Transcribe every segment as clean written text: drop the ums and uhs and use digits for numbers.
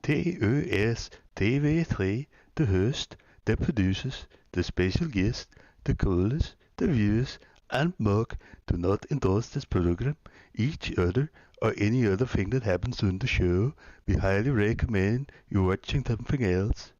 TØS TV3, the host, the producers, the special guest, the callers, the viewers, and Mark do not endorse this program, each other, or any other thing that happens on the show. We highly recommend you watching something else.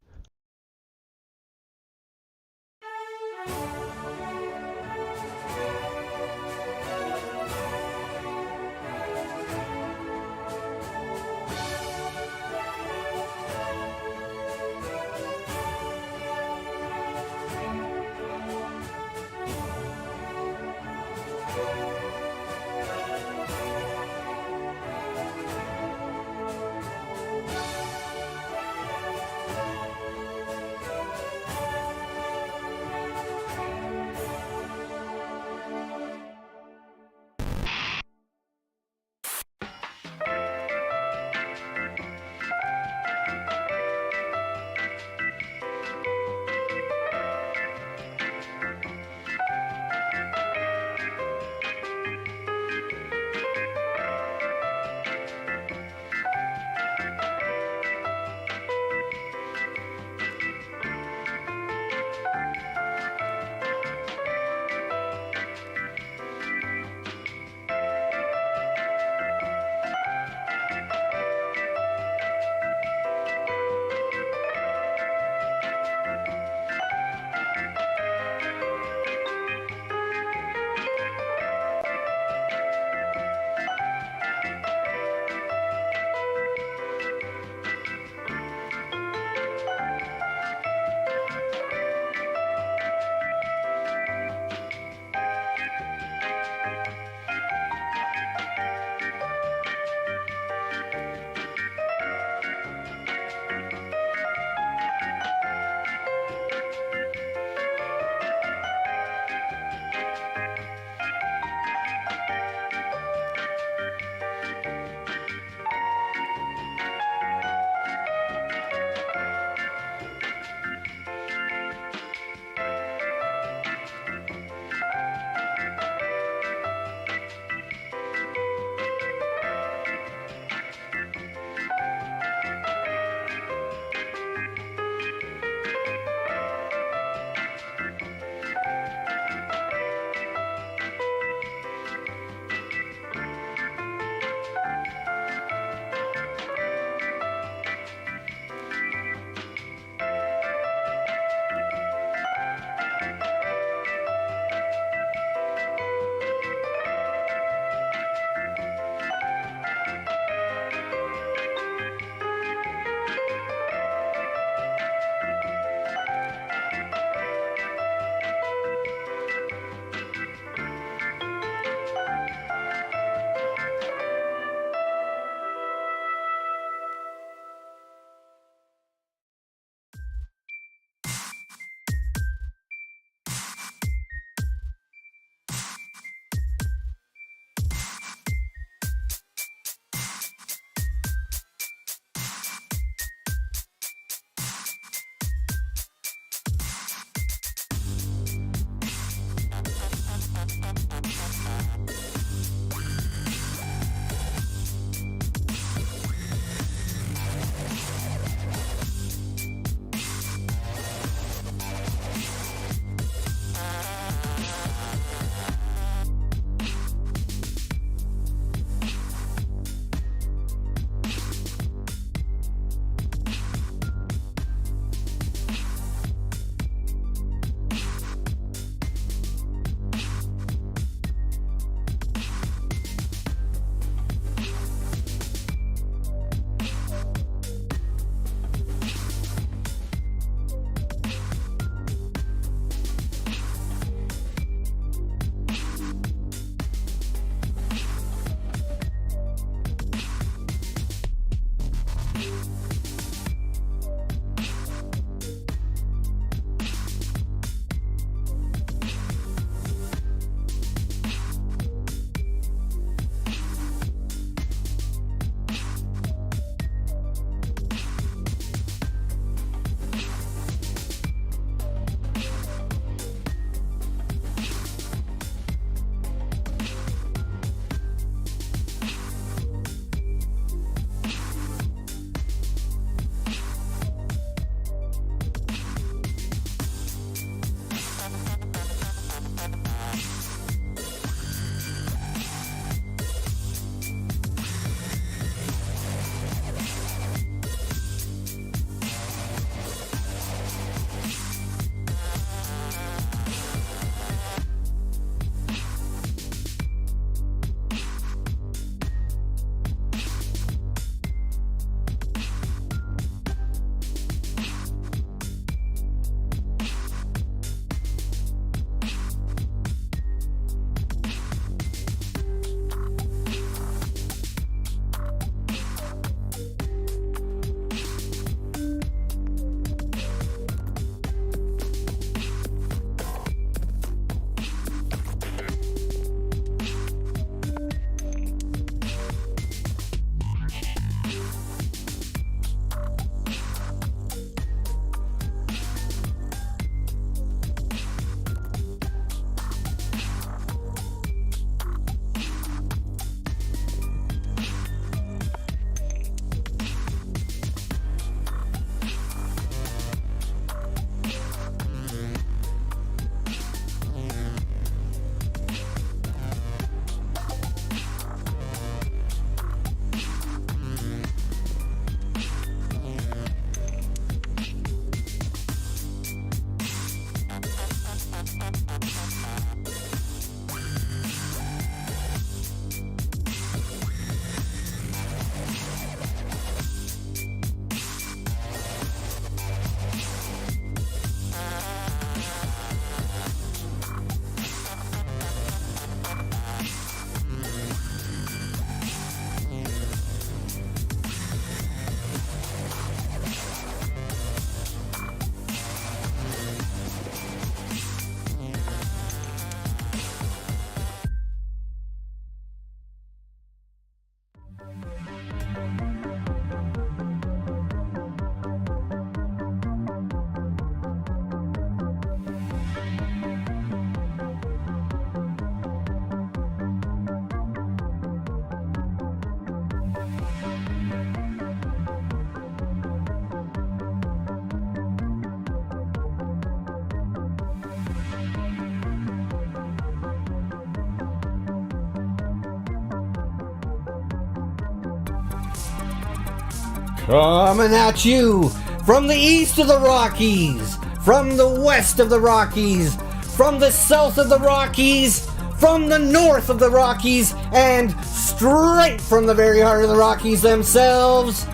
Coming at you from the east of the Rockies, from the west of the Rockies, from the south of the Rockies, from the north of the Rockies, and straight from the very heart of the Rockies themselves.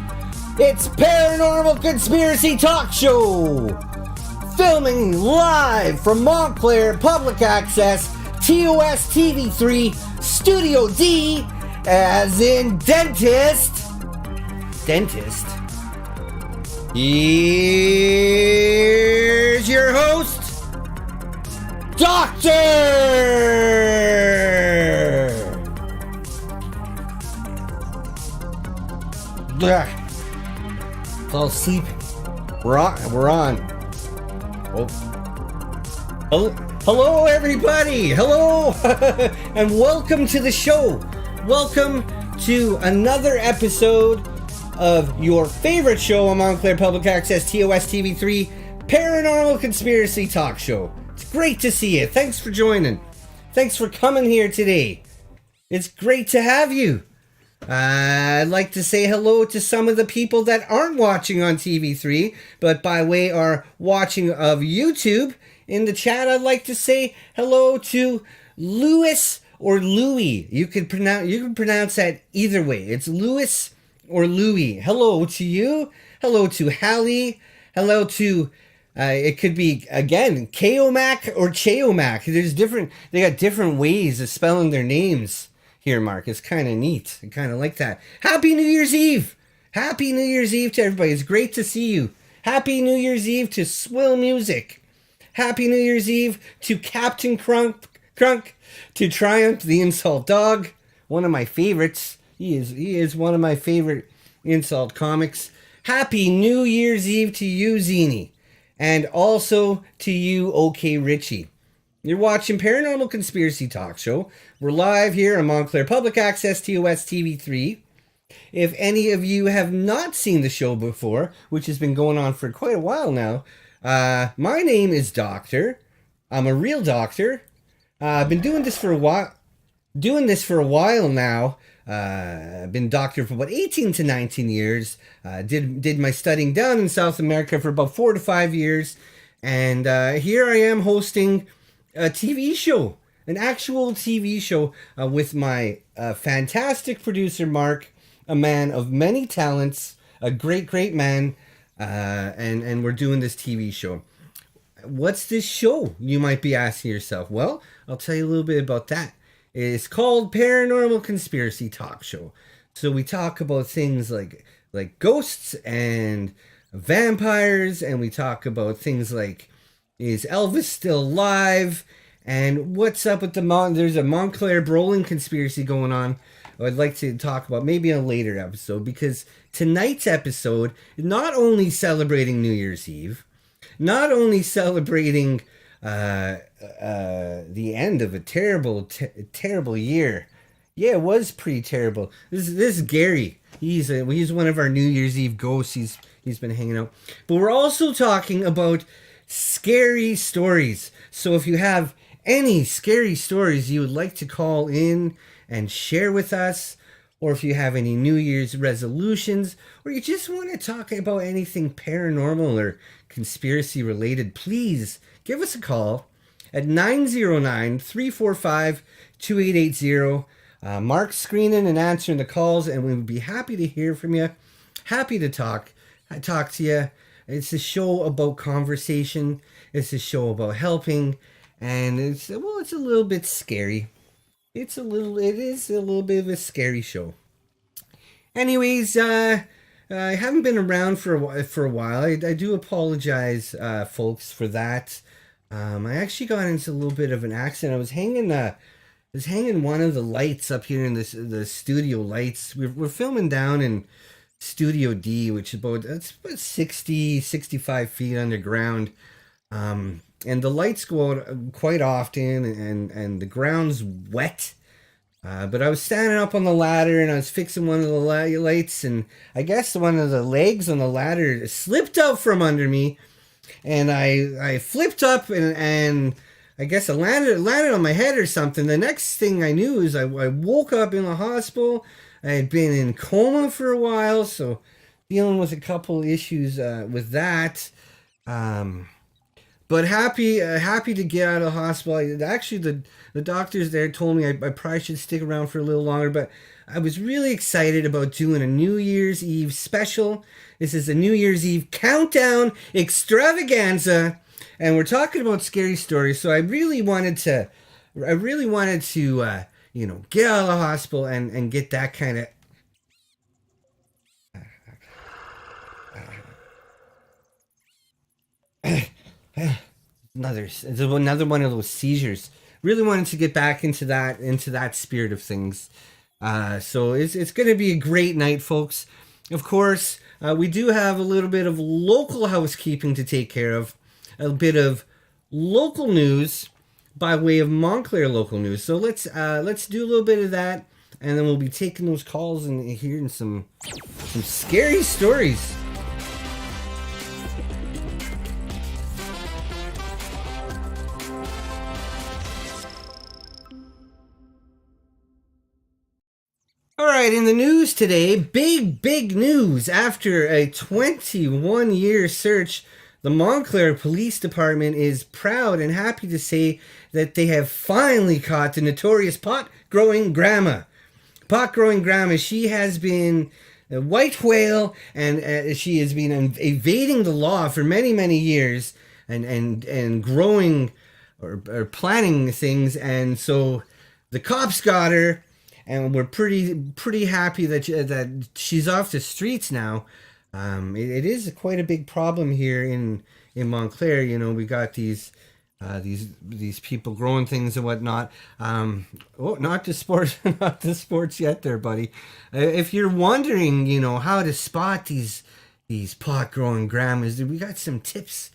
It's Paranormal Conspiracy Talk Show, filming live from Montclair Public Access TOS TV3 Studio D, as in dentist. Here's your host, Doctor. It's all sleeping. We're on. Oh. Hello, everybody. Hello, and welcome to the show. Welcome to another episode of your favorite show on Montclair Public Access TOS TV3 Paranormal Conspiracy Talk Show. It's great to see you. Thanks for joining. Thanks for coming here today. It's great to have you. I'd like to say hello to some of the people that aren't watching on TV3, but by way are watching of YouTube. In the chat, I'd like to say hello to Louis or Louis. You can pronounce that either way. It's Louis or Louis. Hello to you. Hello to Hallie. Hello to it could be again Keomac or Cheomac. They got different ways of spelling their names here, Mark. It's kind of neat. I kind of like that. Happy New Year's Eve. Happy New Year's Eve to everybody. It's great to see you. Happy New Year's Eve to Swill Music. Happy New Year's Eve to Captain Crunk, to Triumph the Insult Dog, one of my favorites. He is one of my favorite insult comics. Happy New Year's Eve to you, Zini, and also to you, OK Richie. You're watching Paranormal Conspiracy Talk Show. We're live here on Montclair Public Access TOS TV3. If any of you have not seen the show before, which has been going on for quite a while now, my name is Doctor. I'm a real doctor. I've been doing this for a while. Now. I've been doctor for about 18 to 19 years. Did my studying down in South America for about 4 to 5 years. And here I am hosting a TV show, an actual TV show with my fantastic producer, Mark, a man of many talents, a great man. And we're doing this TV show. What's this show? You might be asking yourself. Well, I'll tell you a little bit about that. It's called Paranormal Conspiracy Talk Show. So we talk about things like ghosts and vampires, and we talk about things like, is Elvis still alive? And what's up with there's a Montclair bowling conspiracy going on. I'd like to talk about maybe in a later episode, because tonight's episode is not only celebrating New Year's Eve, not only celebrating the end of a terrible year. Yeah, it was pretty terrible. This is Gary. He's one of our New Year's Eve ghosts. He's been hanging out. But we're also talking about scary stories. So if you have any scary stories you would like to call in and share with us, or if you have any New Year's resolutions, or you just want to talk about anything paranormal or conspiracy related, please give us a call at 909-345-2880. Mark's screening and answering the calls, and we would be happy to hear from you. Happy to talk to you. It's a show about conversation. It's a show about helping, and it's a little bit scary. It is a little bit of a scary show. Anyways, I haven't been around for a while. I do apologize, folks, for that. I actually got into a little bit of an accident. I was hanging one of the lights up here in the studio lights. We're filming down in Studio D, which is about 65 feet underground. And the lights go out quite often, and the ground's wet. But I was standing up on the ladder, and I was fixing one of the lights, and I guess one of the legs on the ladder slipped out from under me, and I flipped up, and I guess I landed on my head or something. The next thing I knew is I woke up in the hospital. I had been in coma for a while, so dealing with a couple issues with that. Um, but happy to get out of the hospital. Actually, the doctors there told me I probably should stick around for a little longer, but I was really excited about doing a New Year's Eve special. This is a New Year's Eve countdown extravaganza, and we're talking about scary stories. So I really wanted to, get out of the hospital and get that kind of another one of those seizures. Really wanted to get back into that spirit of things. So it's going to be a great night, folks. Of course, we do have a little bit of local housekeeping to take care of, a bit of local news by way of Montclair local news. So let's do a little bit of that, and then we'll be taking those calls and hearing some scary stories. All right, in the news today, big news. After a 21-year search, the Montclair Police Department is proud and happy to say that they have finally caught the notorious pot-growing grandma. Pot-growing grandma, she has been a white whale, and she has been evading the law for many years, and growing or planning things, and so the cops got her. And we're pretty happy that she's off the streets now. It is quite a big problem here in Montclair. You know, we got these people growing things and whatnot. Not to sports, not to sports yet, there, buddy. If you're wondering, how to spot these pot growing grandmas, we got some tips.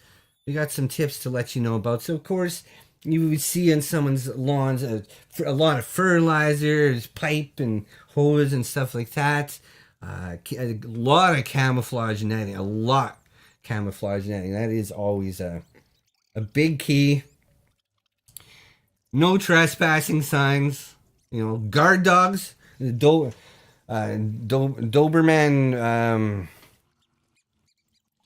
We got some tips to let you know about. So of course, you would see on someone's lawns a lot of fertilizers, pipe and hose and stuff like that. A lot of camouflage netting. That is always a big key. No trespassing signs. Guard dogs. Doberman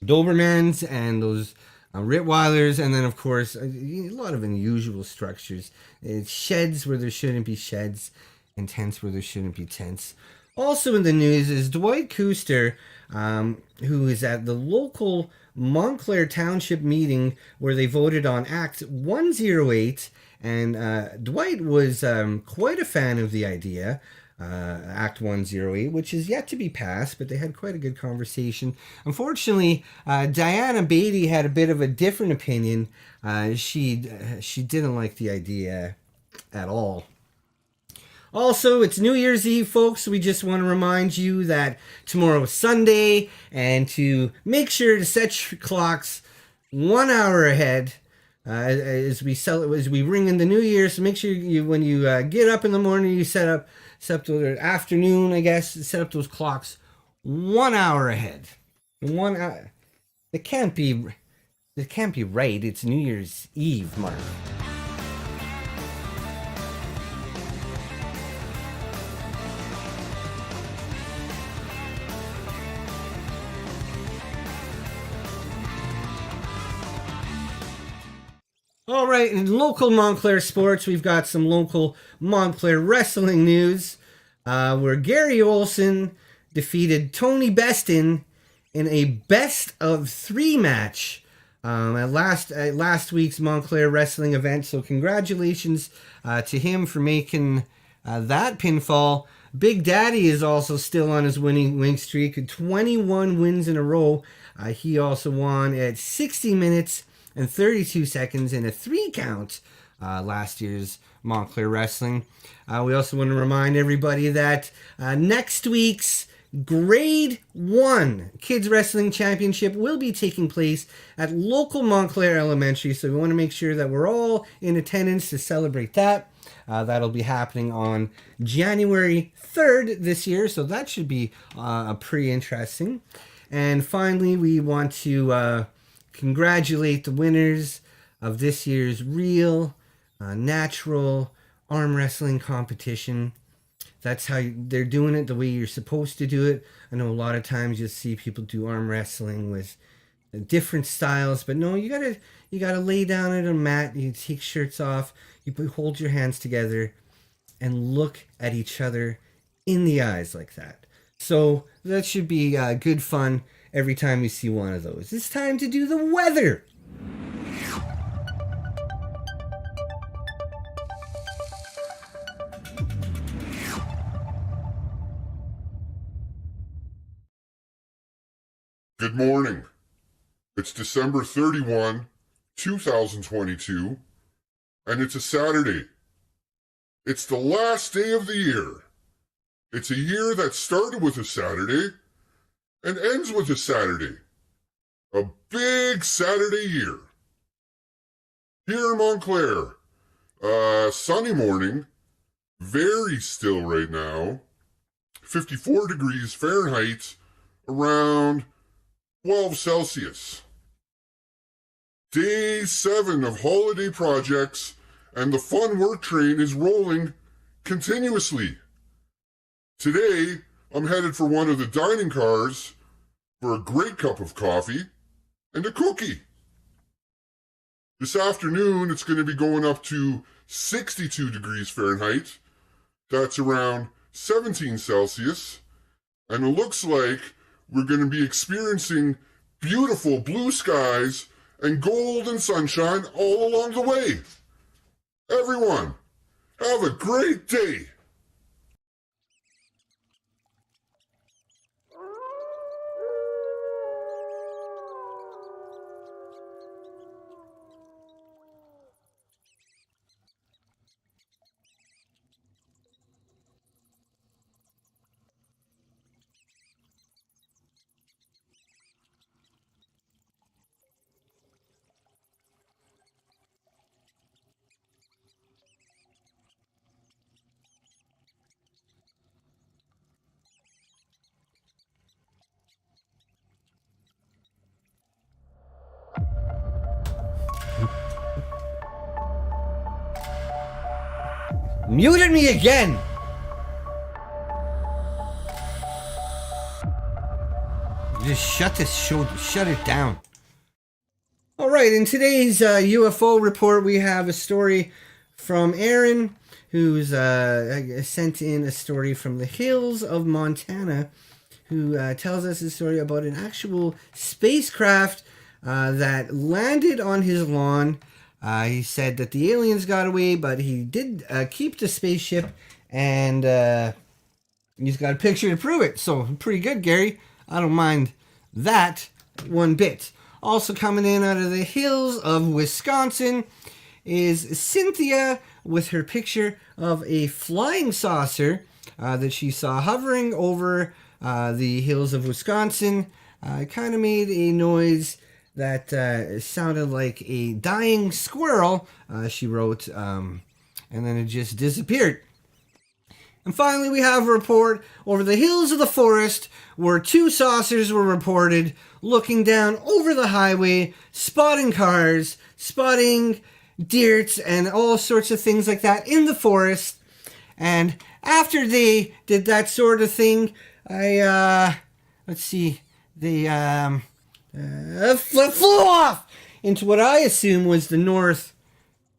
Dobermans and those Rottweilers, and then of course a lot of unusual structures. It's sheds where there shouldn't be sheds, and tents where there shouldn't be tents. Also in the news is Dwight Kuster, who is at the local Montclair Township meeting where they voted on Act 108, and Dwight was quite a fan of the idea. Act 108, which is yet to be passed, but they had quite a good conversation. Unfortunately, Diana Beatty had a bit of a different opinion. She didn't like the idea at all. Also, it's New Year's Eve, folks. We just want to remind you that tomorrow is Sunday, and to make sure to set your clocks 1 hour ahead as we ring in the New Year. So make sure when you get up in the morning, you set up the afternoon, I guess, set up those clocks 1 hour ahead. 1 hour. It can't be right. It's New Year's Eve, Mark. All right, in local Montclair sports, we've got some local Montclair wrestling news, where Gary Olson defeated Tony Beston in a best-of-3 match at last week's Montclair wrestling event. So congratulations to him for making that pinfall. Big Daddy is also still on his winning streak, 21 wins in a row. He also won at 60 minutes and 32 seconds in a 3 count last year's Montclair Wrestling. We also want to remind everybody that next week's Grade 1 Kids Wrestling Championship will be taking place at local Montclair Elementary, so we want to make sure that we're all in attendance to celebrate that. That'll be happening on January 3rd this year, so that should be pretty interesting. And finally, we want to congratulate the winners of this year's Real Natural Arm Wrestling Competition. That's how they're doing it the way you're supposed to do it. I know a lot of times you'll see people do arm wrestling with different styles, but no, you gotta lay down on a mat. You take shirts off. Hold your hands together and look at each other in the eyes like that. So that should be good fun every time we see one of those. It's time to do the weather. Good morning. It's December 31, 2022, and it's a Saturday. It's the last day of the year. It's a year that started with a Saturday and ends with a Saturday. A big Saturday year. Here in Montclair, sunny morning, very still right now, 54 degrees Fahrenheit, around 12 Celsius. Day 7 of holiday projects, and the fun work train is rolling continuously. Today, I'm headed for one of the dining cars for a great cup of coffee and a cookie. This afternoon, it's going to be going up to 62 degrees Fahrenheit. That's around 17 Celsius. And it looks like we're going to be experiencing beautiful blue skies and golden sunshine all along the way. Everyone, have a great day. Muted me again. Just shut this show. Shut it down. All right. In today's UFO report, we have a story from Aaron, who's sent in a story from the hills of Montana, who tells us a story about an actual spacecraft that landed on his lawn. He said that the aliens got away, but he did keep the spaceship, and he's got a picture to prove it. So, pretty good, Gary. I don't mind that one bit. Also coming in out of the hills of Wisconsin is Cynthia with her picture of a flying saucer that she saw hovering over the hills of Wisconsin. It kind of made a noise that sounded like a dying squirrel, she wrote, and then it just disappeared. And finally, we have a report over the hills of the forest where 2 saucers were reported looking down over the highway, spotting cars, spotting deers, and all sorts of things like that in the forest. And after they did that sort of thing, they flew off into what I assume was the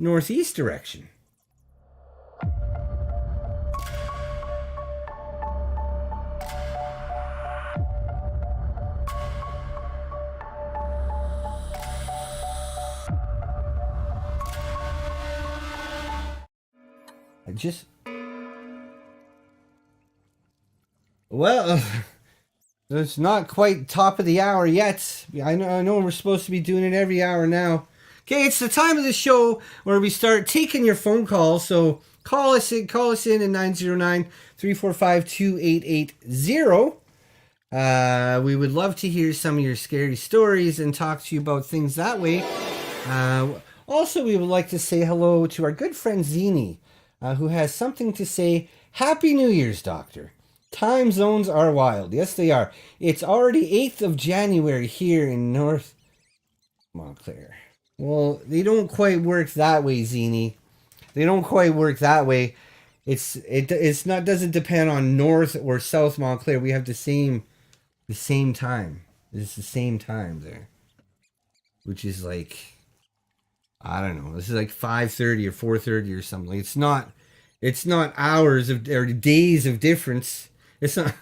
northeast direction. It's not quite top of the hour yet. I know we're supposed to be doing it every hour now. Okay, it's the time of the show where we start taking your phone calls. So call us in at 909-345-2880. We would love to hear some of your scary stories and talk to you about things that way. Also, we would like to say hello to our good friend Zini, who has something to say. Happy New Year's, Doctor. Time zones are wild. Yes, they are. It's already 8th of January here in North Montclair. Well, they don't quite work that way, Zini. They don't quite work that way. it's not doesn't depend on North or South Montclair. We have the same time. It's the same time there, which is like, I don't know. This is like 5:30 or 4:30 or something. It's not hours of or days of difference. It's not.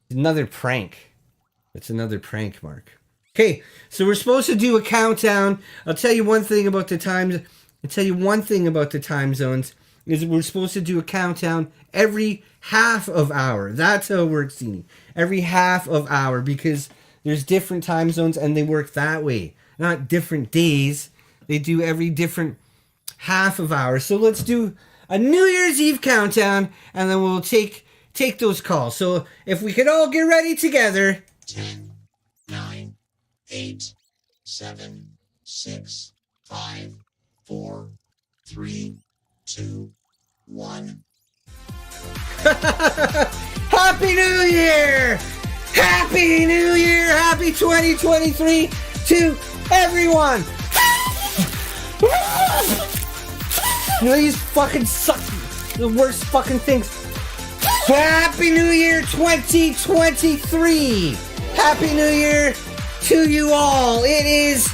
It's another prank. It's another prank, Mark. Okay, so we're supposed to do a countdown. I'll tell you one thing about the times. I'll tell you one thing about the time zones is we're supposed to do a countdown every half of hour. That's how it works, Zini. Every half of hour, because there's different time zones and they work that way. Not different days. They do every different half of hour. So let's do a New Year's Eve countdown and then we'll take those calls. So if we could all get ready together. 10, 9, 8, 7, 6, 5, 4, 3, 2, 1. Happy New Year! Happy New Year! Happy 2023 to everyone! You know, these fucking suck. The worst fucking things. Happy New Year 2023! Happy New Year to you all! It is...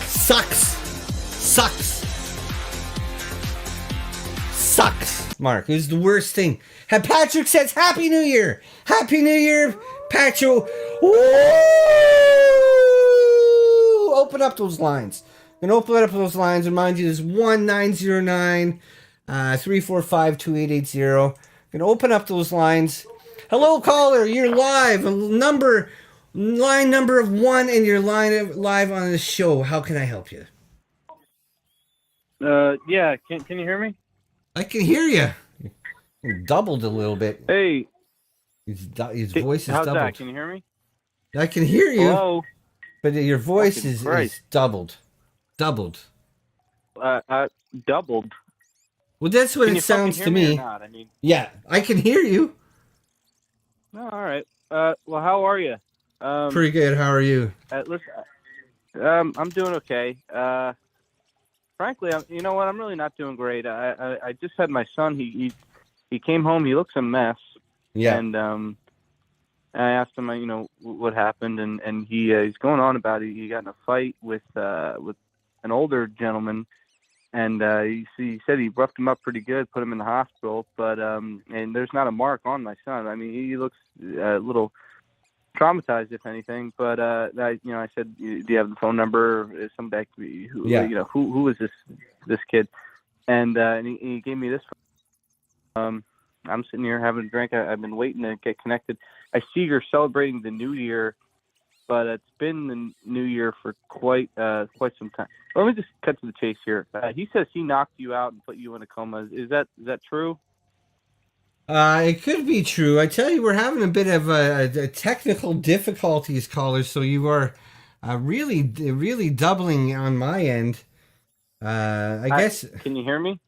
Sucks. Mark, it was the worst thing. Patrick says Happy New Year! Happy New Year, Patrick! Woo! Open up those lines. Gonna open up those lines. Remind you, there's 1-909-345-2880. Gonna open up those lines. Hello, caller. You're live. Line number of 1, and you're live on the show. How can I help you? Yeah. Can you hear me? I can hear you. You doubled a little bit. Hey. His voice is how's doubled. that? Can you hear me? I can hear you. Hello. But your voice is doubled. Doubled. Doubled. Well, that's what Can it you sounds fucking to hear me. or not? I mean, Yeah, I can hear you. no, all right. Well, how are you? Pretty good. How are you? Listen, I'm doing okay. Frankly, you know what? I'm really not doing great. I just had my son. He came home. He looks a mess. Yeah. And I asked him, what happened, and he's going on about it. He got in a fight with an older gentleman, and he said he roughed him up pretty good, put him in the hospital, but and there's not a mark on my son. I mean, he looks a little traumatized, if anything. But I said, do you have the phone number? Is somebody who who is this kid? And he gave me this. I'm sitting here having a drink. I've been waiting to get connected. I see you're celebrating the New Year, but it's been the New Year for quite some time. Let me just cut to the chase here. He says he knocked you out and put you in a coma. Is that true? It could be true. I tell you, we're having a bit of technical difficulties, caller. So you are really doubling on my end. I guess. Can you hear me?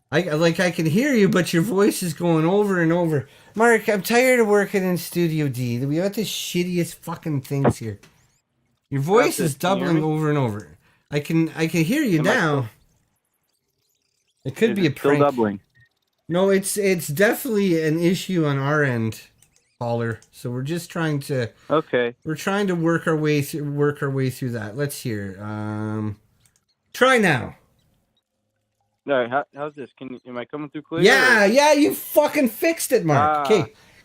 I can hear you, but your voice is going over and over. Mark, I'm tired of working in Studio D. We got the shittiest fucking things here. Your voice is doubling over and over. I can hear you now. It could be a prank. Still doubling. No, it's definitely an issue on our end, caller. So we're just trying to. Okay. We're trying to work our way through that. Let's hear. Try now. All right, how's this? Am I coming through clear? Yeah, you fucking fixed it, Mark.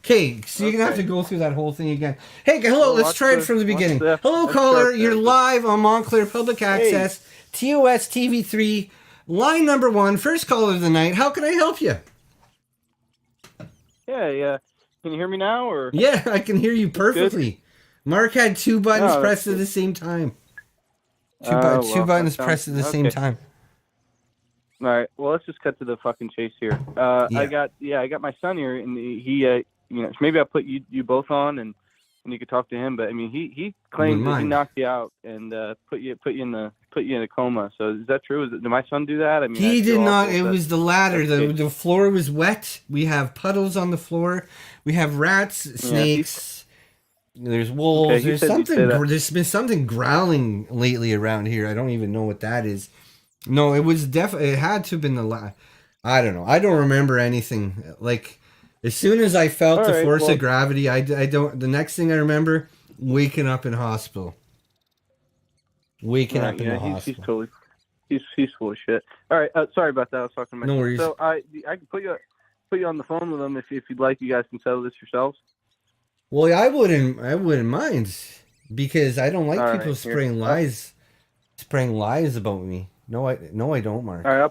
Okay, so you're going to have to go through that whole thing again. Hey, hello, let's try it from the beginning. Hello, caller, you're live on Montclair Public Access, TOS TV3, line number 1, first caller of the night. How can I help you? Yeah. Can you hear me now? Or yeah, I can hear you perfectly. Good. Mark had 2 buttons pressed at the same time. Two buttons pressed at the same time. All right. Well, let's just cut to the fucking chase here. I got my son here, and he maybe I'll put you both on, and you could talk to him. But I mean, he claims that he knocked you out and put you in a coma. So is that true? Did my son do that? I mean, he did not. It was the latter. The floor was wet. We have puddles on the floor. We have rats, snakes. There's wolves. There's something. There's been something growling lately around here. I don't even know what that is. No, it was definitely. It had to have been the last. I don't know. I don't remember anything. Like, as soon as I felt All the right, force well- of gravity, I don't. The next thing I remember, waking up in hospital. Waking Right, up in yeah, the he's hospital. totally he's full of shit. All right, sorry about that. I was talking to my No son. worries. So I can put you on the phone with him if you'd like. You guys can settle this yourselves. Well, I wouldn't mind because I don't like All people right, spraying lies about me. No, I don't, Mark. All right,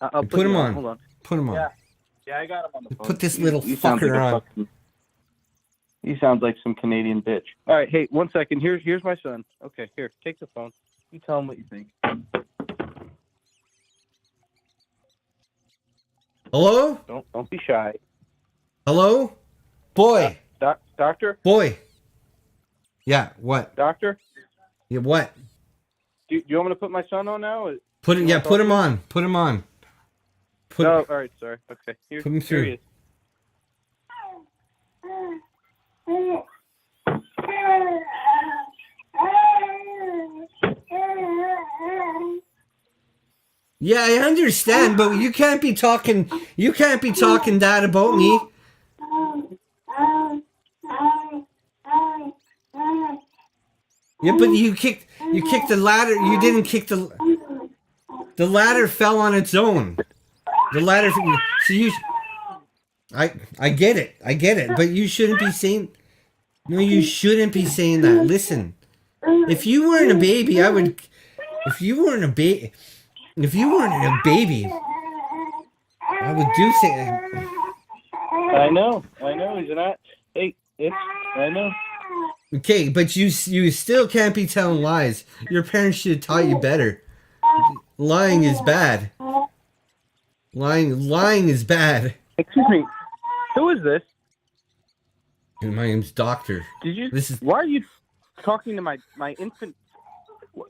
I'll Put him you on. Hold on. Put him on. Yeah, I got him on the phone. Put this little sounds fucker like on. He sounds like some Canadian bitch. All right, hey, 1 second. Here's my son. Okay, here, take the phone. You tell him what you think. Hello? Don't be shy. Hello? Boy. Doctor? Boy. Yeah, what? Doctor? Yeah, what? Do you want me to put my son on now? Put it. You Yeah, wanna put talk him to on. Put him on. No, all right, sorry. Okay, Put him through. Here he is. Yeah, I understand, but you can't be talking. You can't be talking that about me. Yeah, but you kicked the ladder. You didn't kick the ladder fell on its own. The ladder. So you. I get it. I get it. But you shouldn't be saying. No, you shouldn't be saying that. Listen, if you weren't a baby, I would. If you weren't a baby, I would do say. I know. He's not. Hey, I know. Okay, but you still can't be telling lies. Your parents should have taught you better. Lying is bad. Lying is bad. Excuse me. Who is this? And my name's Doctor. Did you? This is. Why are you talking to my infant?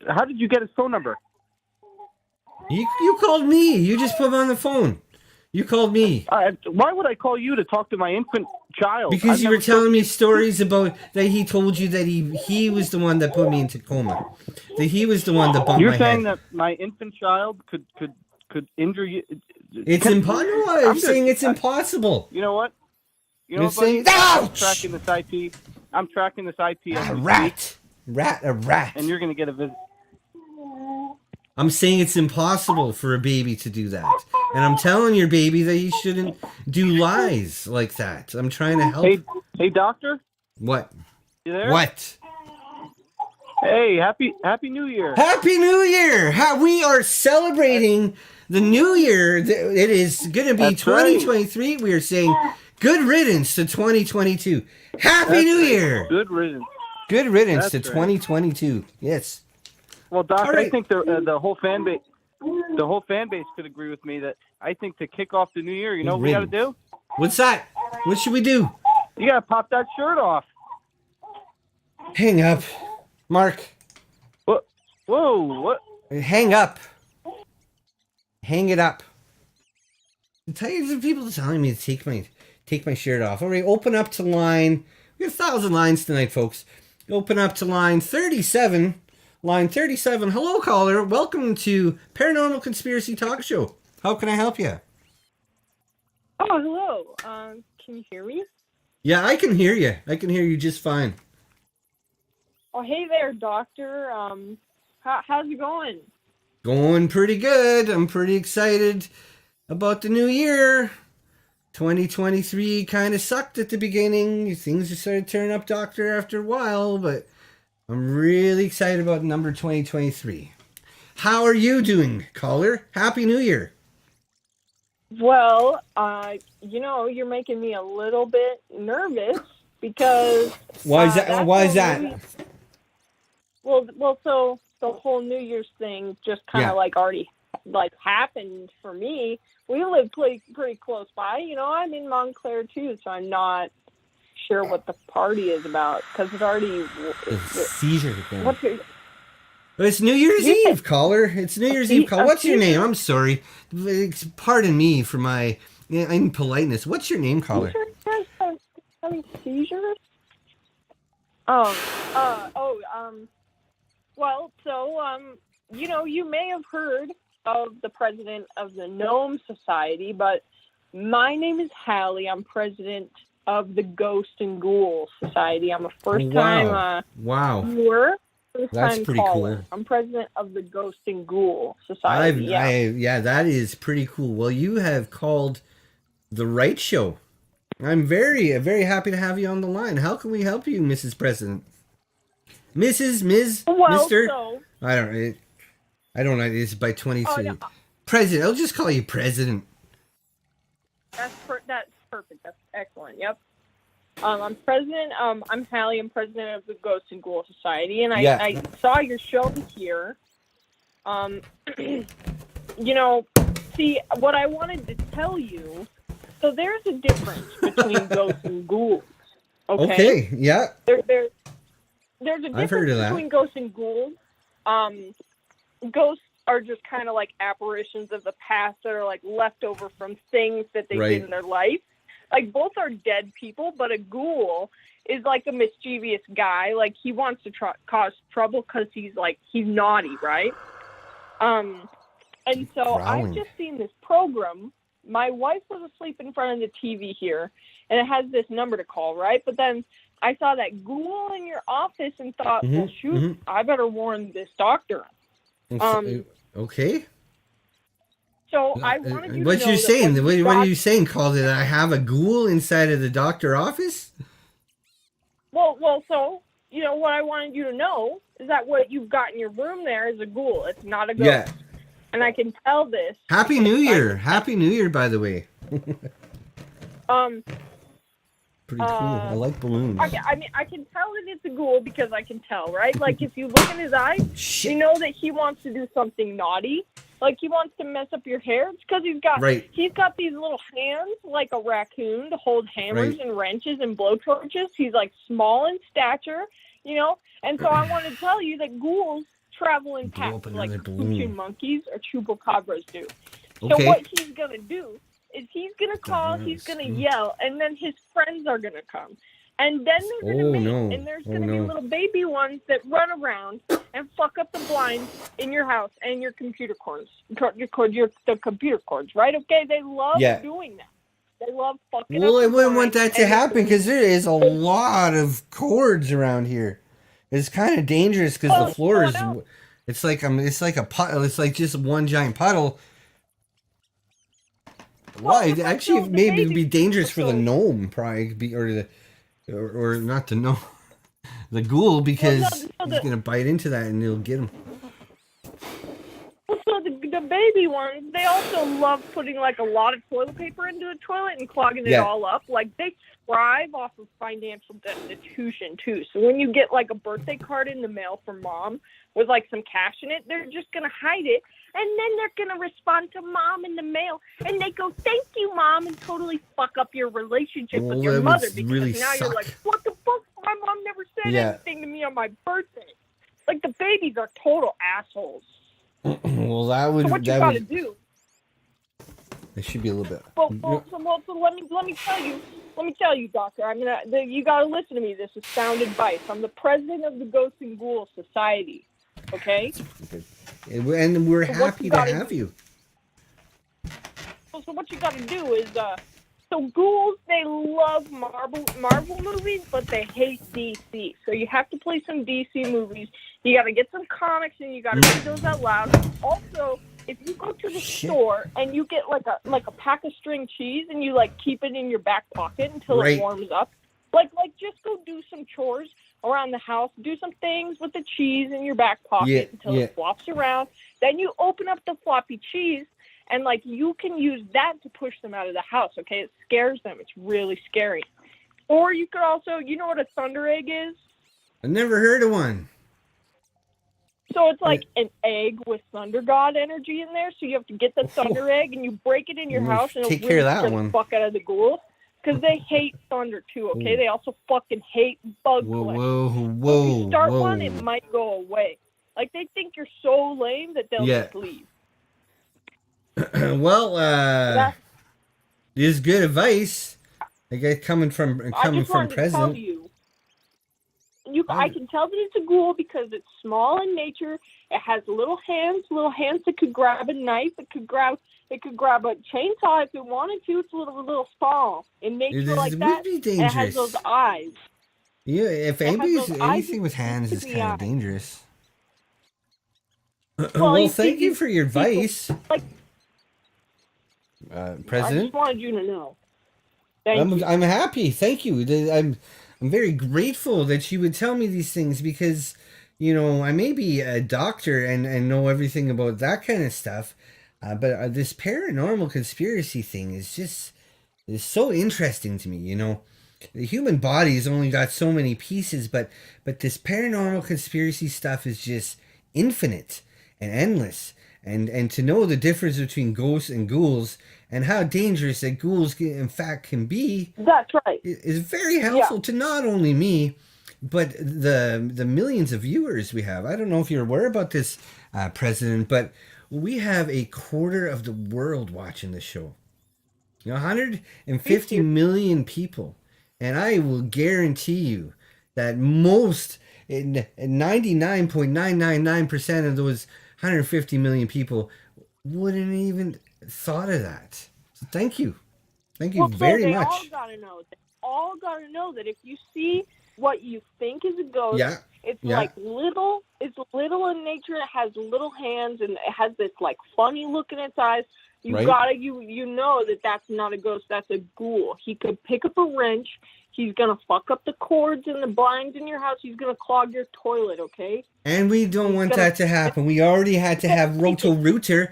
How did you get his phone number? You called me. You just put him on the phone. You called me. Why would I call you to talk to my infant child? Because you were telling me stories about that he told you that he was the one that put me into coma. That he was the one that bumped You're my saying head. that my infant child could injure you? It's impossible. I'm saying it's impossible. You know what? You know You're what, buddy? saying, I'm ouch! tracking this IP. I'm tracking this IP. as A we rat. speak, A rat. and you're gonna get a visit. I'm saying it's impossible for a baby to do that. And I'm telling your baby that you shouldn't do lies like that. I'm trying to help. Hey, doctor. What? You there? What? Hey, happy New Year. Happy New Year! We are celebrating the New Year. It is going to be That's right. 2023. We are saying good riddance to 2022. Happy That's New right. Year! Good riddance. Good riddance That's to right. 2022. Yes. Well, Doc, All right. I think the whole fan base could agree with me that I think to kick off the new year, you know what we got to do? What's that? What should we do? You got to pop that shirt off. Hang up. Mark, What? Whoa! What? hang up. Hang it up. The people telling me to take my shirt off. All right, open up to line. We have 1,000 lines tonight, folks. Open up to line 37. Line 37. Hello, caller. Welcome to Paranormal Conspiracy Talk Show. How can I help you? Oh, hello. Can you hear me? Yeah, I can hear you. I can hear you just fine. Oh, hey there, doctor. How's it going? Going pretty good. I'm pretty excited about the new year. 2023 kind of sucked at the beginning. Things just started turning up, doctor, after a while, but I'm really excited about number 2023. How are you doing, caller? Happy New Year. Well, you're making me a little bit nervous because Why is that? that Why is whole that? New- Well, so the whole New Year's thing just kind of Yeah. already happened for me. We live pretty close by. I'm in Montclair too, so I'm not sure what the party is about because it's already. Seizure thing. What's your, It's New Year's Yeah. Eve, caller. It's New Year's Eve, caller. What's your name? I'm sorry. Pardon me for my impoliteness. What's your name, caller? having seizures? Well, so you may have heard of the president of the Gnome Society, but my name is Hallie. I'm president of the Ghost and Ghoul Society. I'm a first-time viewer, That's first-time pretty caller. cool. I'm president of the Ghost and Ghoul Society. Yeah, that is pretty cool. Well, you have called the right show. I'm very happy to have you on the line. How can we help you, Mrs. President? Ms. Well, Mr. so I don't know. It's by 23. no. President. I'll just call you President. That's perfect. That's excellent. Yep. I'm president. I'm Hallie. I'm president of the Ghost and Ghoul Society, and I saw your show here. See, what I wanted to tell you. So there's a difference between ghosts and ghouls. Okay. Yeah. There's a difference between ghosts and ghouls. Ghosts are just kind of like apparitions of the past that are like left over from things that they did in their life. Like, both are dead people, but a ghoul is like a mischievous guy. Like, he wants to cause trouble because he's naughty, right? And so I've just seen this program. My wife was asleep in front of the TV here, and it has this number to call, right? But then I saw that ghoul in your office and thought, well, shoot, I better warn this doctor. Okay. So I wanted you to what know you're saying? What are you saying? Called it? I have a ghoul inside of the doctor office. Well. So what I wanted you to know is that what you've got in your room there is a ghoul. It's not a ghost. Yeah. And I can tell this. Happy New Year! Happy New Year, by the way. Pretty cool. I like balloons. I can tell that it's a ghoul because I can tell, right? Like, if you look in his eyes, you know that he wants to do something naughty. Like, he wants to mess up your hair. It's because he's got these little hands like a raccoon to hold hammers and wrenches and blowtorches. He's like small in stature, And so I want to tell you that ghouls travel in packs like capuchin monkeys or chupacabras do. So what he's gonna do is he's gonna call, he's gonna yell, and then his friends are gonna come. And then they're gonna mate, and there's gonna be little baby ones that run around and fuck up the blinds in your house and your computer cords, the computer cords, right? Okay, they love doing that. They love fucking up the I wouldn't want blinds that to happen because there is a lot of cords around here. It's kind of dangerous because the floor is. It's like a puddle. It's like just one giant puddle. Why? Actually, maybe it'd be dangerous for the gnome, probably, or not the gnome, the ghoul, because he's gonna bite into that and it'll get him. So the baby ones, they also love putting like a lot of toilet paper into the toilet and clogging it all up. Like, they thrive off of financial destitution too. So when you get like a birthday card in the mail from mom with like some cash in it, they're just gonna hide it, and then they're gonna respond to mom in the mail, and they go, "Thank you, mom," and totally fuck up your relationship with your mother because really now you're like, "What the fuck? My mom never said anything to me on my birthday." Like, the babies are total assholes. Well, that would. So what you gotta do? It should be a little bit. So let me tell you, Doctor. You gotta listen to me. This is sound advice. I'm the president of the Ghost and Ghoul Society. Okay. And we're happy to have you. So what you gotta do is, so ghouls, they love Marvel movies, but they hate DC. So you have to play some DC movies. You gotta get some comics and you gotta read those out loud. Also, if you go to the store and you get like a pack of string cheese and you like keep it in your back pocket until it warms up, like just go do some chores around the house, do some things with the cheese in your back pocket until it flops around. Then you open up the floppy cheese and like you can use that to push them out of the house. Okay, it scares them. It's really scary. Or you could also, you know what a thunder egg is? I never heard of one. So it's like an egg with thunder god energy in there. So you have to get the thunder egg and you break it in your house and take it'll care really of that scare one. the fuck out of the ghouls. Because they hate thunder too, okay? They also fucking hate bug collecting. So if you start one, it might go away. Like, they think you're so lame that they'll just leave. Well, this is good advice. I guess coming from president. I can tell that it's a ghoul because it's small in nature. It has little hands that could grab a knife. It could grab a chainsaw if it wanted to. It's a little small in nature like that. Would be dangerous. It has those eyes. Yeah, if anything with hands is kind of dangerous. Well, thank you for your advice, President. I just wanted you to know. Thank you. I'm happy. Thank you. I'm very grateful that you would tell me these things because, I may be a doctor and know everything about that kind of stuff, but this paranormal conspiracy thing is so interesting to me. The human body's only got so many pieces, but this paranormal conspiracy stuff is just infinite and endless. And to know the difference between ghosts and ghouls and how dangerous that ghouls in fact can be. That's right. Is very helpful to not only me, but the millions of viewers we have. I don't know if you're aware about this, President, but we have a quarter of the world watching the show. 150 million people. And I will guarantee you that 99.999% of those 150 million people wouldn't even thought of that. So thank you. Thank you very much. They all gotta know that if you see what you think is a ghost, it's little in nature. It has little hands and it has this like funny look in its eyes. You know that that's not a ghost. That's a ghoul. He could pick up a wrench. He's gonna fuck up the cords and the blinds in your house. He's gonna clog your toilet. Okay. And we don't want that to happen. We already had to have Roto-Rooter.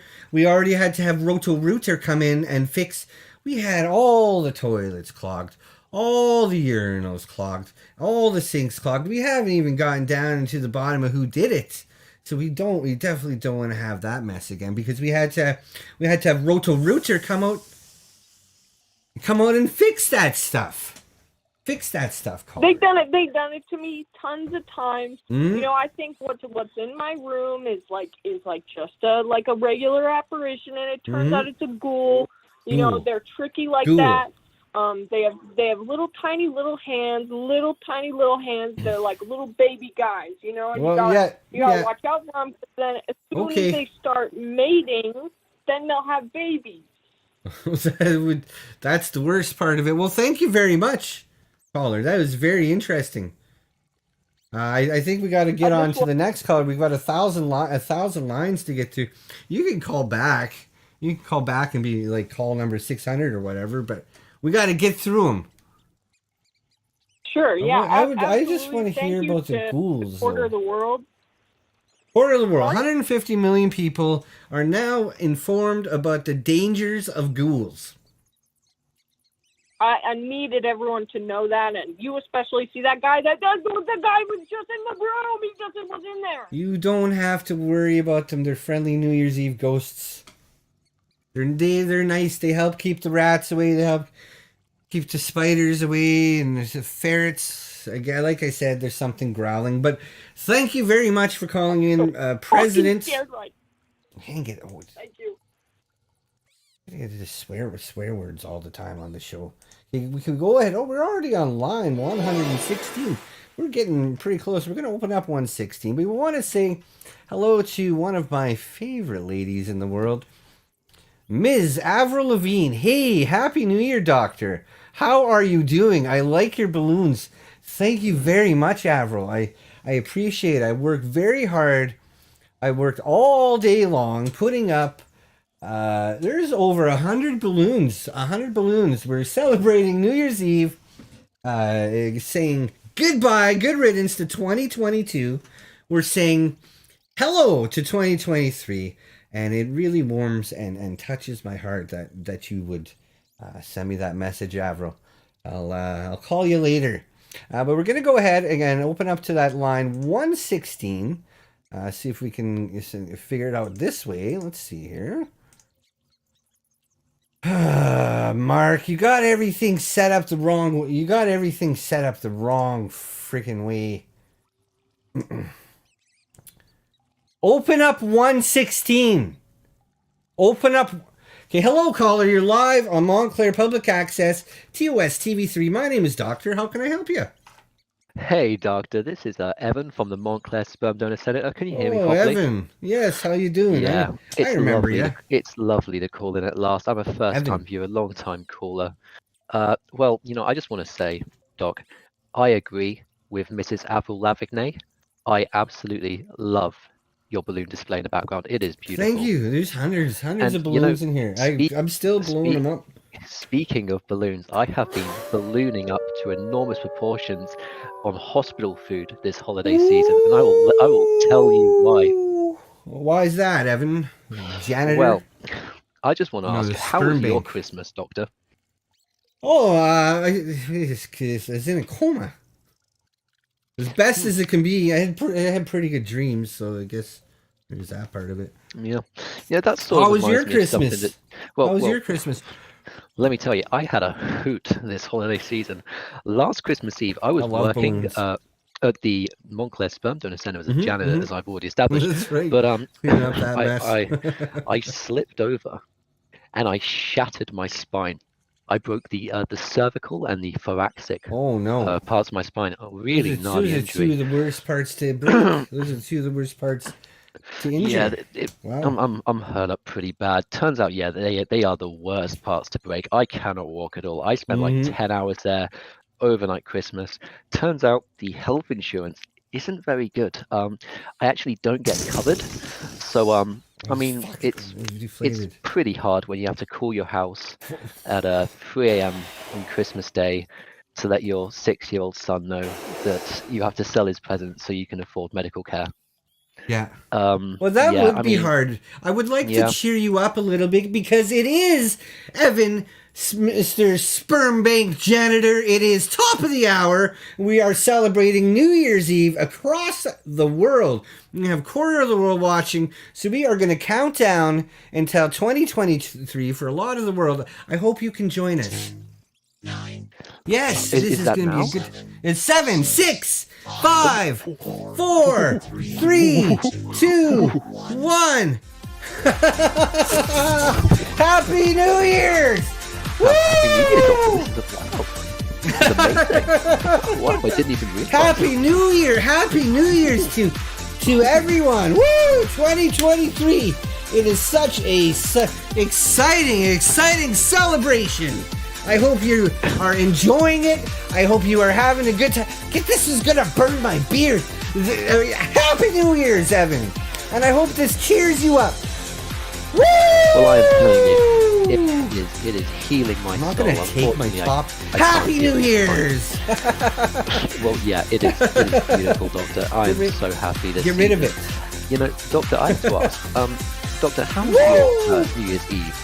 Come in and fix. We had all the toilets clogged, all the urinals clogged, all the sinks clogged. We haven't even gotten down into the bottom of who did it. So we definitely don't want to have that mess again because we had to have Roto-Rooter come out and fix that stuff. Caller. They've done it to me tons of times. I think what's in my room is just a regular apparition, and it turns out it's a ghoul. They're tricky like that. They have little tiny little hands. They're like little baby guys, and you gotta watch out for them. Because then as soon as they start mating, then they'll have babies. That's the worst part of it. Well, thank you very much, caller. That was very interesting. I think we got to get on to the next caller. We've got 1,000 lines to get to. You can call back. You can call back and be like call number 600 or whatever, but we got to get through them. Sure, yeah. I just want to hear about the ghouls. Quarter of the world. 150 million people are now informed about the dangers of ghouls. I needed everyone to know that, and you especially. See that guy? The guy was just in the room. He just was in there. You don't have to worry about them. They're friendly New Year's Eve ghosts. They're nice. They help keep the rats away. They help keep the spiders away, and there's the ferrets. Again, like I said, there's something growling. But thank you very much for calling in, President. Scared, right? Thank you. I get to swear words all the time on the show. We can go ahead. Oh, we're already on line 116. We're getting pretty close. We're going to open up 116. We want to say hello to one of my favorite ladies in the world, Ms. Avril Lavigne. Hey, Happy New Year, Doctor. How are you doing? I like your balloons. Thank you very much, Avril. I appreciate it. I worked very hard. I worked all day long putting up. There's over 100 balloons. 100 balloons. We're celebrating New Year's Eve, saying goodbye, good riddance to 2022. We're saying hello to 2023. And it really warms and touches my heart that you would send me that message, Avril. I'll call you later. But we're going to go ahead again, open up to that line 116. See if we can figure it out this way. Let's see here. Mark, you got everything set up the wrong way. You got everything set up the wrong freaking way. Open up 116. Open up. Okay, hello, caller. You're live on Montclair Public Access, TOS TV3. My name is Doctor. How can I help you? Hey, doctor, this is Evan from the Montclair Sperm Donor Center. Can you hear me Oh, properly? Evan. Yes, how you doing? Yeah, I remember you. It's lovely to call in at last. I'm a first-time Evan. viewer, long-time caller. Well, I just want to say, Doc, I agree with Mrs. Avril Lavigne. I absolutely love your balloon display in the background. It is Thank beautiful. you. There's hundreds And of balloons in here. I'm still blowing speak, them up. speaking of balloons, I have been ballooning up to enormous proportions on hospital food this holiday season, and I will tell you why. Ooh. Why is that, Evan? Janitor? Well, I just want to No, ask, the how was sperm your bank. Christmas, Doctor? Oh, it's in a coma. As best as it can be. I had pretty good dreams, so I guess there's that part of it. Yeah, that sort How of was your reminds me of something Christmas? that. How was Well, your Christmas? let me tell you, I had a hoot this holiday season. Last Christmas Eve, I was I love working balloons. at the Montclair Sperm Donor Center as a Mhm, janitor, mhm. as I've already established. That's right. But Cleaning up that I mess. I slipped over and I shattered my spine. I broke the cervical and the thoracic Oh no. parts of my spine. A really gnarly Those are two injury. of the worst parts to break. Those are two of the worst parts to Yeah, injure. Wow. I'm hurt up pretty bad. Turns out, yeah, they are the worst parts to break. I cannot walk at all. I spent like Mhm. 10 hours there overnight Christmas. Turns out the health insurance isn't very good. I actually don't get covered. So I mean, Fuck, it's deflated. pretty hard when you have to call your house at 3 a.m. on Christmas Day to let your 6-year-old son know that you have to sell his presents so you can afford medical care. Yeah. Well, that Yeah, would I be mean, hard. I would like yeah. to cheer you up a little bit because it is Evan, Mr. Sperm Bank Janitor. It is top of the hour. We are celebrating New Year's Eve across the world. We have a quarter of the world watching, so we are going to count down until 2023 for a lot of the world. I hope you can join us. 9. Yes, Is this is that going to be now? a good. It's 7, 6, 5, 4, 3, 2, 1. Happy New Year's! Woo! This is amazing. Wow, I didn't even realize. Happy New Year! Happy New Year's to everyone! Woo! 2023. It is such a exciting celebration. I hope you are enjoying it. I hope you are having a good time. This is gonna burn my beard. Happy New Year's, Evan. And I hope this cheers you up. Woo! Well, I am telling you, it is healing my I'm not soul. gonna take my Unfortunately, top. I Happy can't New give it Year's! Well, yeah, it is beautiful, Doctor. I am so happy this Get rid of it. season. Doctor, I have to ask, Doctor, how was your New Year's Eve?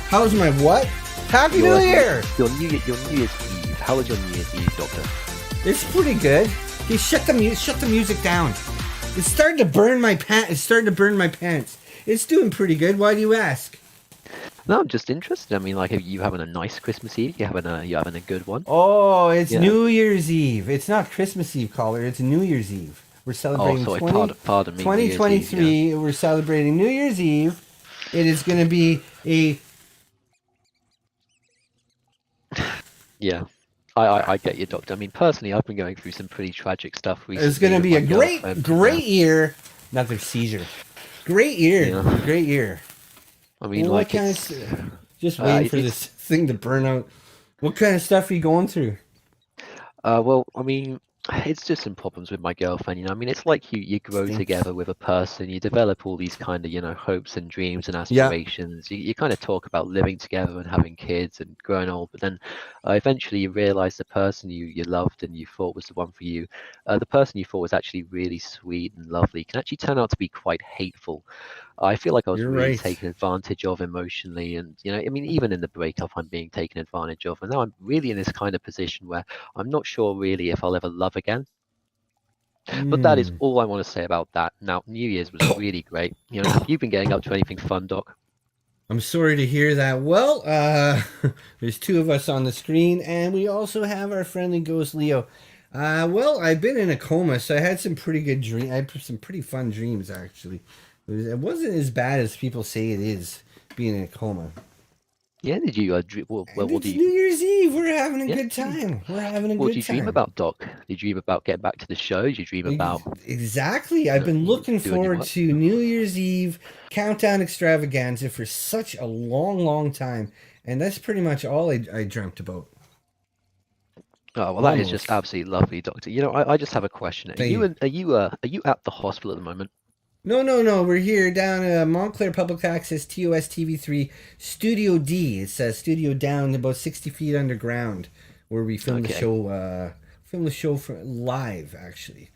How's my what? Happy New Year! Your New Year's Eve. How was your New Year's Eve, Doctor? It's pretty good. Hey, shut the music down. It's starting to burn my pants. It's doing pretty good. Why do you ask? No, I'm just interested. I mean, like, are you having a nice Christmas Eve? You having a good one? Oh, it's New Year's Eve. It's not Christmas Eve, caller. It's New Year's Eve. We're celebrating pardon me. 2023. Eve, We're celebrating New Year's Eve. It is going to be a... Yeah. I get you, Doctor. I mean, personally, I've been going through some pretty tragic stuff recently. It's going to be a great year. Another seizure. Great year. Yeah. Great year. I mean, Well, like, just waiting for this thing to burn out. What kind of stuff are you going through? Well, I mean, it's just some problems with my girlfriend. I mean, it's like you grow together with a person, you develop all these kind of hopes and dreams and aspirations. You kind of talk about living together and having kids and growing old, but then eventually you realize the person you loved and you thought was the one for you, the person you thought was actually really sweet and lovely, can actually turn out to be quite hateful. I feel like I was really taken advantage of emotionally, and I mean, even in the breakup, I'm being taken advantage of, and now I'm really in this kind of position where I'm not sure really if I'll ever love again. But that is all I want to say about that. Now, New Year's was really great. Have you been getting up to anything fun, Doc? I'm sorry to hear that. Well, there's two of us on the screen, and we also have our friendly ghost Leo. Well, I've been in a coma, so I had some pretty good dreams. I had some pretty fun dreams, actually. It wasn't as bad as people say it is, being in a coma. Yeah, did you what do It's you? New Year's Eve. We're having a Yeah. good time. We're having a What good do you dream time. about, Doc? Did you dream about getting back to the show? Did you dream about Exactly. I've been looking doing your forward work? to New Year's Eve countdown extravaganza for such a long, long time, and that's pretty much all I dreamt about. Oh well, that is just absolutely lovely, Doctor. You know, I just have a question. Are you at the hospital at the moment? No. We're here down at Montclair Public Access TOS TV3 Studio D. It says studio down about 60 feet underground, where we film the show. Film the show for live, actually.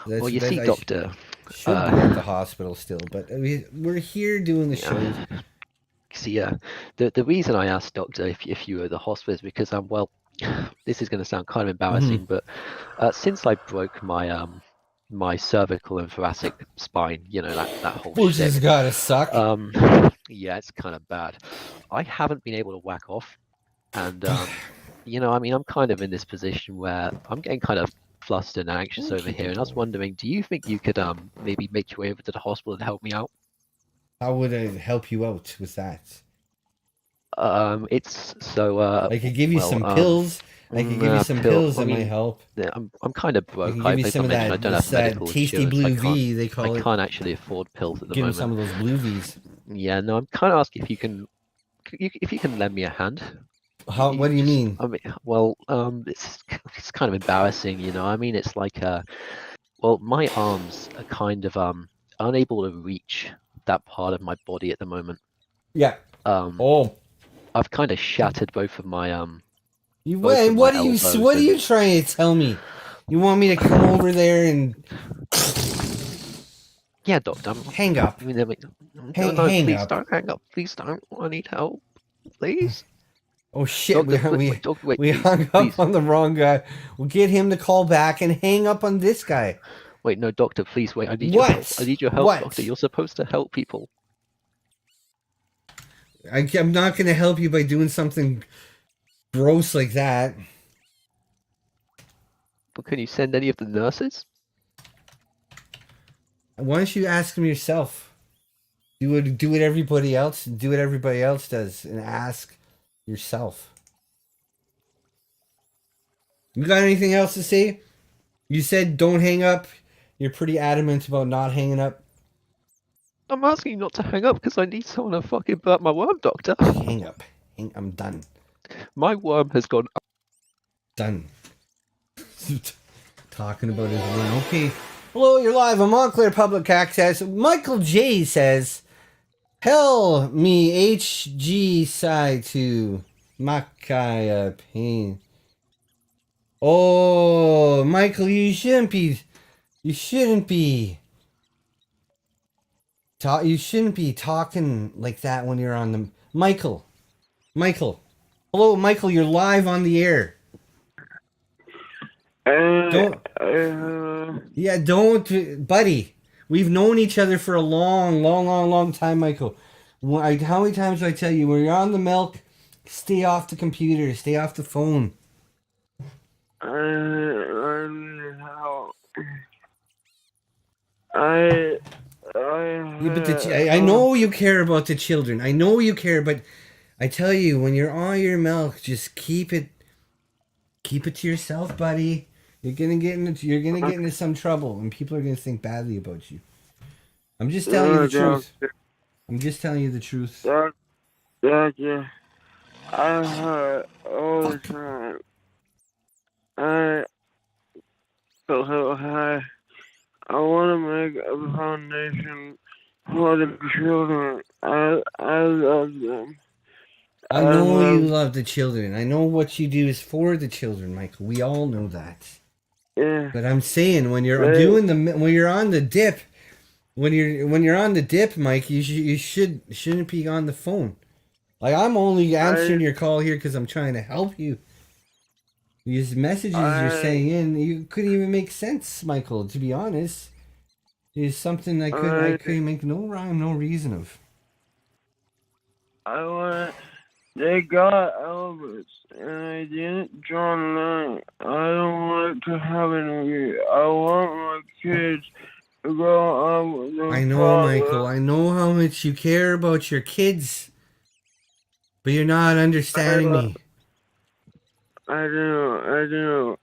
Well, you see, Doctor, should be at the hospital still, but we're here doing the show. See, the reason I asked Doctor if you were at the hospital is because well, this is going to sound kind of embarrassing, but since I broke my my cervical and thoracic spine, you know, that whole Which shit. has gotta suck. Yeah, it's kind of bad. I haven't been able to whack off, and you know, I mean, I'm kind of in this position where I'm getting kind of flustered and anxious over here, and I was wondering, do you think you could maybe make your way over to the hospital and help me out? How would I help you out with that? It's so I could give you some pills. I could give you some pills that might help. Yeah, I'm kind of broke. I give you some of that, I don't have medical tasty insurance. blue V, they call it. I can't actually afford pills at the moment. Give him some of those blue Vs. Yeah, no, I'm kind of asking if you can lend me a hand. How? What do you mean? I mean, well, it's kind of embarrassing, you know. I mean, it's like well, my arms are kind of unable to reach that part of my body at the moment. Yeah. I've kind of shattered both of my what are you trying to tell me? You want me to come over there and? Yeah, Doctor. Hang up. I mean, hang please up. Don't hang up. Please don't. I need help. Please. Oh shit! Doctor, we hung up on the wrong guy. We'll get him to call back and hang up on this guy. Wait, no, Doctor. Please wait. I need your help. I need your help, Doctor. You're supposed to help people. I'm not going to help you by doing something gross like that. But can you send any of the nurses? Why don't you ask them yourself? Do what everybody else does, and ask yourself. You got anything else to say? You said don't hang up. You're pretty adamant about not hanging up. I'm asking you not to hang up because I need someone to fucking burp my worm, Doctor. Hang up. I'm done. My worm has gone up. Done. Talking about his worm. Okay. Hello, you're live on Montclair Public Access. Michael J says, "Hell me HG side to Makaya pain." Oh, Michael, you shouldn't be talking like that when you're on the Michael. Hello, Michael, you're live on the air. Don't, buddy. We've known each other for a long time, Michael. How many times do I tell you, when you're on the milk, stay off the computer, stay off the phone. I know you care about the children. I know you care, but I tell you, when you're on your milk, just keep it to yourself, buddy. You're gonna get into some trouble, and people are gonna think badly about you. I'm just telling you the truth. I'm just telling you the truth. Yeah. I heard all the time. I want to make a foundation for the children. I love them. I know you love the children. I know what you do is for the children, Michael. We all know that. Yeah. But I'm saying, when you're on the dip, Mike, you shouldn't be on the phone. Like, I'm only answering your call here because I'm trying to help you. These messages you're saying you couldn't even make sense, Michael. To be honest, it's something I couldn't make no rhyme, no reason of. They got Elvis, and I didn't draw the line. I don't want to have any. I want my kids to grow up with their I know, father. Michael. I know how much you care about your kids. But you're not understanding me. I do.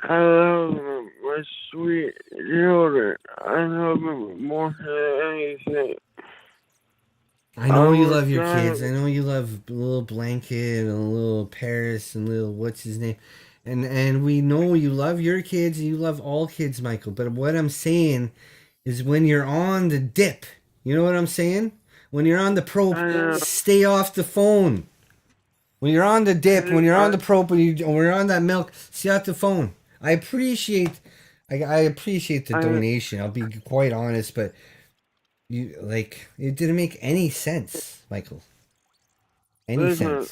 I love them, my sweet children. I love them more than anything. I know you love your kids. I know you love little Blanket and little Paris and little what's his name. And we know you love your kids and you love all kids, Michael. But what I'm saying is when you're on the dip, you know what I'm saying? When you're on the probe, stay off the phone. When you're on the dip, when you're on the probe, when you're on that milk, stay off the phone. I appreciate the donation. I'll be quite honest, but it didn't make any sense, Michael. Listen.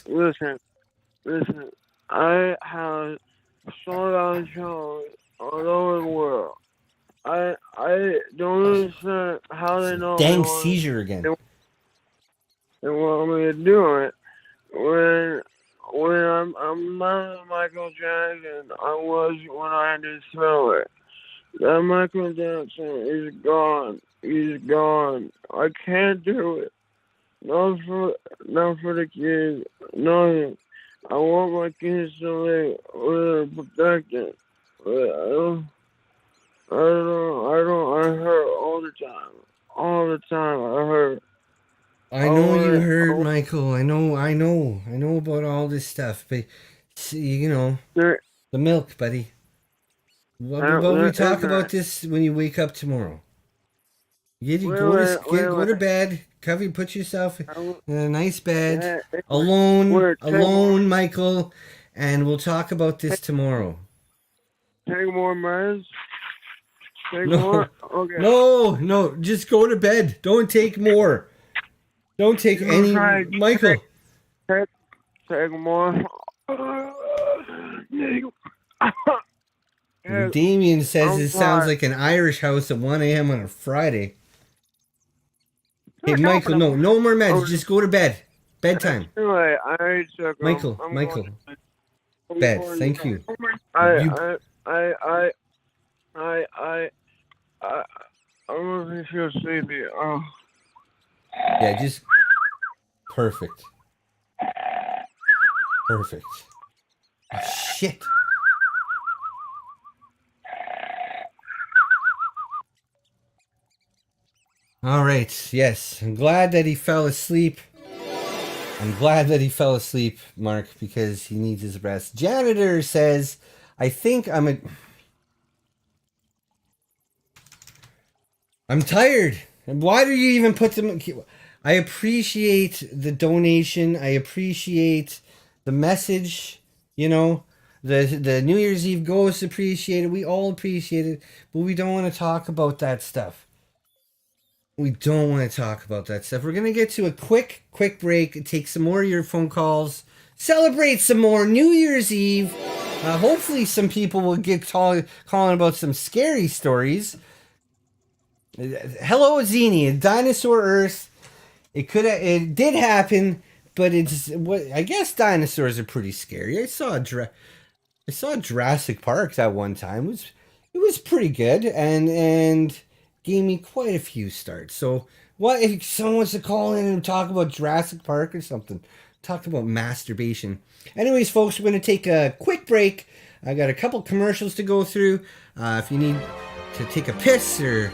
I have sold out shows all over the world. I don't understand how they know. Dang seizure again. They want me to do it when I'm not Michael Jackson. I was when I had to throw it. That Michael Jackson is gone. He's gone. I can't do it. Not for the kids. Nothing. I want my kids to live with protected. But I hurt all the time. All the time I hurt. I know you hurt, Michael. I know about all this stuff, but you know, the milk, buddy. What we talk about this when you wake up tomorrow. Go to bed. Cover, put yourself in a nice bed, alone, Michael, and we'll talk about this tomorrow. Take more meds. More. Okay. No, just go to bed. Don't take more. Don't take any, Michael. Take more. Damien says it sounds like an Irish house at 1 a.m. on a Friday. Hey, Michael, no more meds. Just go to bed. Bedtime. Michael. Bed. Thank you. I don't feel sleepy. Oh. Yeah, just perfect. Perfect. Oh, shit. All right. Yes, I'm glad that he fell asleep. Mark, because he needs his rest. Janitor says, I think I'm tired. And why do you even put them? I appreciate the donation. I appreciate the message. You know, the New Year's Eve ghosts appreciate it. We all appreciate it. But we don't want to talk about that stuff. We're going to get to a quick break, take some more of your phone calls, celebrate some more New Year's Eve. Hopefully some people will get calling about some scary stories. Hello, Zini, a dinosaur Earth. It did happen, but I guess dinosaurs are pretty scary. I saw Jurassic Park that one time. It was pretty good and gave me quite a few starts. So what if someone wants to call in and talk about Jurassic Park or something? Talk about masturbation. Anyways, folks, we're going to take a quick break. I got a couple commercials to go through. If you need to take a piss or...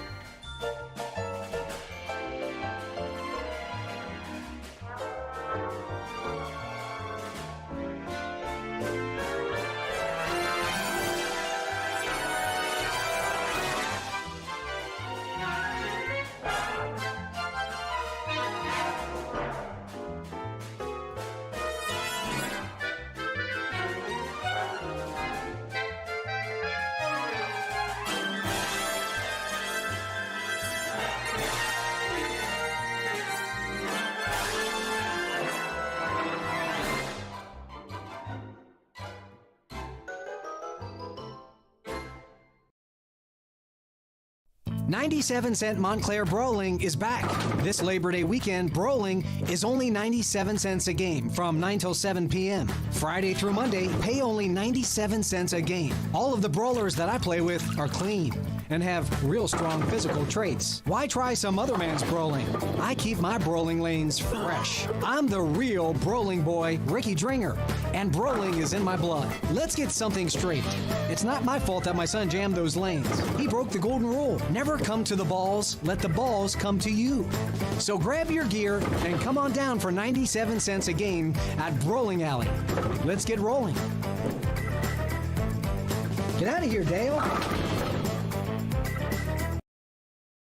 $0.97 Montclair Brawling is back. This Labor Day weekend, Brawling is only 97 cents a game from 9 till 7 p.m. Friday through Monday, pay only 97 cents a game. All of the brawlers that I play with are clean. and have real strong physical traits. Why try some other man's broling? I keep my broling lanes fresh. I'm the real broling boy, Ricky Dringer, and broling is in my blood. Let's get something straight. It's not my fault that my son jammed those lanes. He broke the golden rule. Never come to the balls, let the balls come to you. So grab your gear and come on down for 97 cents a game at Broling Alley. Let's get rolling. Get out of here, Dale.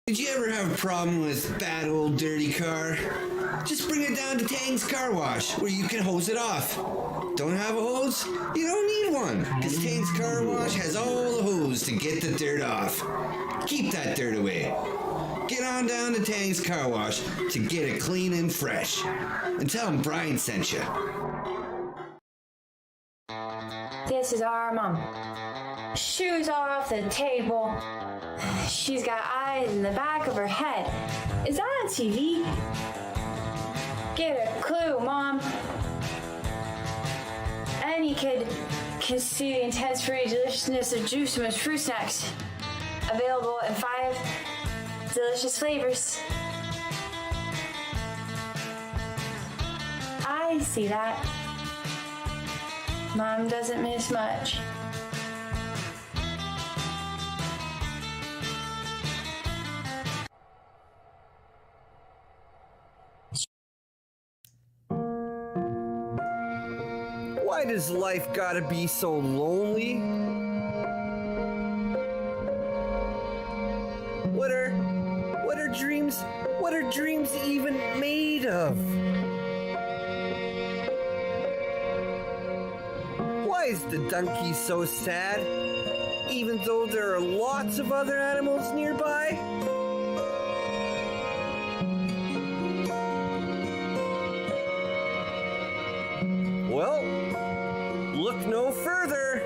Did you ever have a problem with bad old dirty car? Just bring it down to Tang's Car Wash, where you can hose it off. Don't have a hose? You don't need one, because Tang's Car Wash has all the hose to get the dirt off. Keep that dirt away. Get on down to Tang's Car Wash to get it clean and fresh. And tell them Brian sent you. This is our mom. Shoes all off the table. She's got eyes in the back of her head. Is that on TV? Get a clue, Mom. Any kid can see the intense fruity deliciousness of Juice from his fruit snacks. Available in 5 delicious flavors. I see that. Mom doesn't miss much. Why does life gotta be so lonely? What are dreams even made of? Why is the donkey so sad, even though there are lots of other animals nearby? Well, look no further,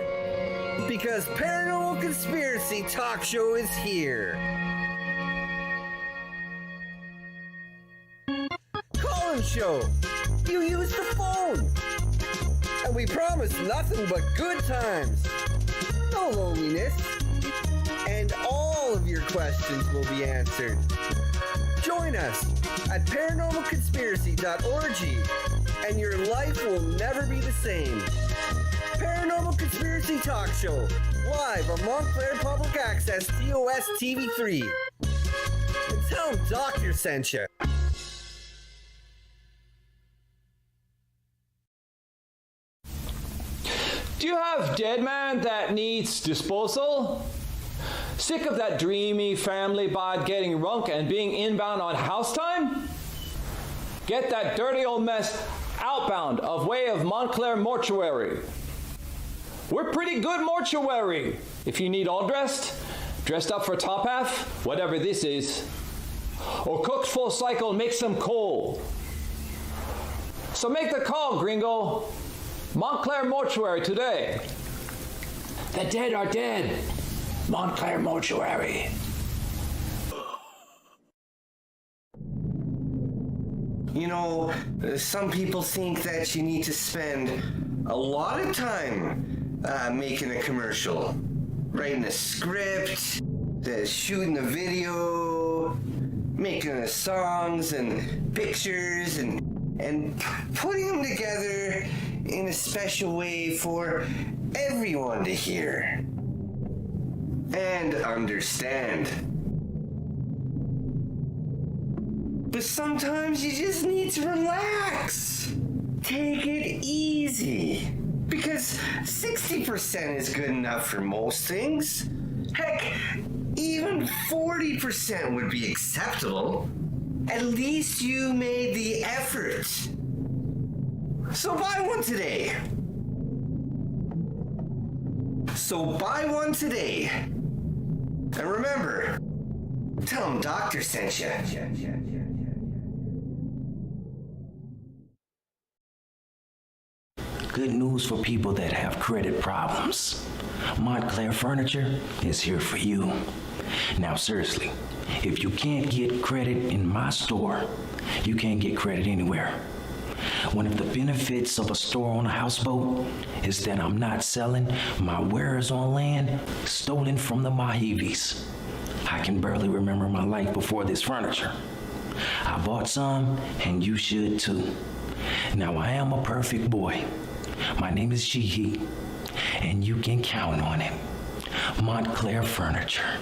because Paranormal Conspiracy Talk Show is here. Call-in show. You use the phone. And we promise nothing but good times. No loneliness. And all of your questions will be answered. Join us at paranormalconspiracy.org and your life will never be the same. Paranormal Conspiracy Talk Show, live on Montclair Public Access TOS TV3. And tell them Doctor sent you. Do you have dead man that needs disposal? Sick of that dreamy family bod getting runk and being inbound on house time? Get that dirty old mess outbound of way of Montclair Mortuary. We're pretty good mortuary. If you need all dressed up for top half, whatever this is, or cooked full cycle, make some coal. So make the call, gringo. Montclair Mortuary today. The dead are dead. Montclair Mortuary. You know, some people think that you need to spend a lot of time making a commercial. Writing a script, shooting a video, making the songs and pictures and putting them together in a special way for everyone to hear and understand. But sometimes you just need to relax. Take it easy. Because 60% is good enough for most things. Heck, even 40% would be acceptable. At least you made the effort. So buy one today. And remember, tell them Doctor sent you. Good news for people that have credit problems. Montclair Furniture is here for you. Now seriously, if you can't get credit in my store, you can't get credit anywhere. One of the benefits of a store on a houseboat is that I'm not selling my wares on land stolen from the Mohives. I can barely remember my life before this furniture. I bought some, and you should too. Now I am a perfect boy. My name is Jihi, and you can count on it. Montclair Furniture.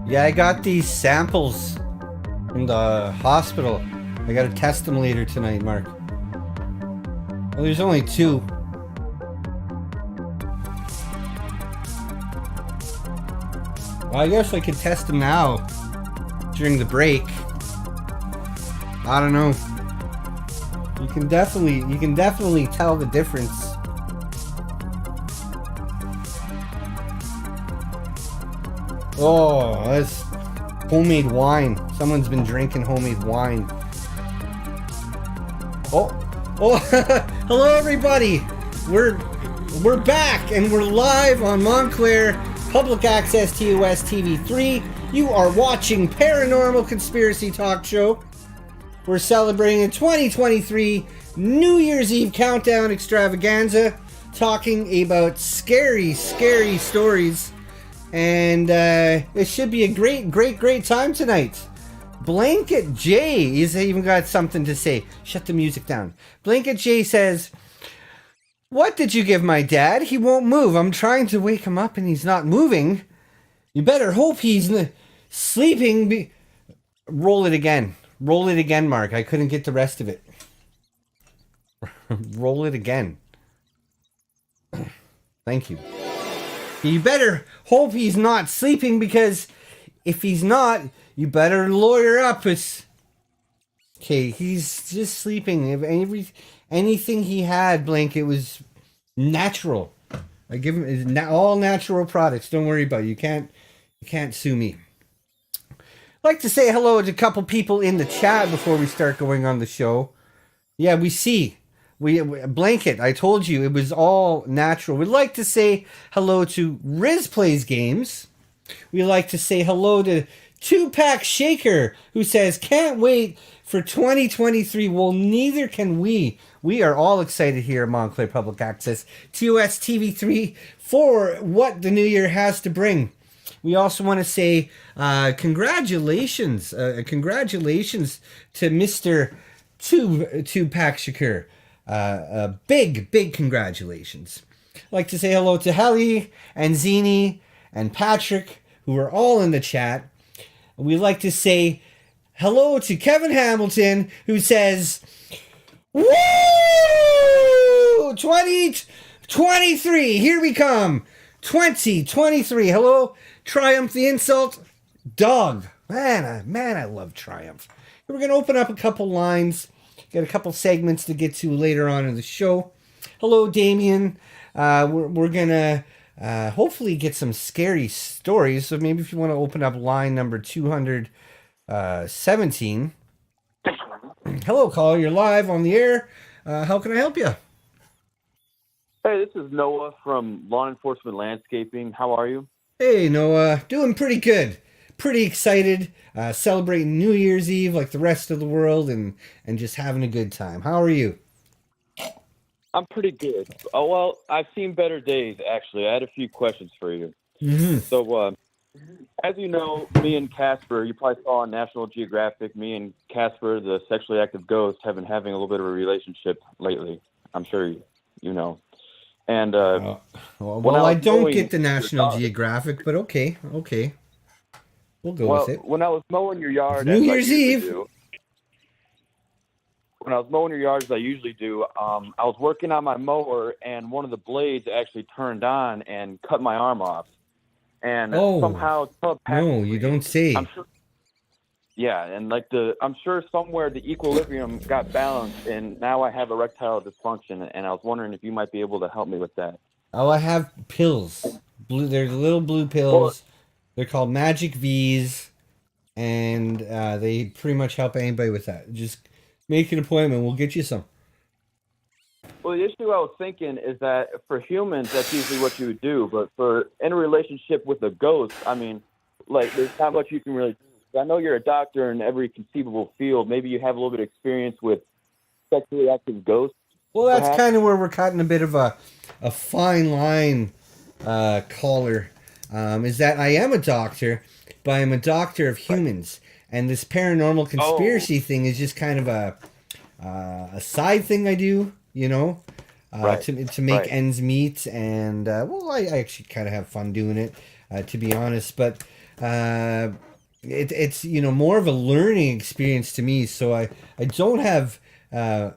Yeah, I got these samples from the hospital. I gotta test them later tonight, Mark. Well, there's only 2. Well, I guess I could test them now during the break. I don't know. You can definitely tell the difference. Oh, that's homemade wine. Someone's been drinking homemade wine. Oh, hello everybody. We're back and we're live on Montclair Public Access TOS TV3. You are watching Paranormal Conspiracy Talk Show. We're celebrating a 2023 New Year's Eve countdown extravaganza, talking about scary stories. And it should be a great time tonight. Blanket J has even got something to say. Shut the music down. Blanket J says, "What did you give my dad? He won't move. I'm trying to wake him up and he's not moving. You better hope he's sleeping." Roll it again. Roll it again, Mark. I couldn't get the rest of it. Roll it again. Thank you. You better hope he's not sleeping, because if he's not, you better lawyer up. Okay, he's just sleeping. If anything he had, Blanket, was natural. I give him all natural products. Don't worry about it. You can't sue me. I'd like to say hello to a couple people in the chat before we start going on the show. Yeah, we see. Blanket, I told you it was all natural. We'd like to say hello to Riz Plays Games. We'd like to say hello to 2-Pack Shaker, who says, "Can't wait for 2023. Well, neither can we. We are all excited here at Montclair Public Access TOS TV3 for what the new year has to bring. We also want to say congratulations to Mr. 2-Pack Shaker. Big congratulations. I'd like to say hello to Helly and Zini and Patrick, who are all in the chat. We'd like to say hello to Kevin Hamilton, who says, "Woo! 2023, here we come. 2023. Hello, Triumph the Insult Dog." Man, I love Triumph. We're going to open up a couple lines. Got a couple segments to get to later on in the show. Hello, Damien. We're going to hopefully get some scary stories. So maybe if you want to open up line number 217. Hello, caller. You're live on the air. How can I help you? Hey, this is Noah from Law Enforcement Landscaping. How are you? Hey, Noah. Doing pretty good. Pretty excited. Celebrating New Year's Eve like the rest of the world, and just having a good time. How are you? I'm pretty good. Oh, well, I've seen better days, actually. I had a few questions for you. Mm-hmm. So, as you know, me and Casper, you probably saw on National Geographic, me and Casper, the sexually active ghost, have been having a little bit of a relationship lately. I'm sure you know. And well, I don't get the National Geographic, but okay, we'll go with it. When I was mowing your yard, New Year's Eve. When I was mowing your yard, as I usually do, I was working on my mower, and one of the blades actually turned on and cut my arm off. And somehow, no, you don't say. I'm sure, yeah, and I'm sure somewhere the equilibrium got balanced, and now I have erectile dysfunction, and I was wondering if you might be able to help me with that. Oh, I have pills. They're little blue pills. They're called Magic V's, and they pretty much help anybody with that. Just make an appointment. We'll get you some. Well, the issue I was thinking is that for humans, that's usually what you would do. But in a relationship with a ghost, I mean, like, there's not much you can really do. I know you're a doctor in every conceivable field. Maybe you have a little bit of experience with sexually active ghosts. Well, that's kind of where we're cutting a bit of a fine line, caller. Is that I am a doctor, but I'm a doctor of humans. And this paranormal conspiracy thing is just kind of a side thing I do. You know, to make ends meet, and I actually kind of have fun doing it, to be honest. But it's more of a learning experience to me. So I don't have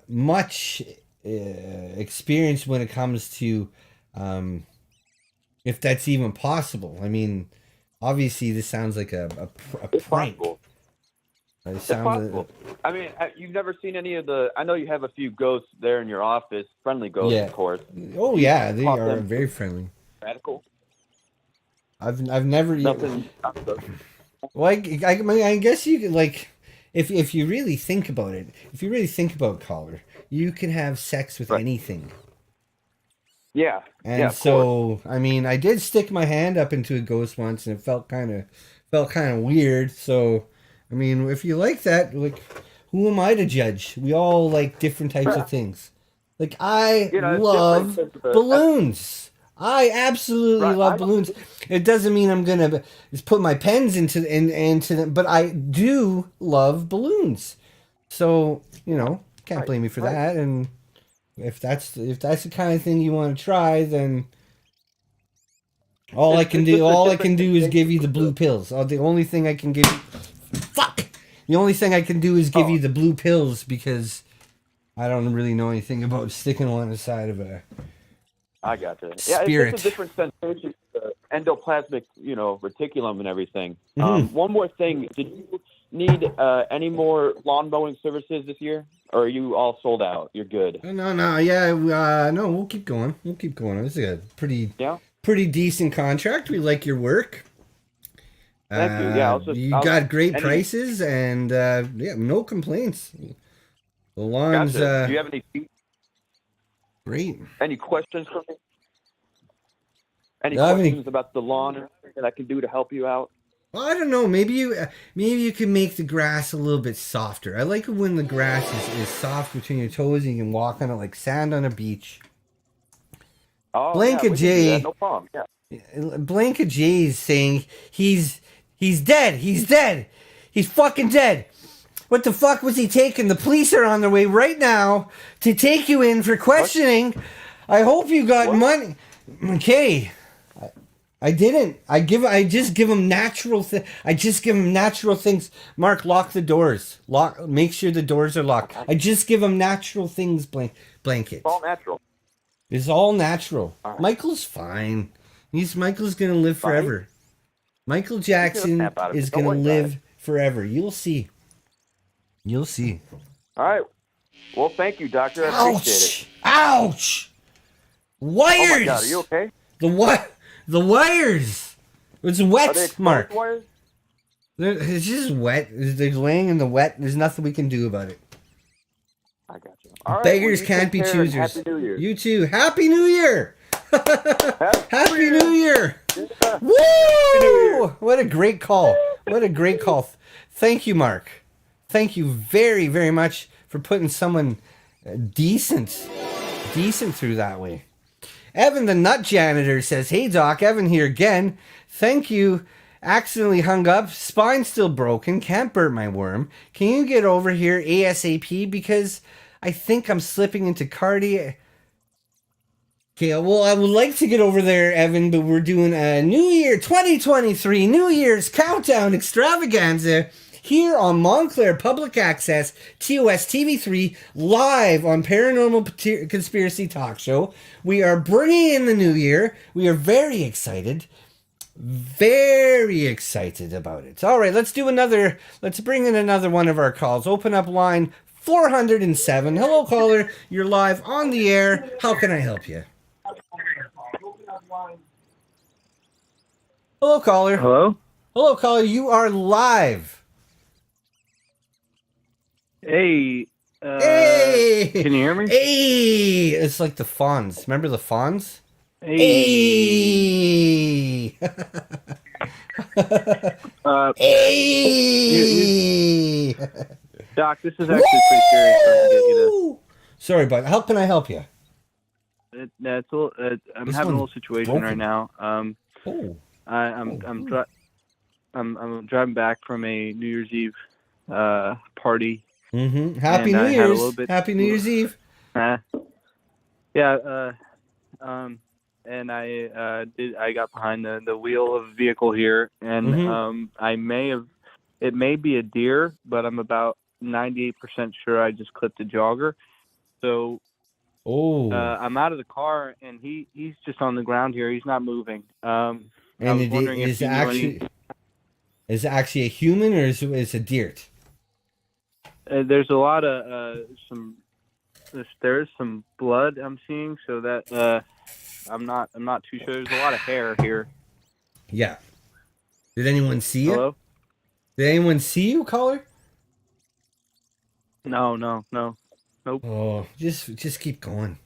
much experience when it comes to if that's even possible. I mean, obviously this sounds like a prank. Possible. It's possible. I mean, you've never seen any of the... I know you have a few ghosts there in your office. Friendly ghosts, of course. Oh, yeah. They are very friendly. Radical? I've never... Nothing... Well, I guess you could, like... If you really think about it, if you really think about caller, you can have sex with anything. Yeah. And so, I mean, I did stick my hand up into a ghost once, and it felt kind of weird, so... I mean, if you like that, like, who am I to judge? We all like different types of things. Like, I love balloons. I absolutely love balloons. It doesn't mean I'm gonna just put my pens into them, but I do love balloons. So can't blame me for that. And if that's the kind of thing you want to try, then all I can do is give you the blue pills. The only thing I can give you. The only thing I can do is give you the blue pills because I don't really know anything about sticking one inside of a I got you. Spirit. Yeah, it's a different sensation, endoplasmic, reticulum and everything. Mm-hmm. One more thing. Did you need any more lawn mowing services this year? Or are you all sold out? You're good. No. Yeah, no, we'll keep going. This is a pretty decent contract. We like your work. Thank you. Yeah, you got great prices, and no complaints. The lawn's. Gotcha. Do you have any? Great. Any questions for me? Any questions about the lawn or anything that I can do to help you out? Well, I don't know. Maybe you can make the grass a little bit softer. I like it when the grass is soft between your toes and you can walk on it like sand on a beach. Oh, Blanca J. No problem. Yeah. Blanca J is saying He's dead. He's dead. He's fucking dead. What the fuck was he taking? The police are on their way right now to take you in for questioning. What? I hope you got money. Okay. I didn't. I just give him natural things. Mark, lock the doors. Make sure the doors are locked. I just give him natural things, blanket. It's all natural. It's all natural. All right. Michael's fine. Michael's going to live forever. Michael Jackson is going to live forever. You'll see. All right. Well, thank you, doctor. I appreciate it. Ouch! Wires! Oh my God, are you okay? The wires! It's wet, Mark. Wires? It's just wet. They're laying in the wet. There's nothing we can do about it. I got you. All right, Beggars can't be choosers. Happy New Year. You too. Happy New Year! Happy New Year! Yeah. Woo! New Year. What a great call. Thank you, Mark. Thank you very, very much for putting someone decent through that way. Evan the Nut Janitor says, "Hey Doc, Evan here again. Thank you. Accidentally hung up. Spine still broken. Can't burn my worm. Can you get over here ASAP? Because I think I'm slipping into cardiac." Okay, well, I would like to get over there, Evan, but we're doing a New Year 2023 New Year's Countdown Extravaganza here on Montclair Public Access TOS TV3 live on Paranormal Conspiracy Talk Show. We are bringing in the new year. We are very excited. Very excited about it. All right, let's bring in another one of our calls. Open up line 407. Hello, caller. You're live on the air. How can I help you? Hello, caller. Hello? Hello, caller. You are live. Hey. Hey. Can you hear me? Hey. It's like the Fonz. Remember the Fonz? Hey. Hey. Hey. Doc, this is actually pretty serious. So I can get you to... Sorry, bud. How can I help you? I'm having a little situation right now. I'm driving back from a New Year's Eve party. Mm-hmm. Happy New Year's. Happy New Year's Eve. And I got behind the wheel of a vehicle here, and it may be a deer, but I'm about 98% sure I just clipped a jogger. So I'm out of the car, and he's just on the ground here. He's not moving. And is it actually a human, or is it a deer? There's a lot of there's some blood I'm seeing, so that I'm not too sure. There's a lot of hair here. Yeah. Did anyone see you? Hello? Did anyone see you, caller? No. Nope. Oh, just keep going.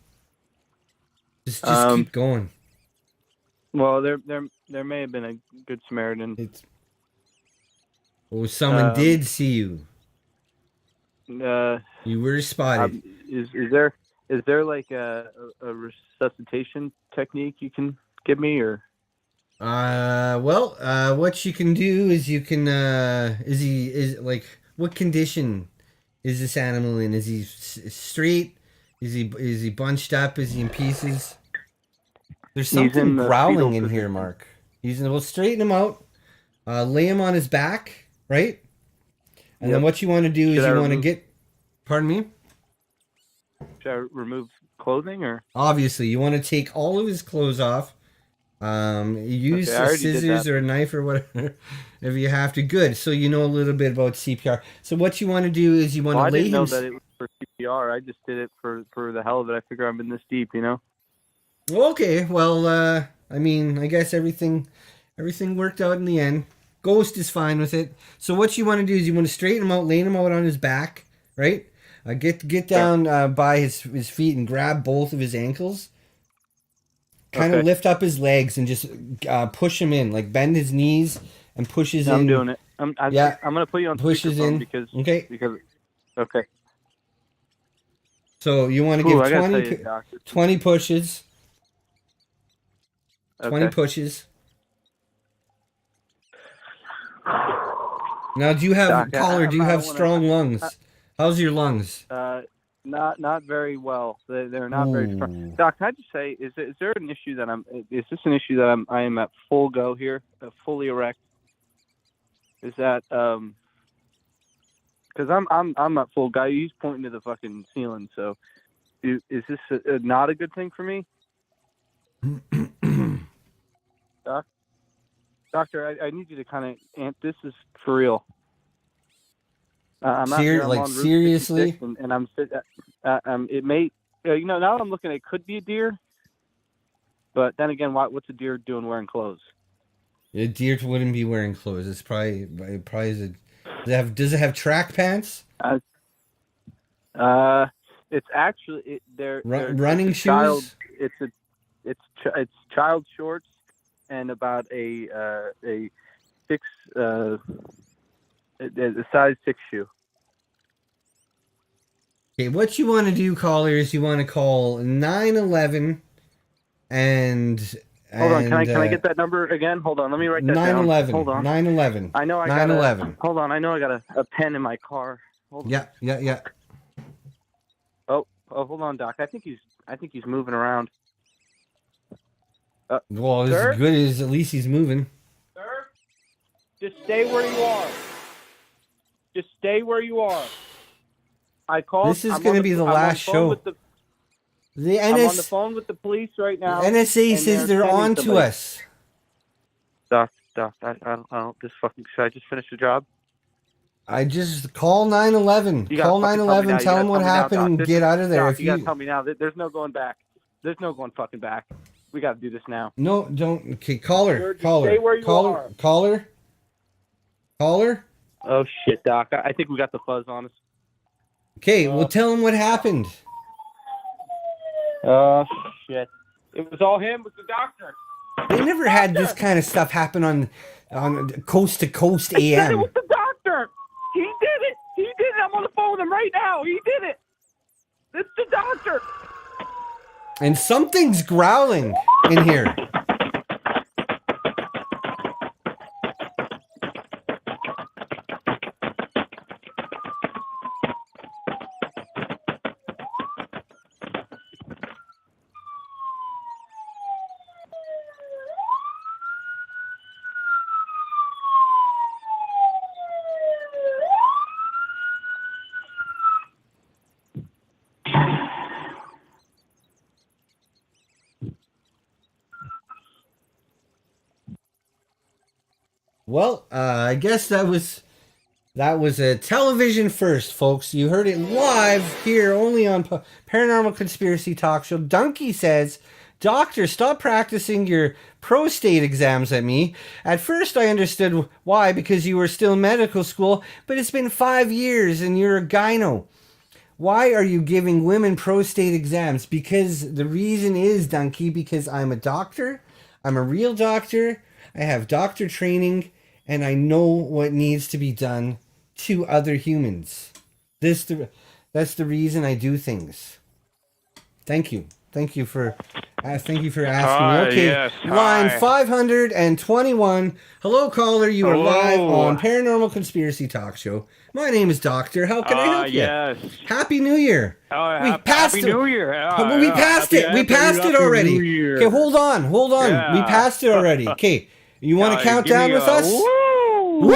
Just keep going. Well, there may have been a good Samaritan. Someone did see you. You were spotted. Is there like a resuscitation technique you can give me, or? What you can do is you can what condition is this animal in? Is he straight? Is he bunched up? Is he in pieces? There's something growling in here, Mark. We'll straighten him out. Lay him on his back, right? And then what you want to do is you want to get. Pardon me? Should I remove clothing, or? Obviously, you want to take all of his clothes off. Use scissors or a knife or whatever if you have to. Good. So you know a little bit about CPR. So what you want to do is you want to lay him. I didn't know that it was for CPR. I just did it for the hell of it. I figure I'm in this deep, you know. Okay. Well, I mean, I guess everything worked out in the end. Ghost is fine with it. So what you want to do is you want to straighten him out, lay him out on his back, right? Get down by his feet and grab both of his ankles. Kind of lift up his legs and just push him in, like bend his knees and pushes in. I'm doing it. I'm gonna put you on speakerphone because okay. So you want to give 20 pushes. 20 pushes. Now, do you have do you have strong lungs? How's your lungs? Not very well. They're not very strong. Doc, can I just say, is there an issue that is this an issue that I am at full go here, fully erect? Is that because I'm at full guy. He's pointing to the fucking ceiling. So, is this not a good thing for me? Doctor, I need you to kind of this is for real. I'm out here, I'm on Route seriously, 56 and I'm it may now I'm looking at it could be a deer, but then again, what's a deer doing wearing clothes? A deer wouldn't be wearing clothes. It's probably does it have track pants? It's actually they're running shoes. It's child shorts and about a size 6 shoe. Okay, what you want to do, caller, is you want to call 911 And hold on, can I get that number again? Hold on, let me write that 9/11. down. Hold on. 9/11. I know I 9/11. Hold on, I know I got a pen in my car. Hold on. Yeah. Oh, hold on, Doc. I think he's moving around. Well, sir? as good as at least he's moving. Sir, just stay where you are. Just stay where you are. I called. This is going to be the last show. I'm on the phone with the police right now. NSA says they're on to us. Doc, I don't. This fucking. Should I just finish the job? I just call 9/11. Call 9/11. Tell them what happened and get out of there. Doc, you gotta tell me now. There's no going back. There's no going fucking back. We gotta do this now. No, don't. Okay, caller. Sir, stay where you are. Caller. Oh shit, Doc. I think we got the fuzz on us. Okay, well, tell him what happened. Oh shit! It was all him with the doctor. They never had this kind of stuff happen on Coast to Coast AM. It was the doctor. He did it. He did it. I'm on the phone with him right now. He did it. It's the doctor. And something's growling in here. Well, I guess that was a television first, folks. You heard it live here only on Paranormal Conspiracy Talk Show. Donkey says, "Doctor, stop practicing your prostate exams at me. At first I understood why, because you were still in medical school, but it's been 5 years and you're a gyno. Why are you giving women prostate exams?" Because the reason is, Donkey, because I'm a doctor. I'm a real doctor. I have doctor training. And I know what needs to be done to other humans. That's the reason I do things. Thank you for asking me. Okay, yes, line hi. 521. Hello, caller. You are live Hello. on Paranormal Conspiracy Talk Show. My name is Doctor. How can I help you? Yes. Happy New Year. Happy New Year. We passed it. We passed it already. Okay, hold on. Yeah. We passed it already. Okay, you want to count give down me with a us? Woo!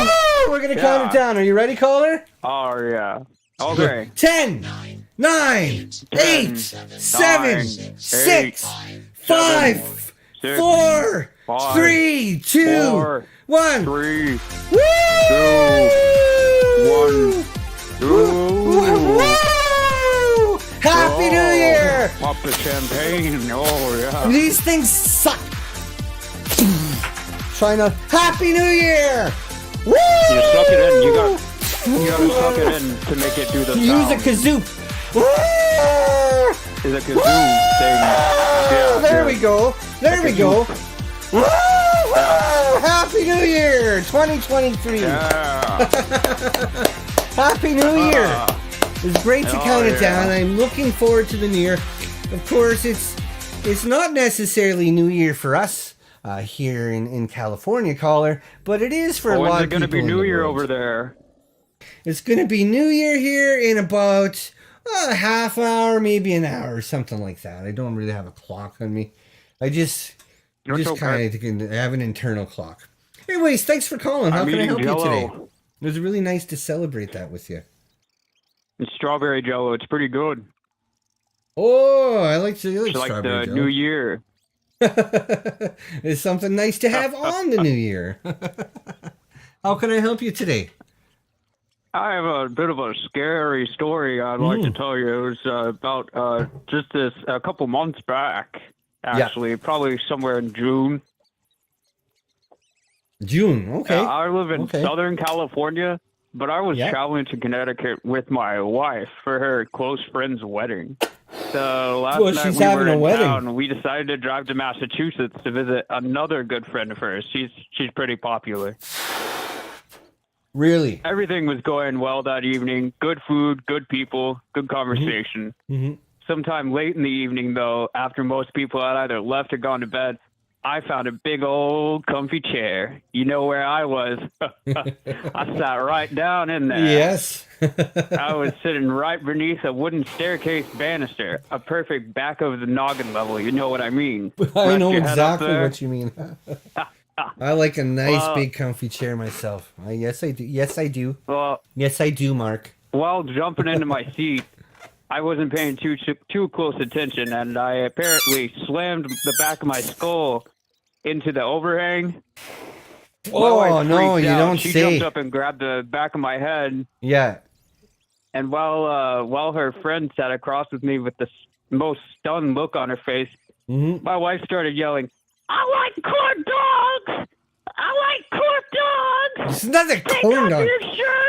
We're going to count it down. Are you ready, caller? Oh, yeah. Okay. 10, 9, 8, 7, 6, 5, 4, 3, 2, 1. 3, Woo! 2, 1. Woo! Happy New Year! Pop the champagne. Oh, yeah. These things suck. Happy New Year! Woo! You suck it in. You gotta suck it in to make it do the sound. Use a kazoo. Woo! Is a kazoo thing. Yeah, there we go. There we go. Woo! Happy New Year, 2023. Yeah. Happy New Year. It's great to count it down. I'm looking forward to the new year. Of course, it's not necessarily New Year for us here in California, caller, but it is for a lot of people. When's it going to be New Year over there? It's going to be New Year here in about a half hour, maybe an hour, or something like that. I don't really have a clock on me. I just kind of have an internal clock. Anyways, thanks for calling. How can I help you today? It was really nice to celebrate that with you. It's strawberry jello. It's pretty good. Oh, I like strawberry like the jello. New Year. It's something nice to have on the New Year. How can I help you today? I have a bit of a scary story I'd like to tell you. It was about just a couple months back, actually, probably somewhere in June. June, okay. I live in Southern California, but I was traveling to Connecticut with my wife for her close friend's wedding. So last night we were in town. We decided to drive to Massachusetts to visit another good friend of hers. She's pretty popular. Really? Everything was going well that evening. Good food, good people, good conversation. Mm-hmm. Sometime late in the evening, though, after most people had either left or gone to bed, I found a big old comfy chair. You know where I was? I sat right down in there. Yes. I was sitting right beneath a wooden staircase banister, a perfect back of the noggin level. You know what I mean? I know exactly what you mean. I like a nice big comfy chair myself. Yes, I do. Yes, I do. Well, yes, I do, Mark. While jumping into my seat, I wasn't paying too close attention, and I apparently slammed the back of my skull into the overhang. Oh, no, you don't She say. jumped up and grabbed the back of my head. Yeah. And while her friend sat across with me with the most stunned look on her face, my wife started yelling, "I like corn dogs! I like corn dogs! This is not a corn dog.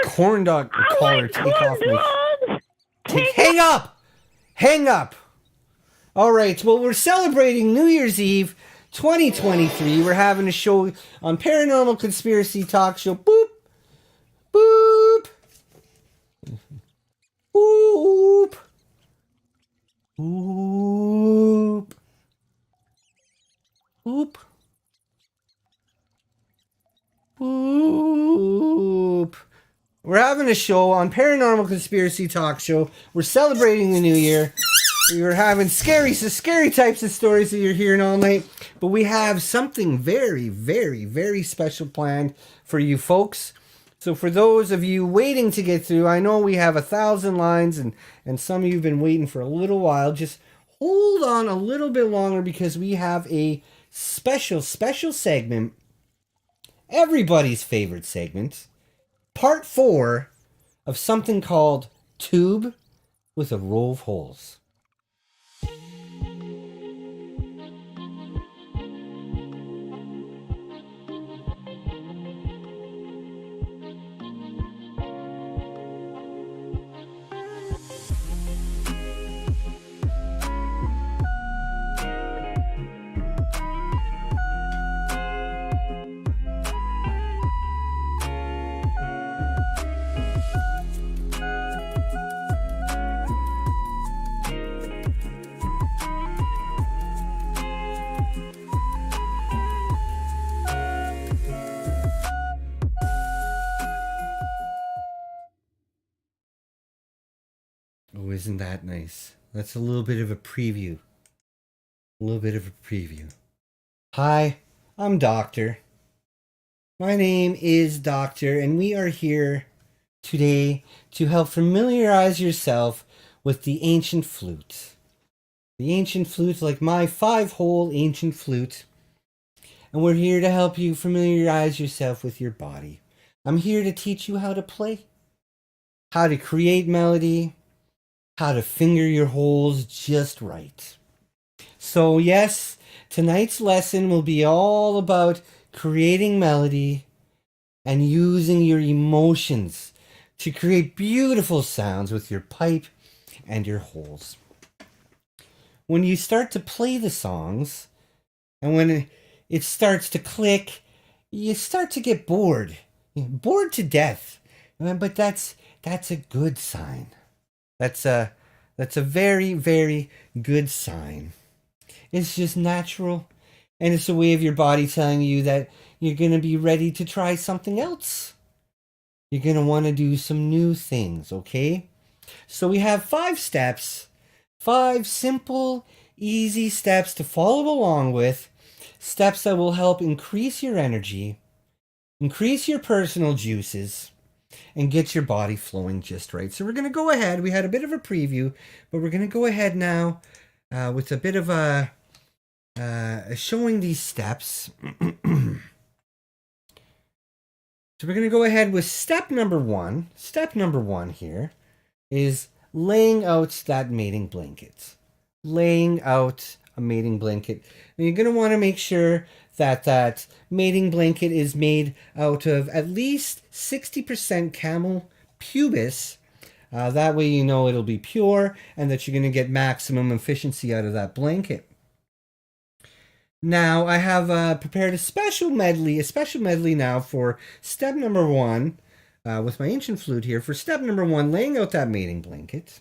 Corn dog collar. Take off me. Hang up! Hang up! All right, well, we're celebrating New Year's Eve 2023. We're having a show on Paranormal Conspiracy Talk Show. Boop! Boop! Boop! Boop! Boop! Boop! We're having a show on Paranormal Conspiracy Talk Show. We're celebrating the new year. We're having scary types of stories that you're hearing all night. But we have something very, very, very special planned for you folks. So for those of you waiting to get through, I know we have 1,000 lines and some of you have been waiting for a little while. Just hold on a little bit longer because we have a special segment. Everybody's favorite segment. Part 4 of something called Tube with a Row of Holes. Oh, isn't that nice? That's a little bit of a preview. Hi, I'm Doctor. My name is Doctor, and we are here today to help familiarize yourself with the ancient flute. The ancient flute, like my 5-hole ancient flute. And we're here to help you familiarize yourself with your body. I'm here to teach you how to play, how to create melody, how to finger your holes just right. So yes, tonight's lesson will be all about creating melody and using your emotions to create beautiful sounds with your pipe and your holes. When you start to play the songs, and when it starts to click, you start to get bored. Bored to death. But that's a good sign. That's a very, very good sign. It's just natural, and it's a way of your body telling you that you're going to be ready to try something else. You're going to want to do some new things, okay? So we have 5 steps, 5 simple, easy steps to follow along with, steps that will help increase your energy, increase your personal juices, and get your body flowing just right. So we're going to go ahead. We had a bit of a preview, but we're going to go ahead now with a bit of a showing these steps. So we're going to go ahead with step number 1. Step number 1 here is laying out that mating blanket. Laying out a mating blanket. And you're going to want to make sure that that mating blanket is made out of at least 60% camel pubis. That way you know it'll be pure and that you're going to get maximum efficiency out of that blanket. Now I have prepared a special medley now for step number 1 with my ancient flute here. For step number 1, laying out that mating blanket.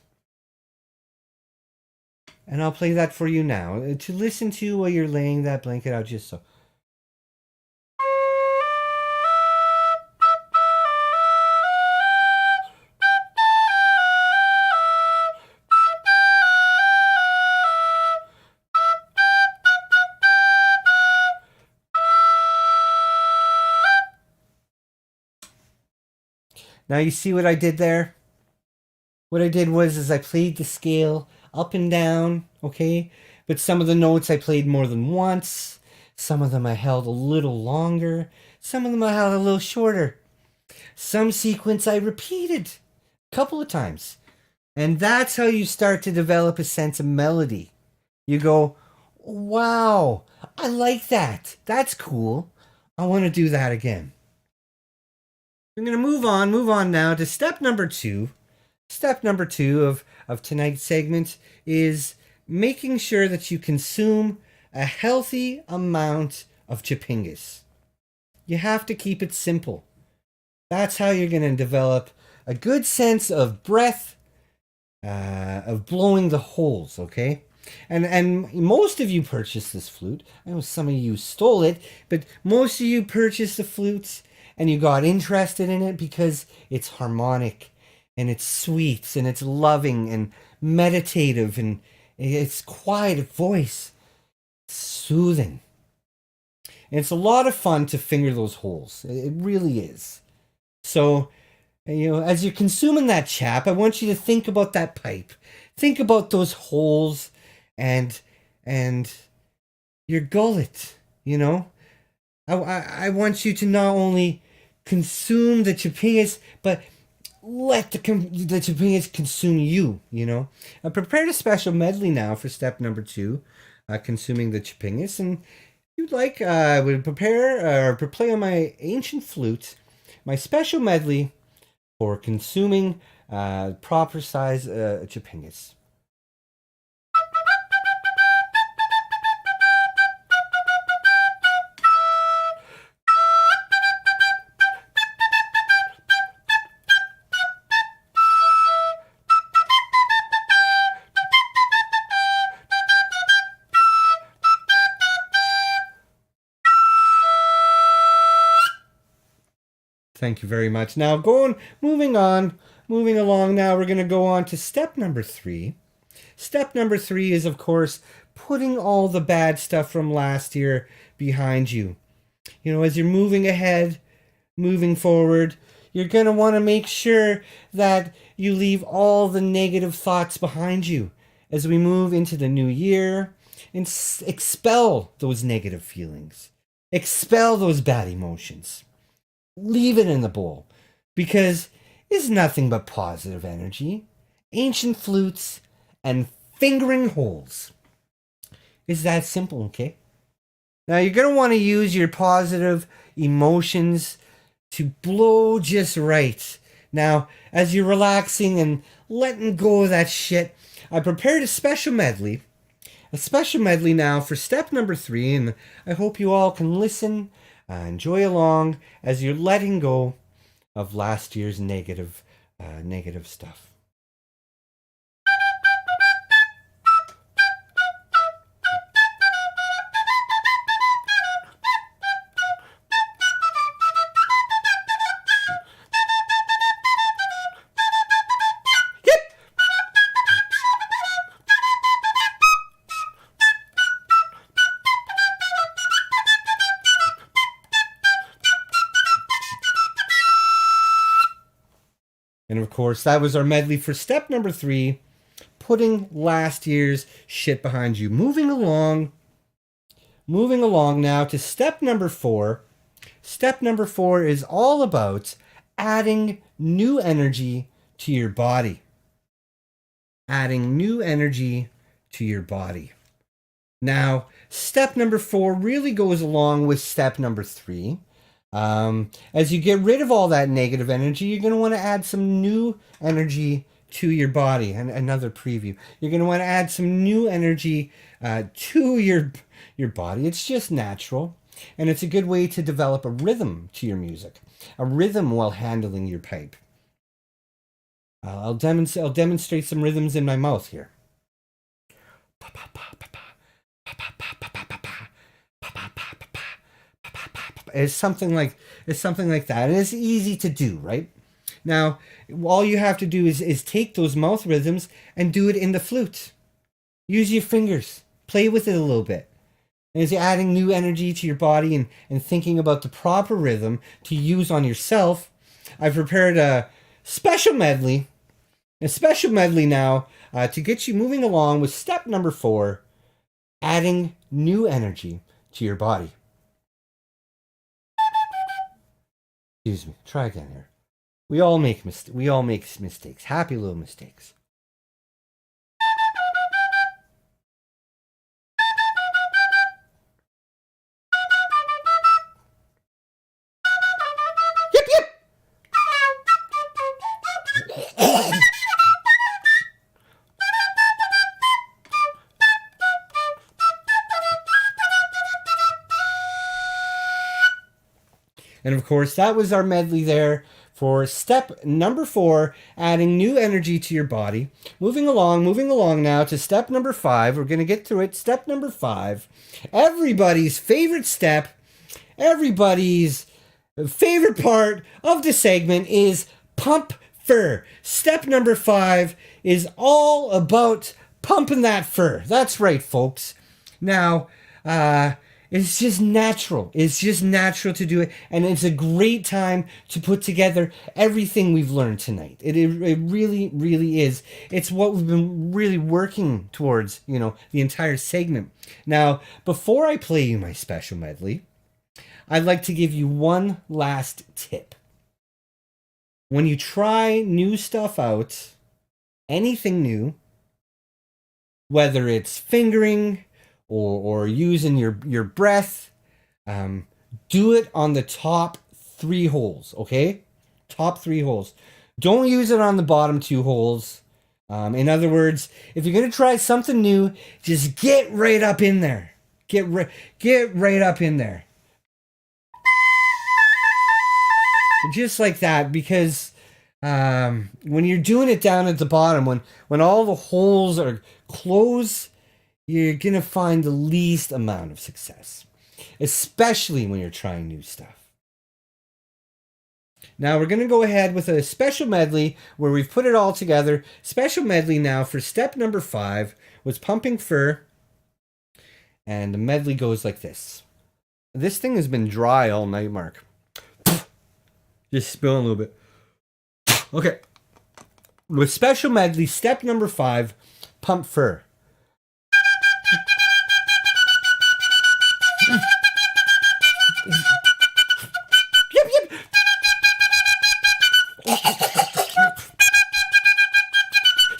And I'll play that for you now to listen to while you're laying that blanket out just so. Now you see what I did there? What I did was I played the scale up and down, okay? But some of the notes I played more than once. Some of them I held a little longer. Some of them I held a little shorter. Some sequence I repeated a couple of times. And that's how you start to develop a sense of melody. You go, wow, I like that. That's cool. I want to do that again. I'm going to move on now to step number 2. Step number 2 of tonight's segment is making sure that you consume a healthy amount of chupingas. You have to keep it simple. That's how you're going to develop a good sense of breath, of blowing the holes, okay? And most of you purchased this flute. I know some of you stole it, but most of you purchased the flutes and you got interested in it because it's harmonic and it's sweet and it's loving and meditative and it's quiet voice. It's soothing. And it's a lot of fun to finger those holes. It really is. So, as you're consuming that chap, I want you to think about that pipe. Think about those holes and your gullet, I want you to not only consume the chupingas, but let the chupingas consume you, I prepared a special medley now for step number 2, consuming the chupingas. And if you'd like, I would prepare or play on my ancient flute, my special medley for consuming proper size chupingas. Thank you very much. Now moving along now, we're going to go on to step number 3. Step number 3 is, of course, putting all the bad stuff from last year behind you. As you're moving ahead, moving forward, you're going to want to make sure that you leave all the negative thoughts behind you as we move into the new year and expel those negative feelings. Expel those bad emotions. Leave it in the bowl, because it's nothing but positive energy, ancient flutes, and fingering holes. It's that simple, okay? Now you're going to want to use your positive emotions to blow just right. Now, as you're relaxing and letting go of that shit, I prepared a special medley now for step number 3, and I hope you all can listen. Enjoy along as you're letting go of last year's negative stuff. And of course, that was our medley for step number 3, putting last year's shit behind you. Moving along now to step number 4. Step number 4 is all about adding new energy to your body. Adding new energy to your body. Now, step number 4 really goes along with step number 3. As you get rid of all that negative energy, you're going to want to add some new energy to your body. And another preview. You're going to want to add some new energy to your body. It's just natural. And it's a good way to develop a rhythm to your music. A rhythm while handling your pipe. I'll demonstrate some rhythms in my mouth here. It's something like that, and it's easy to do, right? Now, all you have to do is take those mouth rhythms and do it in the flute. Use your fingers, play with it a little bit. And as you're adding new energy to your body and thinking about the proper rhythm to use on yourself, I've prepared a special medley now to get you moving along with step number 4, adding new energy to your body. Excuse me. Try again here. We all make mistakes. Happy little mistakes. Yip yip. And of course, that was our medley there for step number 4, adding new energy to your body. Moving along now to step number 5. We're going to get through it. Step number 5. Everybody's favorite step, everybody's favorite part of the segment is pump fur. Step number 5 is all about pumping that fur. That's right, folks. Now, it's just natural. It's just natural to do it. And it's a great time to put together everything we've learned tonight. It really, really is. It's what we've been really working towards, the entire segment. Now, before I play you my special medley, I'd like to give you one last tip. When you try new stuff out, anything new, whether it's fingering, or using your breath, do it on the top 3 holes, okay? Top 3 holes. Don't use it on the bottom 2 holes. In other words, if you're going to try something new, just get right up in there. Get right up in there. Just like that, because when you're doing it down at the bottom, when all the holes are closed, you're going to find the least amount of success, especially when you're trying new stuff. Now we're going to go ahead with a special medley where we've put it all together. Special medley now for step number 5 was pumping fur. And the medley goes like this. This thing has been dry all night, Mark. Just spilling a little bit. Okay. With special medley, step number 5, pump fur. Yip, yip.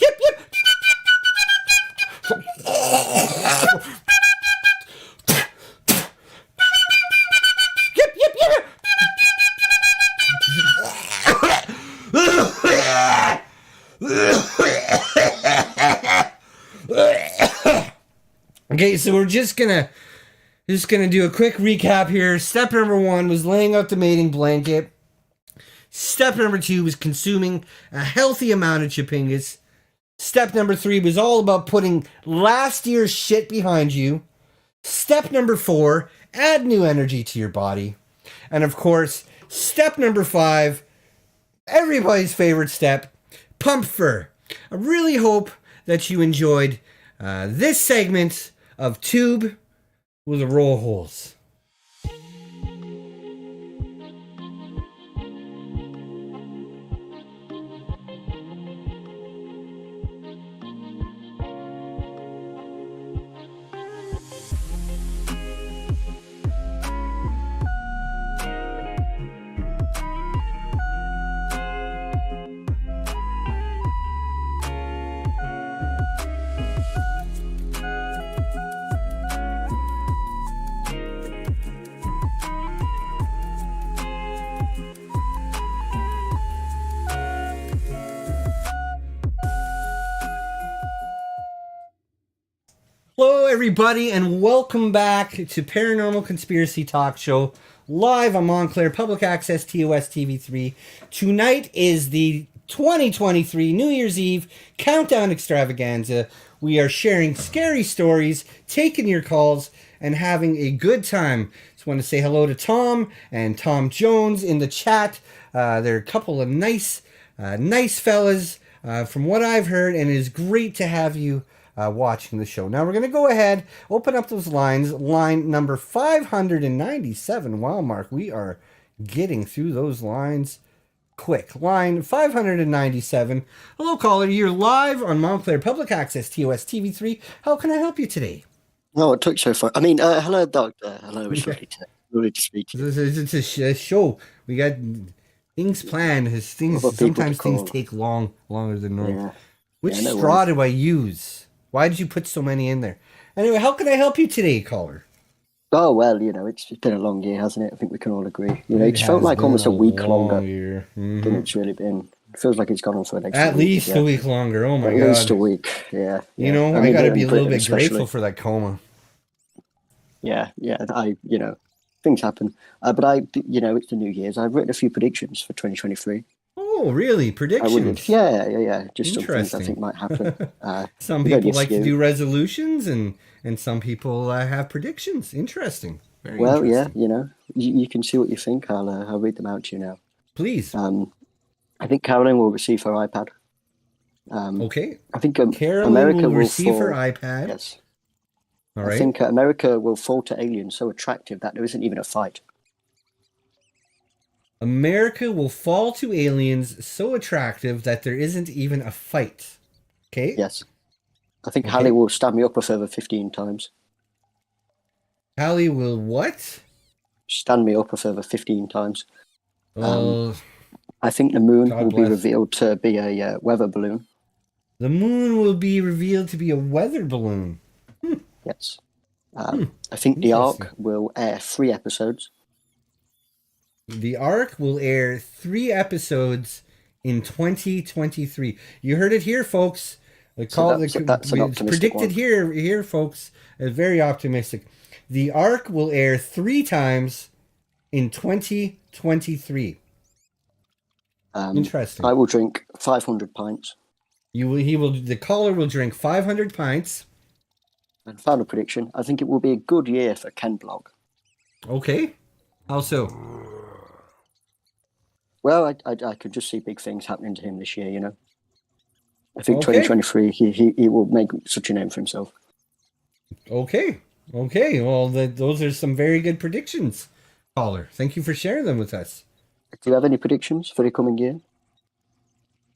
Yip, yip. Yip, yip, yip. Okay, so we're just gonna do a quick recap here. Step number 1 was laying out the mating blanket. Step number 2 was consuming a healthy amount of chipingas. Step number 3 was all about putting last year's shit behind you. Step number 4, add new energy to your body. And of course, step number 5, everybody's favorite step, pump fur. I really hope that you enjoyed this segment of Tube with the roll holes. Hello, everybody, and welcome back to Paranormal Conspiracy Talk Show, live on Montclair Public Access TOS TV3. Tonight is the 2023 New Year's Eve Countdown Extravaganza. We are sharing scary stories, taking your calls, and having a good time. Just want to say hello to Tom and Tom Jones in the chat. They're a couple of nice fellas from what I've heard, and it is great to have you watching the show. Now we're going to go ahead, open up those lines. Line number 597. Wow, Mark, we are getting through those lines quick. Line 597. Hello, caller. You're live on Montclair Public Access TOS TV3. How can I help you today? Oh, it took so far. I mean, hello, Doctor. Hello, it's lovely to speak to you. It's a show. We got things planned. Sometimes things take longer than normal. Yeah. Which straw do I use? Why did you put so many in there? Anyway, how can I help you today, caller? Oh, well, it's been a long year, hasn't it? I think we can all agree. It's felt like almost a week longer than it's really been. It feels like it's gone on for an extra At least a week longer. Oh, my God. At least a week, yeah. I got to be a little bit grateful for that coma. Yeah. Things happen. But it's the New Year's. I've written a few predictions for 2023. Oh, really? Predictions? Yeah. Just some things I think might happen. Some people like to do resolutions, and some people have predictions. Interesting. Very interesting. Yeah, you can see what you think. I'll read them out to you now. Please. I think Carolyn will receive her iPad. Okay. I think Carolyn America will receive her fall, iPad. Yes. All right. I think America will fall to aliens so attractive that there isn't even a fight. America will fall to aliens so attractive that there isn't even a fight. Okay? Yes. I think Hallie will stab me up a further 15 times. Hallie will what? Stand me up a further 15 times. Well, I think the moon will be revealed to be a weather balloon. The moon will be revealed to be a weather balloon. Yes. I think the Ark will air 3 episodes. The Ark will air 3 episodes in 2023. You heard it here, folks. That's an optimistic predicted one. here, folks. Very optimistic. The Ark will air 3 times in 2023. Interesting. I will drink 500 pints. The caller will drink 500 pints. And final prediction, I think it will be a good year for Ken Block. Okay. How so? Well, I could just see big things happening to him this year, I think 2023, he will make such a name for himself. Okay. Well, those are some very good predictions, caller. Thank you for sharing them with us. Do you have any predictions for the coming year?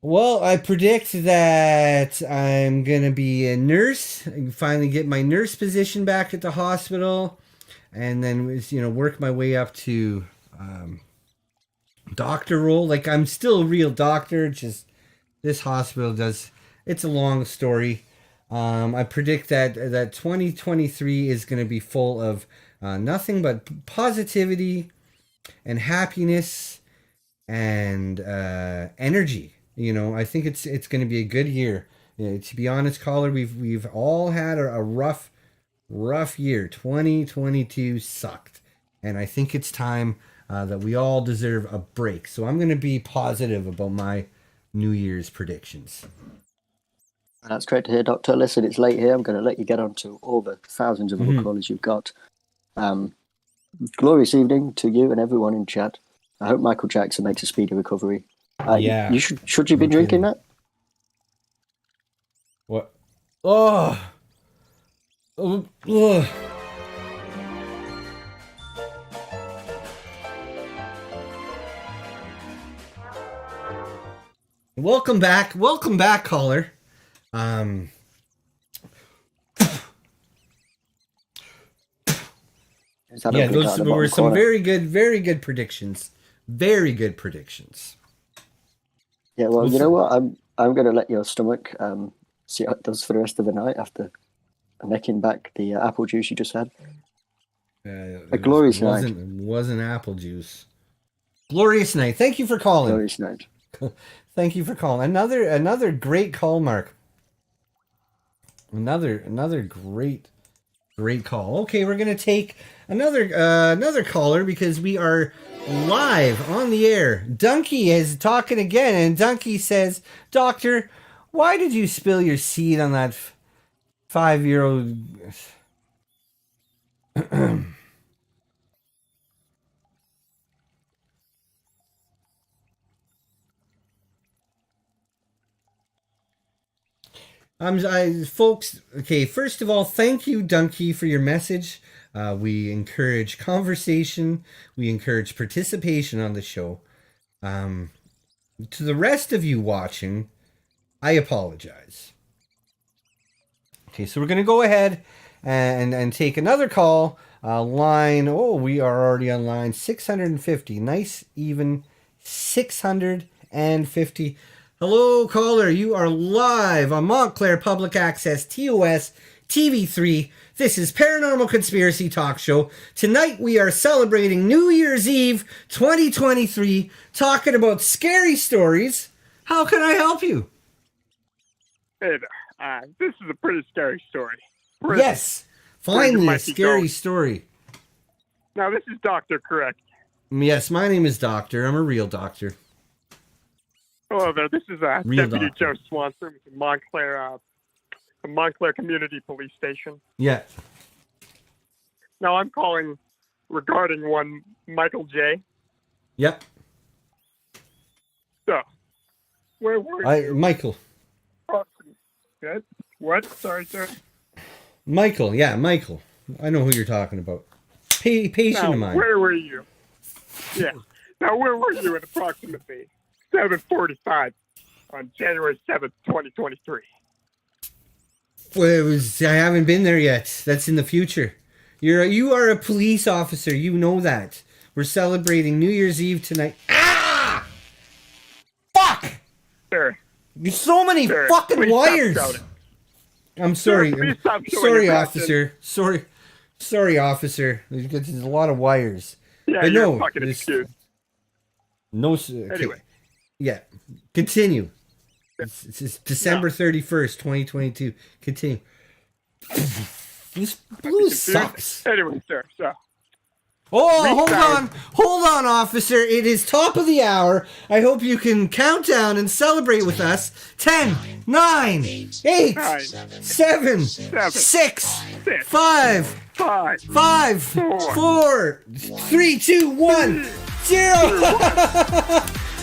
Well, I predict that I'm going to be a nurse and finally get my nurse position back at the hospital, and then, work my way up to doctor role. Like, I'm still a real doctor, just this hospital it's a long story. I predict that 2023 is going to be full of nothing but positivity and happiness and energy. I think it's going to be a good year. To be honest, caller, we've all had a rough year. 2022 sucked, and I think it's time that we all deserve a break. So I'm going to be positive about my New Year's predictions. That's great to hear, Doctor. Listen, it's late here. I'm going to let you get on to all the thousands of other callers you've got. Glorious evening to you and everyone in chat. I hope Michael Jackson makes a speedy recovery. Yeah. Should you be drinking that? What? Oh. Welcome back, caller. Those were some very good predictions. Very good predictions. Yeah, well, you know what? I'm going to let your stomach see how it does for the rest of the night after necking back the apple juice you just had. A glorious night. It wasn't apple juice. Glorious night. Thank you for calling. Glorious night. Thank you for calling. Another great call, Mark. Another great call. Okay, we're gonna take another caller because we are live on the air. Donkey is talking again, and Donkey says, "Doctor, why did you spill your seed on that 5-year-old. Folks, okay, first of all, thank you, Donkey, for your message. We encourage conversation. We encourage participation on the show. To the rest of you watching, I apologize. Okay, so we're going to go ahead and take another call. We are already on line 650. Nice, even 650. Hello, caller. You are live on Montclair Public Access TOS TV3. This is Paranormal Conspiracy Talk Show. Tonight we are celebrating New Year's Eve 2023, talking about scary stories. How can I help you? Hey there. This is a pretty scary story. Yes, finally a scary story. Now, this is Doctor, correct? Yes, my name is Doctor. I'm a real doctor. Hello there. This is Real Deputy doctor. Joe Swanson with the Montclair Community Police Station. Yeah. Now, I'm calling regarding one Michael J. Yep. So, where were you? Michael. Good. What? Sorry, sir. Michael. Yeah, Michael. I know who you're talking about. Patient Now, of mine. where were you? Yeah. Now, where were you at approximately 7:45 on January 7th, 2023? Well, I haven't been there yet. That's in the future. You are a police officer. You know that. We're celebrating New Year's Eve tonight. Ah! Fuck! Sir. There's so many fucking please stop wires. shouting. I'm sorry. Sir, please stop showing Sorry, your officer. Sorry, officer. There's a lot of wires. Yeah, But you're no, fucking there's- excused. No. Okay. Anyway. Yeah. Continue. It's December 31st, 2022. Continue. This blue sucks. Anyway, sir, so. Oh, hold on, officer. It is top of the hour. I hope you can count down and celebrate with us. 10, 9, 8, 7, 6, 5, 4, 3, 2, 1, 0.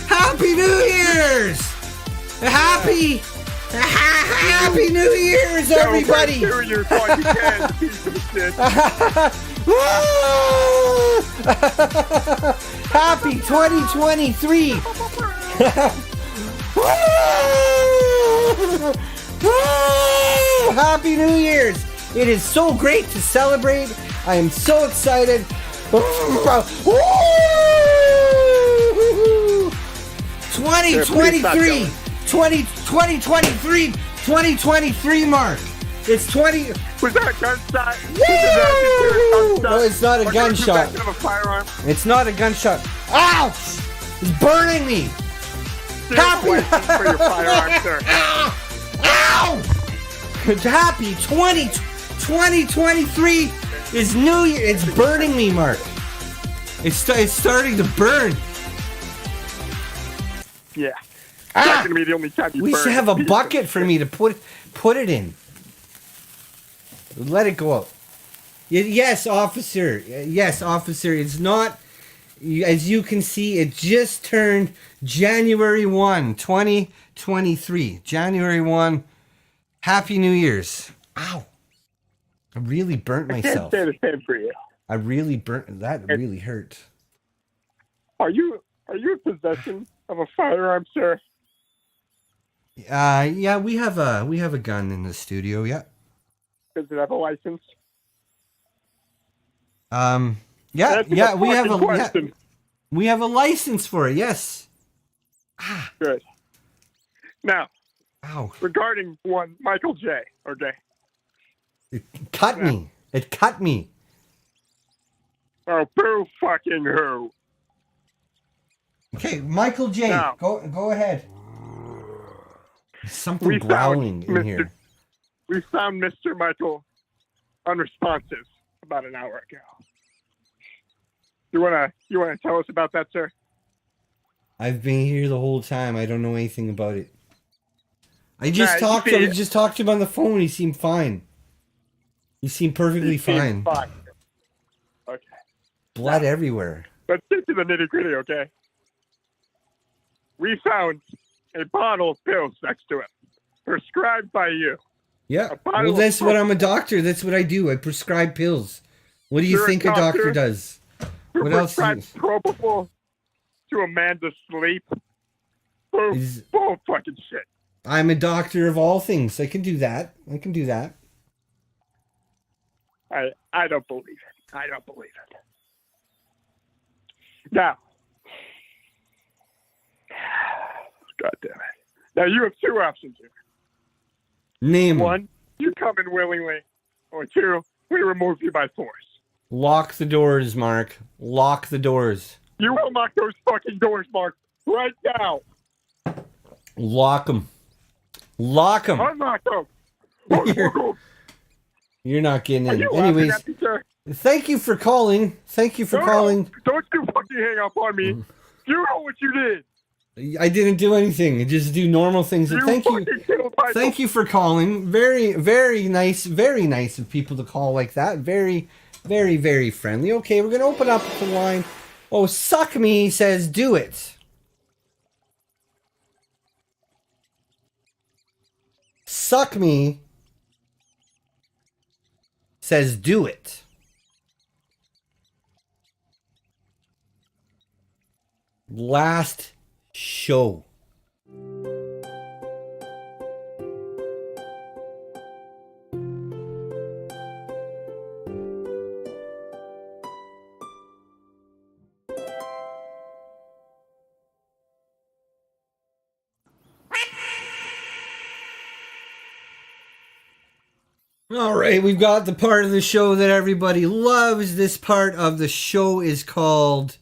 Happy New Year's! Happy New Year's, everybody! Celebrate New Year's while you can, you piece of shit. Happy 2023! Happy New Year's! It is so great to celebrate. I am so excited. 2023, 2023 mark. It's 20. Was that a gunshot? Woo! No, it's not a gunshot. Of a firearm? It's not a gunshot. Ouch! It's burning me. Happy for your firearm, sir. Ow! Happy 2023 is New Year. It's burning me, Mark. It's starting to burn. Yeah. That's not gonna be the only time you We burn. should have a bucket for me to put it in. Let it go out. Yes, officer. Yes, officer. It's not. As you can see, it just turned January 1, 2023. January 1. Happy New Year's. Ow. I really burnt myself. I can't say the same for you. I really burnt. That really hurt. Are you in possession of a firearm, sir? Yeah, we have a gun in the studio. Yeah. Does it have a license? Yeah, That's yeah, a we have fucking a question. we have a license for it. Yes. Good. Now, Ow. regarding one Michael J. Okay. It cut me. It cut me. Oh, boo fucking who? Okay, Michael J. Now, Go ahead. Something we growling found in here. We found Mr. Michael unresponsive about an hour ago. You wanna tell us about that, sir? I've been here the whole time. I don't know anything about it. I just Nah, talked to him on the phone. He seemed fine. You seem perfectly fine. Okay. Blood everywhere. Let's get to the nitty gritty, okay? We found a bottle of pills next to it, prescribed by you. Yeah. Well, that's what I'm a doctor. That's what I do. I prescribe pills. What do you think a doctor does? What else? Propofol to a man to sleep. Bull fucking shit. I'm a doctor of all things. I can do that. I can do that. I don't believe it. I don't believe it. Now, God damn it. Now you have two options here. Name one, you come in willingly, or two, we remove you by force. Lock the doors, Mark. Lock the doors. You will lock those fucking doors, Mark, right now. Lock them. Lock them. Unlock them. You're not getting in. Anyways, thank you for calling. Thank you for calling. Don't you fucking hang up on me. You know what you did. I didn't do anything. I just do normal things. And thank you. Thank you for calling. Very, very nice. Very nice of people to call like that. Very, very, very friendly. Okay, we're going to open up the line. Oh, Suck Me says do it. Suck Me says do it. Last show. All right, we've got the part of the show that everybody loves. This part of the show is called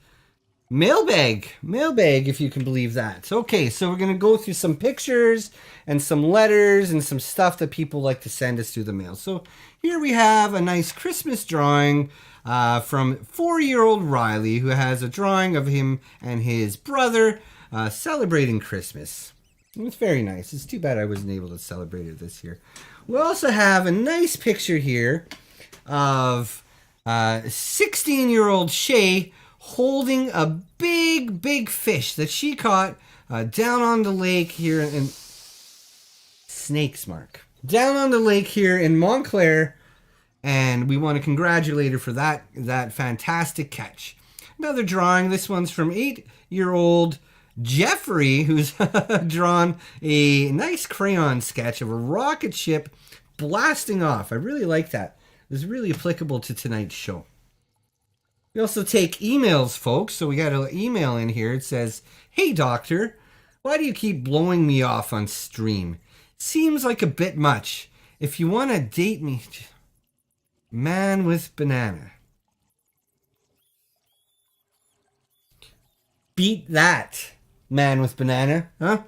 Mailbag. Mailbag, if you can believe that. Okay, so we're going to go through some pictures and some letters and some stuff that people like to send us through the mail. So here we have a nice Christmas drawing from 4-year-old Riley, who has a drawing of him and his brother celebrating Christmas. It's very nice. It's too bad I wasn't able to celebrate it this year. We also have a nice picture here of 16-year-old Shay holding a big, big fish that she caught down on the lake here in Snakes, Mark. Down on the lake here in Montclair, and we want to congratulate her for that fantastic catch. Another drawing. This one's from 8-year-old Jeffrey, who's drawn a nice crayon sketch of a rocket ship blasting off. I really like that. It was really applicable to tonight's show. We also take emails, folks. So we got an email in here. It says, "Hey, doctor, why do you keep blowing me off on stream? Seems like a bit much. If you want to date me, man with banana." Beat that, man with banana, huh?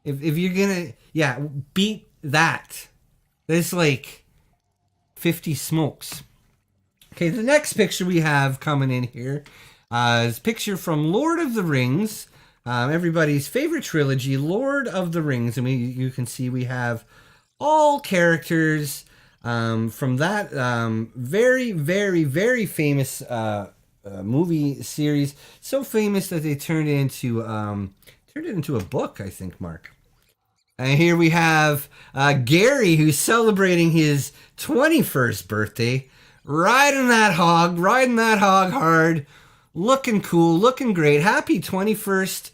If you're gonna, yeah, beat that. There's like 50 smokes. Okay, the next picture we have coming in here is a picture from Lord of the Rings, everybody's favorite trilogy, Lord of the Rings. And you can see we have all characters from that very, very, very famous movie series. So famous that they turned it into a book, I think, Mark. And here we have Gary, who's celebrating his 21st birthday. Riding that hog hard, looking cool, looking great. Happy 21st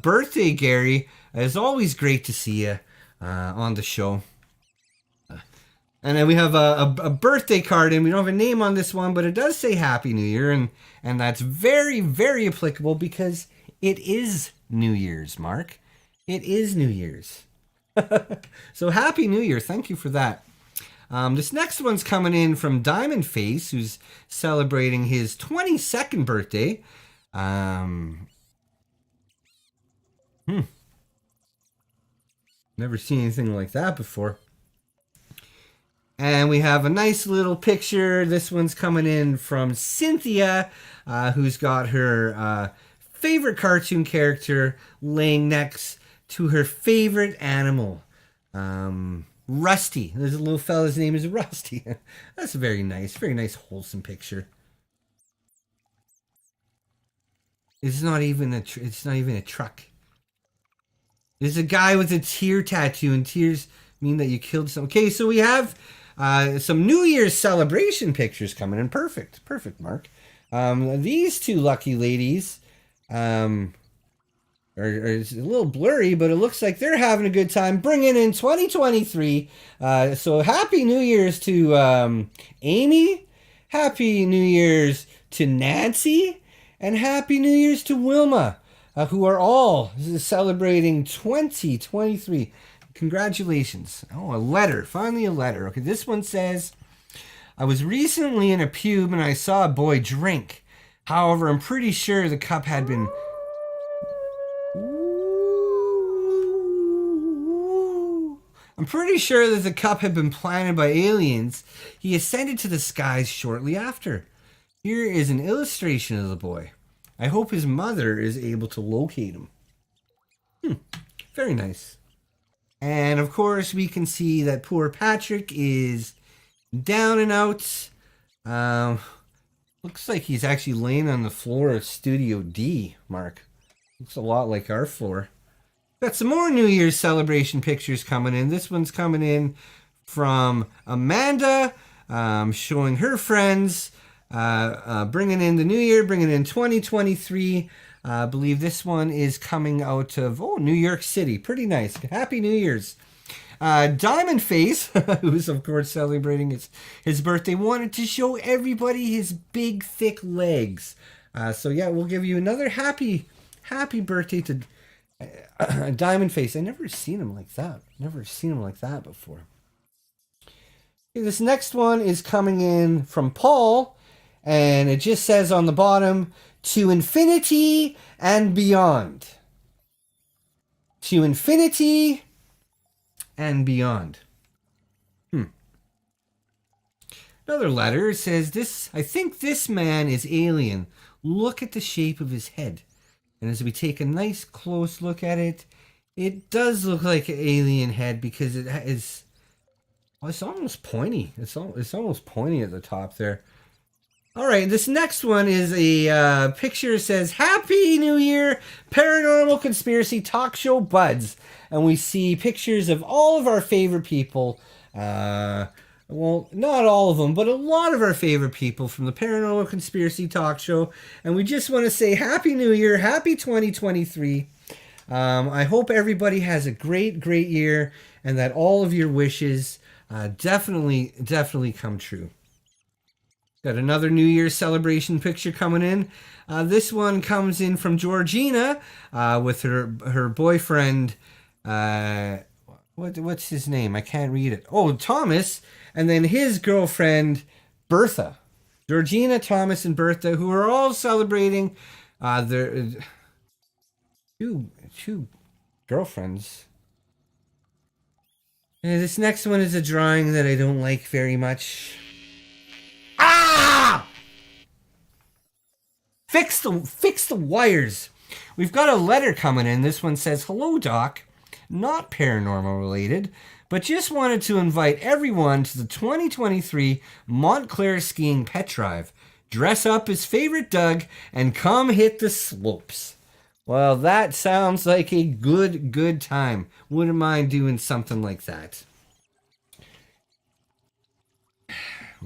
birthday, Gary. It's always great to see you on the show. And then we have a birthday card, and we don't have a name on this one, but it does say Happy New Year, and that's very, very applicable because it is New Year's, Mark. It is New Year's. So Happy New Year. Thank you for that. This next one's coming in from Diamond Face, who's celebrating his 22nd birthday. Never seen anything like that before. And we have a nice little picture. This one's coming in from Cynthia, who's got her favorite cartoon character laying next to her favorite animal. Rusty. There's a little fella's name is Rusty. That's very nice, wholesome picture. It's not even a truck. There's a guy with a tear tattoo, and tears mean that you killed someone. Okay, so we have some New Year's celebration pictures coming in. Perfect, Mark. These two lucky ladies are it's a little blurry, but it looks like they're having a good time bringing in 2023. So happy New Year's to Amy. Happy New Year's to Nancy. And happy New Year's to Wilma, who are all celebrating 2023. Congratulations. Oh, a letter. Finally a letter. Okay, this one says, I was recently in a pub and I saw a boy drink. However, I'm pretty sure the cup had been... I'm pretty sure that the cup had been planted by aliens. He ascended to the skies shortly after. Here is an illustration of the boy. I hope his mother is able to locate him. Very nice. And of course, we can see that poor Patrick is down and out. Looks like he's actually laying on the floor of Studio D, Mark. Looks a lot like our floor. Got some more New Year's celebration pictures coming in. This one's coming in from Amanda, showing her friends, bringing in the new year, bringing in 2023. I believe this one is coming out of, New York City. Pretty nice. Happy New Year's. Diamond Face, who's of course celebrating his birthday, wanted to show everybody his big, thick legs. So yeah, we'll give you another happy birthday to Diamond Face. I never seen him like that. Never seen him like that before. Okay, this next one is coming in from Paul, and it just says on the bottom, to infinity and beyond. To infinity and beyond. Another letter says, I think this man is alien. Look at the shape of his head. And as we take a nice close look at it, it does look like an alien head because it is... Well, it's almost pointy. It's almost pointy at the top there. All right, this next one is a picture. Says, Happy New Year, Paranormal Conspiracy Talk Show Buds. And we see pictures of all of our favorite people. Well, not all of them, but a lot of our favorite people from the Paranormal Conspiracy Talk Show. And we just want to say Happy New Year, Happy 2023. I hope everybody has a great year and that all of your wishes definitely come true. Got another New Year's celebration picture coming in. This one comes in from Georgina with her boyfriend. What's his name? I can't read it. Oh, Thomas. And then his girlfriend, Bertha. Georgina, Thomas, and Bertha, who are all celebrating their two girlfriends. And this next one is a drawing that I don't like very much. Ah! Fix the wires. We've got a letter coming in. This one says, Hello, Doc. Not paranormal related, but just wanted to invite everyone to the 2023 Montclair skiing pet drive. Dress up as favorite Doug and come hit the slopes. Well, that sounds like a good time. Wouldn't mind doing something like that.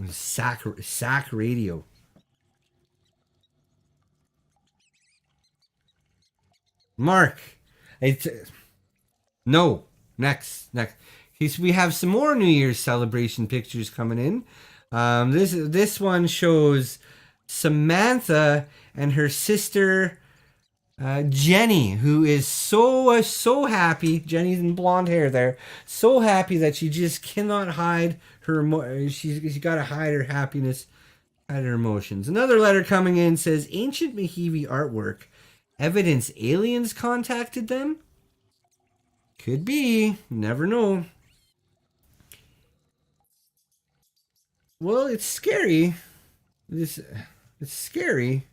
Sack radio. Mark. No. Next. We have some more New Year's celebration pictures coming in. This one shows Samantha and her sister Jenny, who is so happy. Jenny's in blonde hair there. So happy that she just cannot hide her. She's got to hide her happiness, hide her emotions. Another letter coming in says, Ancient Mahivi artwork. Evidence aliens contacted them? Could be. Never know. Well, it's scary. It's scary.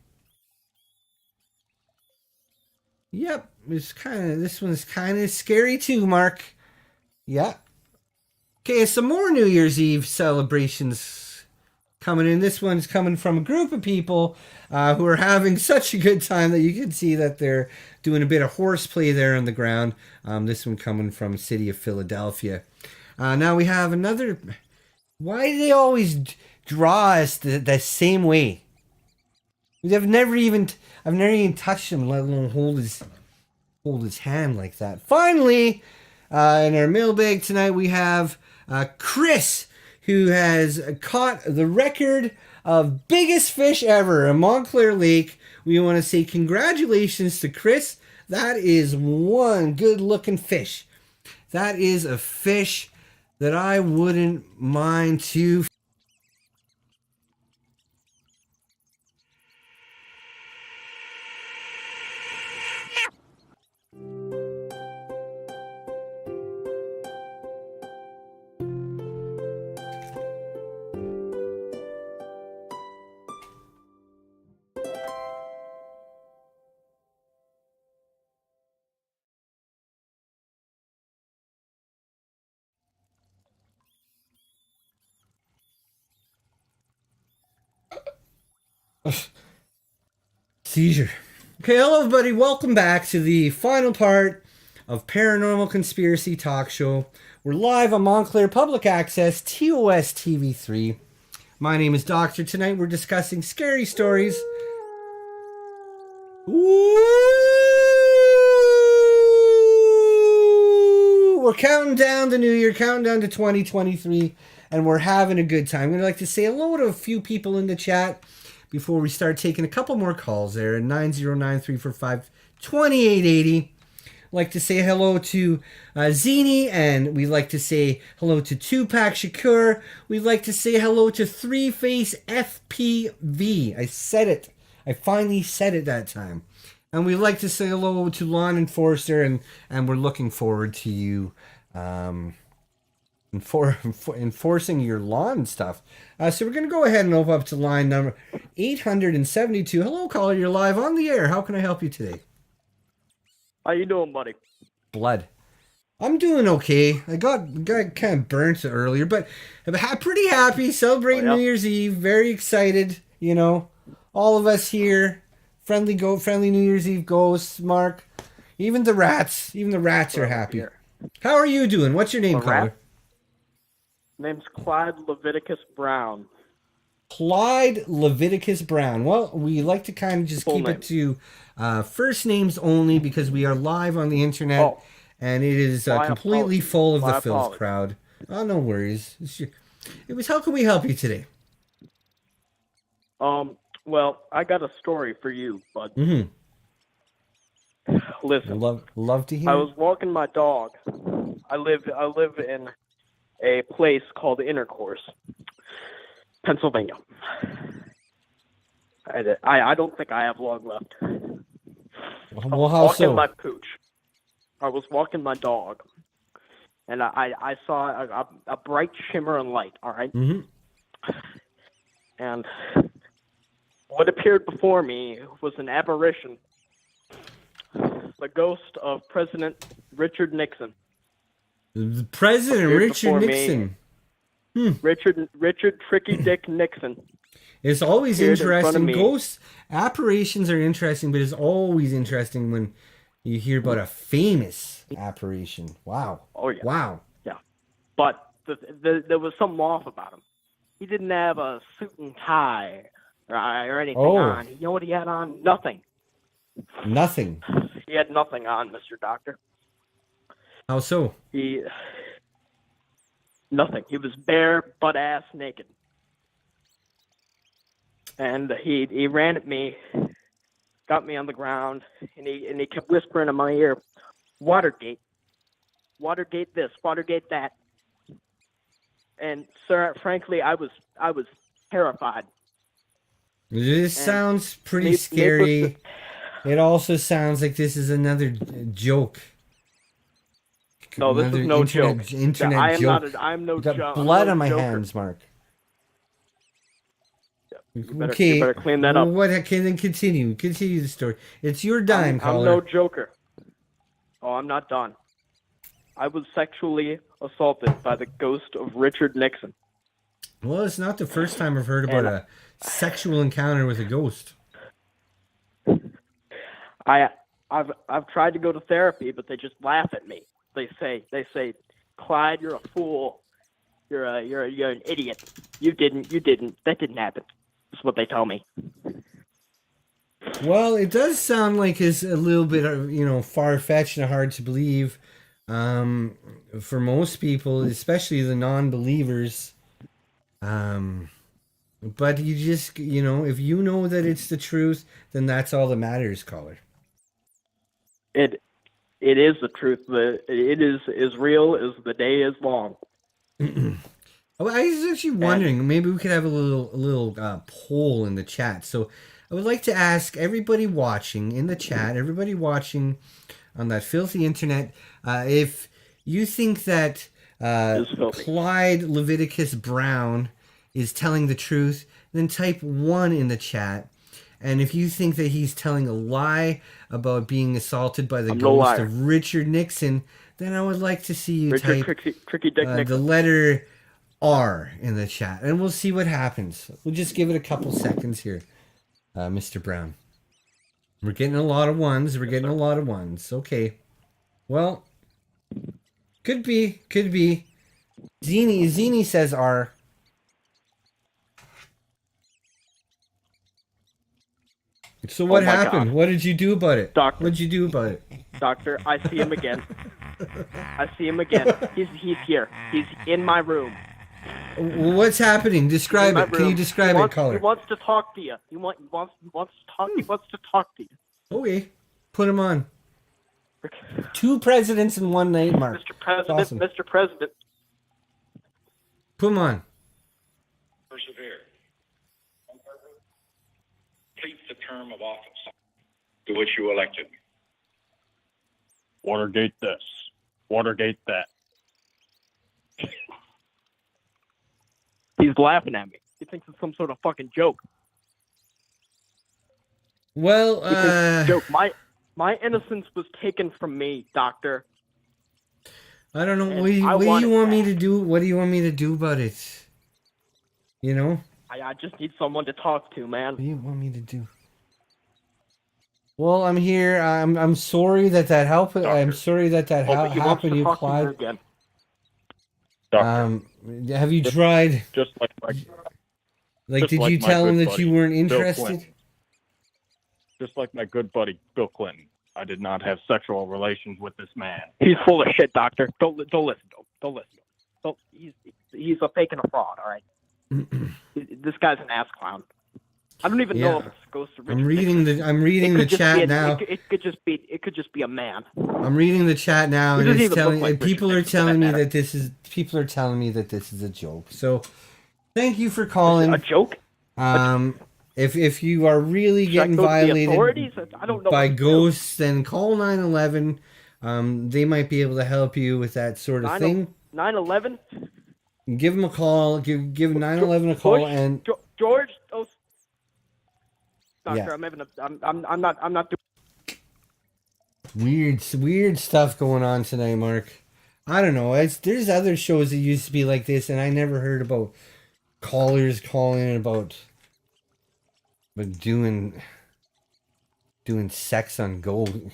Yep, this one's kind of scary too, Mark. Yeah. Okay, some more New Year's Eve celebrations coming in. This one's coming from a group of people who are having such a good time that you can see that they're doing a bit of horseplay there on the ground. This one coming from the city of Philadelphia. Now we have another. Why do they always draw us the same way? I've never even touched him, let alone hold his hand like that. Finally, in our mailbag tonight, we have Chris, who has caught the record of biggest fish ever in Montclair Lake. We want to say congratulations to Chris. That is one good-looking fish. That is a fish that I wouldn't mind to. Seizure. Okay, hello everybody. Welcome back to the final part of Paranormal Conspiracy Talk Show. We're live on Montclair Public Access, TOS TV3. My name is Doctor. Tonight we're discussing scary stories. Ooh, we're counting down the new year, counting down to 2023, and we're having a good time. We'd like to say hello to a few people in the chat before we start taking a couple more calls there at 909-345-2880. Like to say hello to Zini, and we'd like to say hello to Tupac Shakur. We'd like to say hello to Three Face FPV. I said it. I finally said it that time. And we'd like to say hello to Lawn Enforcer, and we're looking forward to you enforcing your lawn stuff. So we're going to go ahead and open up to line number 872. Hello, caller. You're live on the air. How can I help you today? How you doing, buddy? Blood. I'm doing okay. I got kind of burnt earlier, but I'm pretty happy. Celebrating New Year's Eve. Very excited. You know, all of us here. Friendly New Year's Eve ghosts, Mark. Even the rats are happy. Here. How are you doing? What's your name, caller? Name's Clyde Leviticus Brown. Clyde Leviticus Brown. Well, we like to kind of just keep it to first names only because we are live on the internet and it is completely full of the filth crowd. Oh, no worries. It was. How can we help you today? Well, I got a story for you, bud. Mm-hmm. Listen. Love to hear. I was walking my dog. I live in a place called Intercourse, Pennsylvania. I don't think I have long left. Well, how so? My pooch. I was walking my dog, and I saw a bright shimmer and light. All right. Mm-hmm. And what appeared before me was an apparition, the ghost of President Richard Nixon. President Richard Nixon. Richard Tricky Dick Nixon. It's always interesting. Ghost apparitions are interesting, but it's always interesting when you hear about a famous apparition. Wow. Oh yeah. Wow. Yeah. But there was something off about him. He didn't have a suit and tie or anything on. You know what he had on? Nothing. Nothing. He had nothing on, Mr. Doctor. How so? Nothing. He was bare, butt-ass naked. And he ran at me, got me on the ground, and he kept whispering in my ear, Watergate. Watergate this, Watergate that. And, sir, frankly, I was terrified. This sounds pretty scary. It also sounds like this is another joke. No, this is no joke. Internet joke. I'm no joke. Got blood on my hands, Mark. You better clean that up. What? Then continue. Continue the story. It's your dime, caller. I'm no joker. Oh, I'm not done. I was sexually assaulted by the ghost of Richard Nixon. Well, it's not the first time I've heard about a sexual encounter with a ghost. I've tried to go to therapy, but they just laugh at me. They say, Clyde, you're a fool. You're an idiot. You didn't. That didn't happen. That's what they tell me. Well, it does sound like it's a little bit, far-fetched and hard to believe for most people, especially the non-believers. But you just, if you know that it's the truth, then that's all that matters, caller. It is the truth. It is as real as the day is long. I was actually wondering, maybe we could have a little poll in the chat. So I would like to ask everybody watching in the chat, everybody watching on that filthy internet, if you think that Clyde Leviticus Brown is telling the truth, then type 1 in the chat. And if you think that he's telling a lie about being assaulted by the ghost of Richard Nixon, then I would like to see you type Tricky Dick the Nixon. letter R in the chat, and we'll see what happens. We'll just give it a couple seconds here, Mr. Brown. We're getting a lot of ones. Okay. Well, could be. Zini says R. So what happened? God. What did you do about it? Doctor. What did you do about it? Doctor, I see him again. He's here. He's in my room. What's happening? Describe it. Can you describe it, caller? He wants to talk to you. He wants to talk to you. Okay. Put him on. 2 presidents in one night, Mark. Mr. President, Awesome. Mr. President. Put him on. Persevere. Complete the term of office to which you elected. Watergate this. Watergate that. He's laughing at me. He thinks it's some sort of fucking joke. Well, He thinks it's a joke. My innocence was taken from me, Doctor. I don't know. And What do you want me to do? What do you want me to do about it? I just need someone to talk to, man. What do you want me to do? Well, I'm here. I'm sorry that happened. I'm sorry that happened to you, Clyde. Have you tried? Just like my. Did you tell him that you weren't interested? Just like my good buddy Bill Clinton, I did not have sexual relations with this man. He's full of shit, Doctor. Don't listen to him. Don't listen to him. He's a fake and a fraud. All right. This guy's an ass clown. I don't even know if it's Ghost of Richard Nixon. I'm reading the chat now. It could just be a man. I'm reading the chat now, and it's telling people are telling me that this is a joke. So, thank you for calling. A joke? If you are really getting violated by ghosts, then call 911. They might be able to help you with that sort of thing. 911. Give them a call. Give 911 a call and George. Doctor, yeah. I'm not doing weird stuff going on tonight, Mark. I don't know. There's other shows that used to be like this, and I never heard about callers calling about doing sex on gold.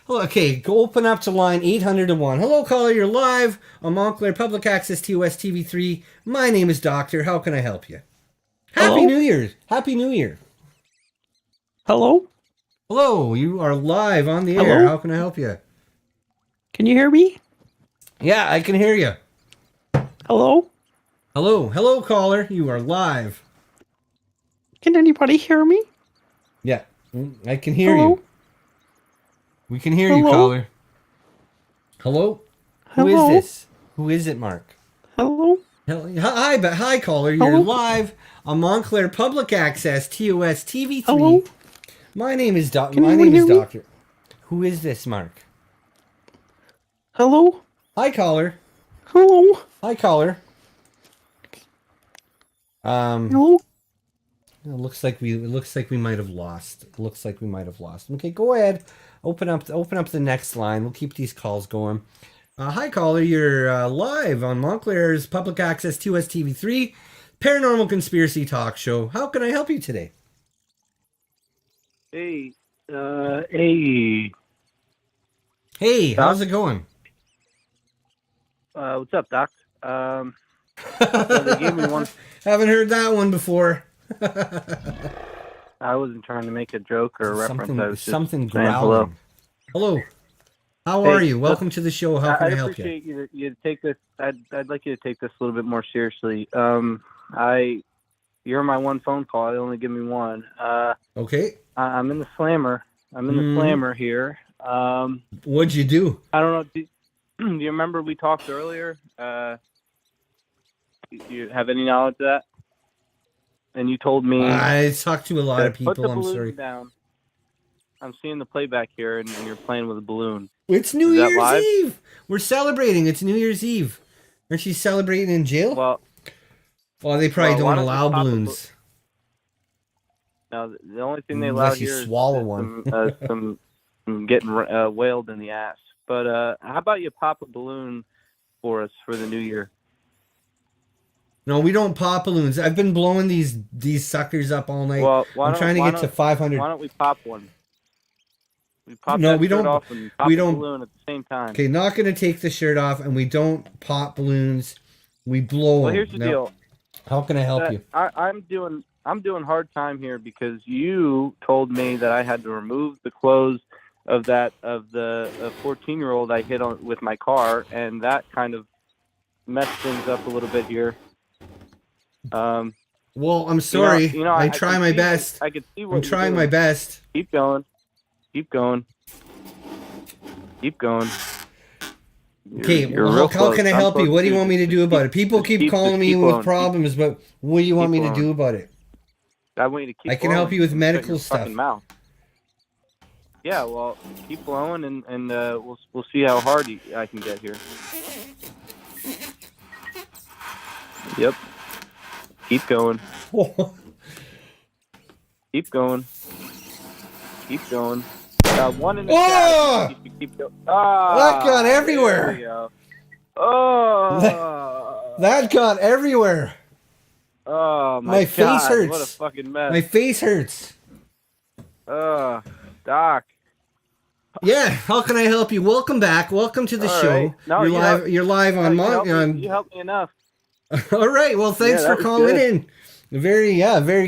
Oh, okay, go open up to line 800-1. Hello, caller. You're live on Montclair Public Access TOS TV3. My name is Doctor. How can I help you? Happy New Year. Happy New Year. Hello? Hello, you are live on the air. How can I help you? Can you hear me? Yeah, I can hear you. Hello? Hello, caller. You are live. Can anybody hear me? Yeah, I can hear you. We can hear you, caller. Hello? Who is this? Who is it, Mark? Hello? Hi, caller. You're live on Montclair Public Access TOS TV3. Hello? My name is Doctor. Who is this, Mark? Hello? Hi, caller. Hello? Hi, caller. Hello? It looks like we might have lost. Okay, go ahead. Open up the next line. We'll keep these calls going. Hi, caller. You're live on Montclair's public access TOS TV3 Paranormal Conspiracy Talk Show. How can I help you today? Hey, Hey, Doc? how's it going? What's up, Doc? So they gave me one. Haven't heard that one before. I wasn't trying to make a joke or a reference. I was just something saying growling. Hello. How are you? Welcome to the show. How can I help you? I'd appreciate you to take this. I'd like you to take this a little bit more seriously. You're my one phone call. They only give me one. Okay. I'm in the slammer. I'm in the slammer here. What'd you do? I don't know. Do you remember we talked earlier? Do you have any knowledge of that? And you told me I talked to a lot of put people. the I'm balloon sorry. down. I'm seeing the playback here, and you're playing with a balloon. It's New Is that Year's live? Eve. We're celebrating. It's New Year's Eve. Aren't you celebrating in jail? Well, they probably why don't don't you allow pop a balloons. Now, the only thing they allow Unless you here swallow is one. some getting whaled in the ass. But how about you pop a balloon for us for the new year? No, we don't pop balloons. I've been blowing these suckers up all night. Well, I'm trying to get to 500. Why don't we pop one? We pop No, that we shirt don't- off and pop we the don't- balloon at the same time. Okay, not going to take the shirt off, and we don't pop balloons. We blow Well, them. here's the Now, deal. How can I help you? I'm doing hard time here because you told me that I had to remove the clothes of the 14-year-old I hit on with my car, and that kind of messed things up a little bit here. Well, I'm sorry. I try my see- best. I could see what I'm you're trying doing. my best. Keep going. Keep going. Keep going. Okay, You're well, real how close. can I I'm help you? close What do you too. want me to do about it? People keep calling me keep with blowing. problems, but what do you want me to blowing. do about it? I want you to keep I can help blowing. you with Shut medical your stuff. fucking mouth. Yeah, well, keep blowing, and we'll see how hard I can get here. Yep. Keep going. Keep going. Keep going. One in the chat. You should keep going. That got everywhere. There we go. Oh. That got everywhere. Oh My God, face hurts. What a fucking mess. My face hurts. Doc. Yeah, how can I help you? Welcome back. Welcome to the All show. right. No, you're you live. help- You're live on you helped me- on. You helped me enough. All right. Well, thanks Yeah, for that was calling good. in. Very good. Yeah, Very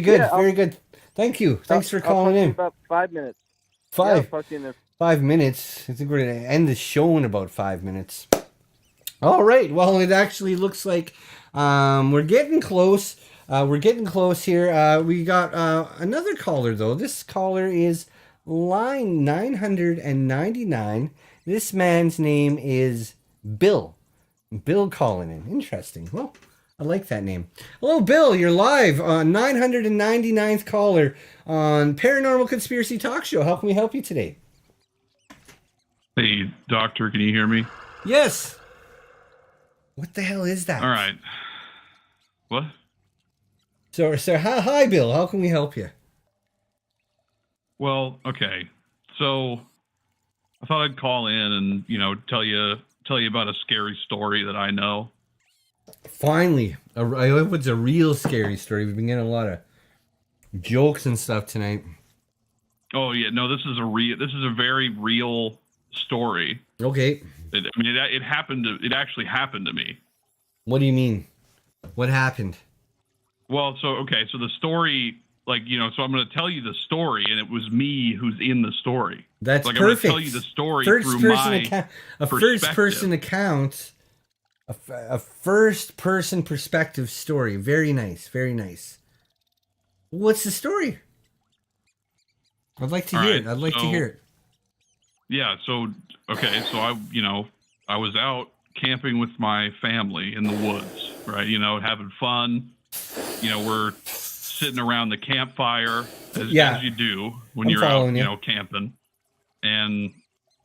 good. Thank you. Thanks for calling I'll in. talk to you about 5 minutes. Five. Yeah, I'll talk to you in a 5 minutes. I think we're going to end the show in about 5 minutes. All right. Well, it actually looks like we're getting close. We're getting close here. We got another caller, though. This caller is line 999. This man's name is Bill. Bill calling in. Interesting. Well, I like that name. Hello, Bill. You're live on 999th caller on Paranormal Conspiracy Talk Show. How can we help you today? Hey, doctor, can you hear me? Yes. What the hell is that? All right. What? So hi, Bill. How can we help you? Well, okay. So I thought I'd call in and, tell you about a scary story that I know. Finally, I hope it's a real scary story. We've been getting a lot of jokes and stuff tonight. Oh yeah, no, this is a very real story. Okay. It happened. It actually happened to me. What do you mean? What happened? Well, so the story, so I'm going to tell you the story, and it was me who's in the story. That's I'm perfect. going to tell you the story First through person my account. A perspective. first person account. A first person perspective story. Very nice. Very nice. What's the story? I'd like to hear it. I'd like to hear it. Yeah. So I was out camping with my family in the woods, right? Having fun. We're sitting around the campfire as you do when I'm you're out, following you. camping. And,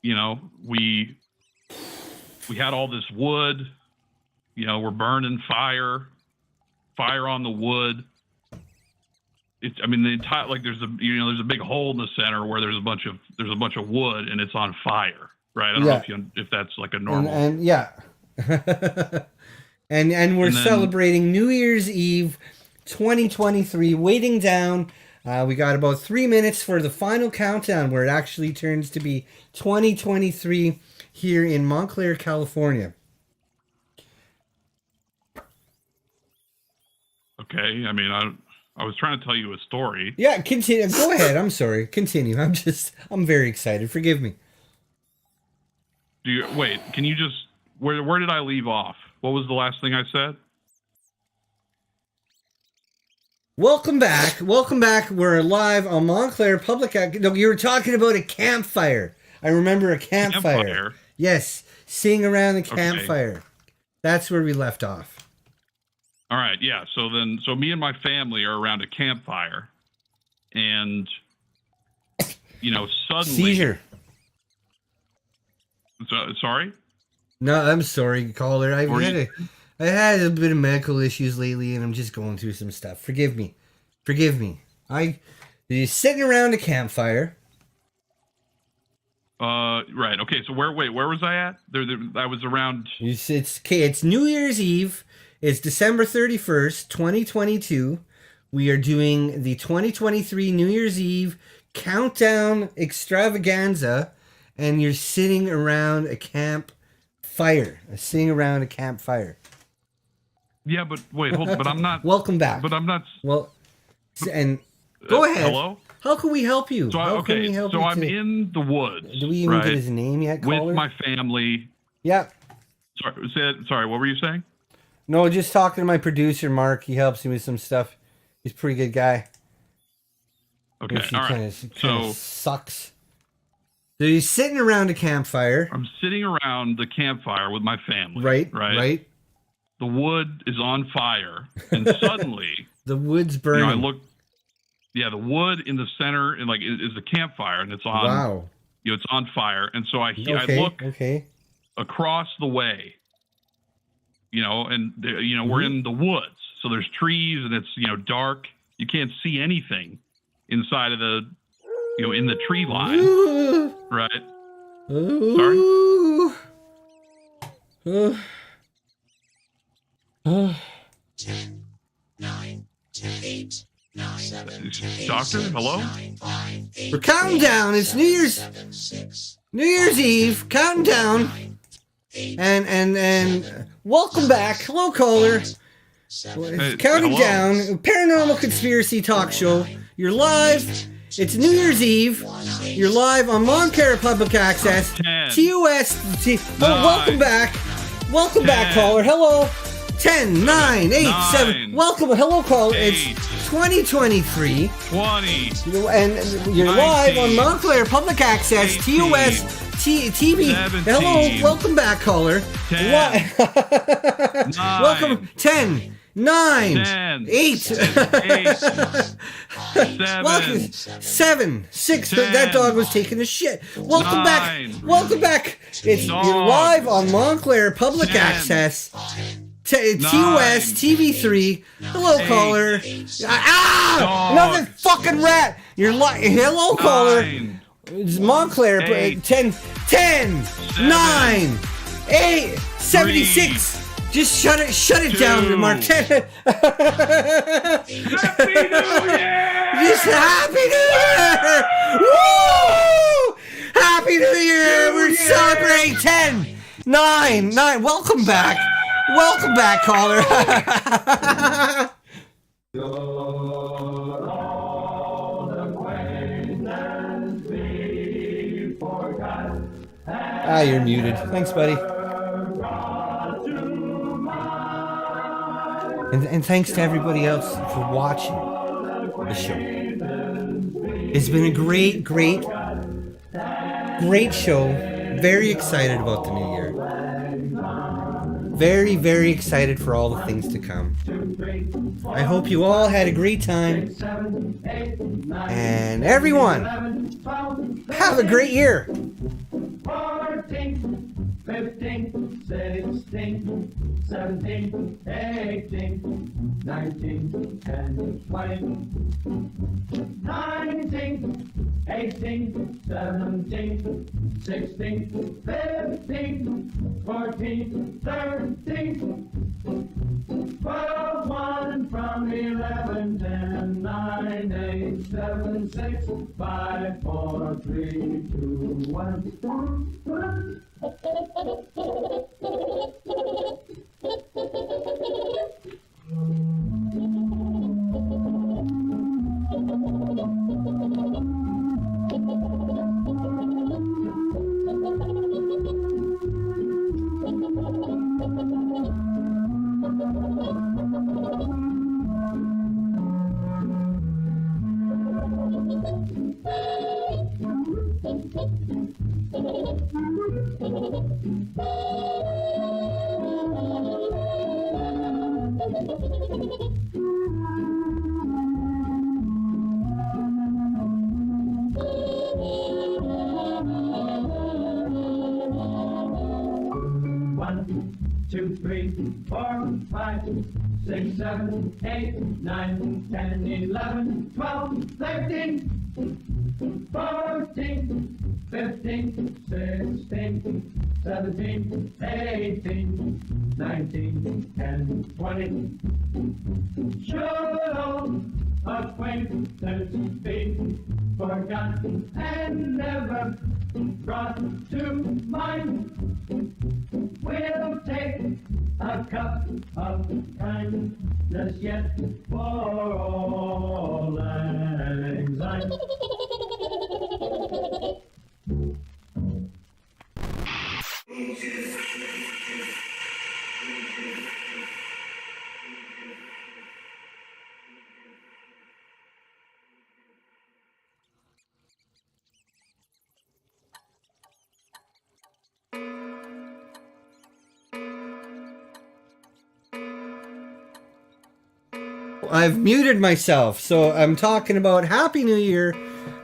we had all this wood, we're burning fire on the wood. The entire, there's a big hole in the center where there's a bunch of wood and it's on fire. right? I don't know if that's like a normal. And yeah. and we're celebrating New Year's Eve 2023, waiting down. We got about 3 minutes for the final countdown where it actually turns to be 2023 here in Montclair, California. Okay, I mean, I was trying to tell you a story. Yeah, continue. Go ahead. I'm sorry. Continue. I'm very excited. Forgive me. Wait, can you just, where did I leave off? What was the last thing I said? Welcome back. Welcome back. We're live on Montclair Public. No, you were talking about a campfire. I remember a campfire. Yes, sitting around the campfire. That's where we left off. All right, yeah. So me and my family are around a campfire, and suddenly seizure. Sorry? No, I'm sorry, caller. I had a bit of medical issues lately, and I'm just going through some stuff. Forgive me. You're sitting around a campfire. Right. Okay. So where was I at? I was around. It's New Year's Eve. It's December 31st, 2022. We are doing the 2023 New Year's Eve countdown extravaganza, and you're sitting around a campfire. Yeah, but wait, hold on. But I'm not. Welcome back. But I'm not. Well, and go ahead. Hello? How can we help you? So, I'm in the woods. Do we even get his name yet, caller? With my family. Yeah. Sorry, what were you saying? No, just talking to my producer, Mark. He helps me with some stuff. He's a pretty good guy. Okay, all right. So sucks. So you're sitting around a campfire. I'm sitting around the campfire with my family. Right. The wood is on fire, and suddenly the wood's burning. I look. Yeah, the wood in the center and is the campfire, and it's on. Wow. It's on fire, and so I look across the way. And we're in the woods, so there's trees, and it's dark. You can't see anything inside of the in the tree line, right? Sorry. 10, 9, 8, 7, Doctor, hello? We're counting down. It's New Year's Eve. Counting down. And welcome back. Hello, caller. It's counting down. Paranormal Conspiracy Talk Show. You're live. It's New Year's Eve. You're live on Montclair Public Access. TOS. Welcome back. Welcome back, caller. Hello. 10, 9, 8, 7. Welcome. Hello, caller. It's 2023. 20. And you're live on Montclair Public Access. 18, TOS TV. 17, Hello. Welcome back, caller. 10, 9, welcome. 10, 9, 10, 8, 7, 6. 10, that dog was taking a shit. Welcome 9, back. Welcome back. You're live on Montclair Public 10, Access. TOS TV3. Hello, 8, caller. Another fucking rat. You're hello, caller. It's Montclair. 10, 9, 8, 76. Just shut it down, Mark. Happy New Year! Just Happy New Year! Woo! Happy New Year! We're celebrating 10, 9. Welcome back. Welcome back, caller. You're muted. Thanks, buddy. And thanks to everybody else for watching the show. It's been a great show. Very excited about the new year. Very, very excited for all the things to come. I hope you all had a great time. And everyone, have a great year. 14, 15, 16, 17, 18, 19, and 20. 19, 18, 17, 16, 15, 14, 13, 12, 1 from 11, 10, 9, 8, 7, 6, 5, 4, 3, 2, 1. Two, 3, 4, 5, 6, 7, 8, 9, 10, 11, 12, 13, 14, 15, 16, 17, 18, 19, and 20. Should old acquaintance be forgotten and never brought to mind? We'll take a cup of kindness yet for all lang syne. I've muted myself, so I'm talking about Happy New Year.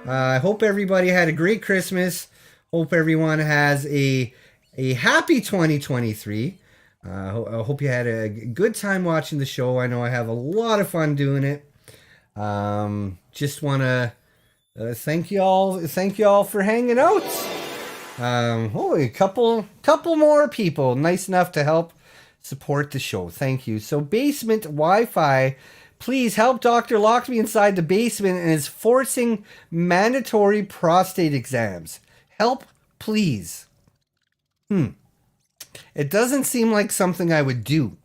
I hope everybody had a great Christmas. Hope everyone has a happy 2023. I hope you had a good time watching the show. I know I have a lot of fun doing it. Just want to thank you all for hanging out. A couple more people nice enough to help support the show. Thank you. So Basement Wi-Fi, please help Doctor locked me inside the basement and is forcing mandatory prostate exams. Help, please. It doesn't seem like something I would do,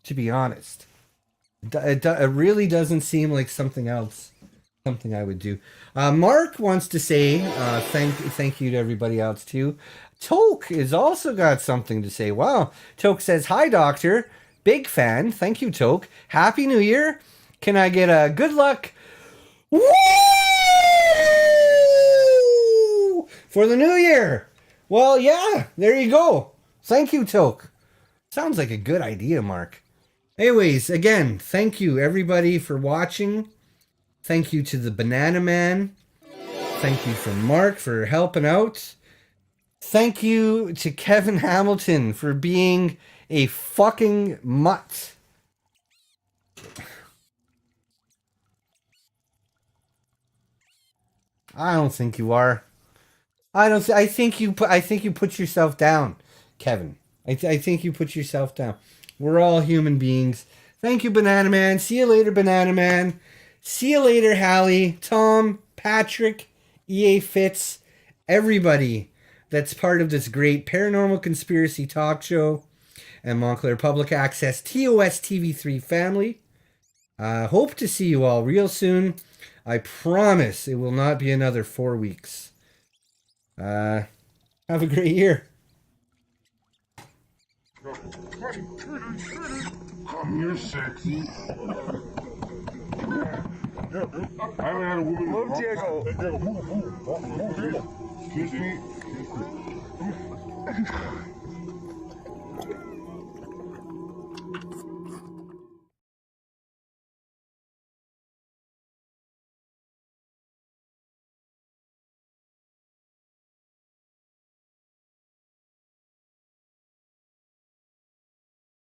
to be honest. It really doesn't seem like something I would do. Mark wants to say thank you to everybody else too. Toke has also got something to say. Wow. Toke says, "Hi, Doctor. Big fan. Thank you, Toke. Happy New Year. Can I get a good luck woo for the new year?" Well, yeah, there you go. Thank you, Toke. Sounds like a good idea, Mark. Anyways, again, thank you, everybody, for watching. Thank you to the Banana Man. Thank you for Mark for helping out. Thank you to Kevin Hamilton for being a fucking mutt. I don't think you are. I think you put yourself down, Kevin. I think you put yourself down. We're all human beings. Thank you, Banana Man. See you later, Banana Man. See you later, Hallie, Tom, Patrick, EA Fitz, everybody that's part of this great paranormal conspiracy talk show and Montclair Public Access TOS TV3 family. Hope to see you all real soon. I promise it will not be another 4 weeks. Have a great year. Come here, sexy. I haven't had a woman. Move, Diego. Move. Kiss me.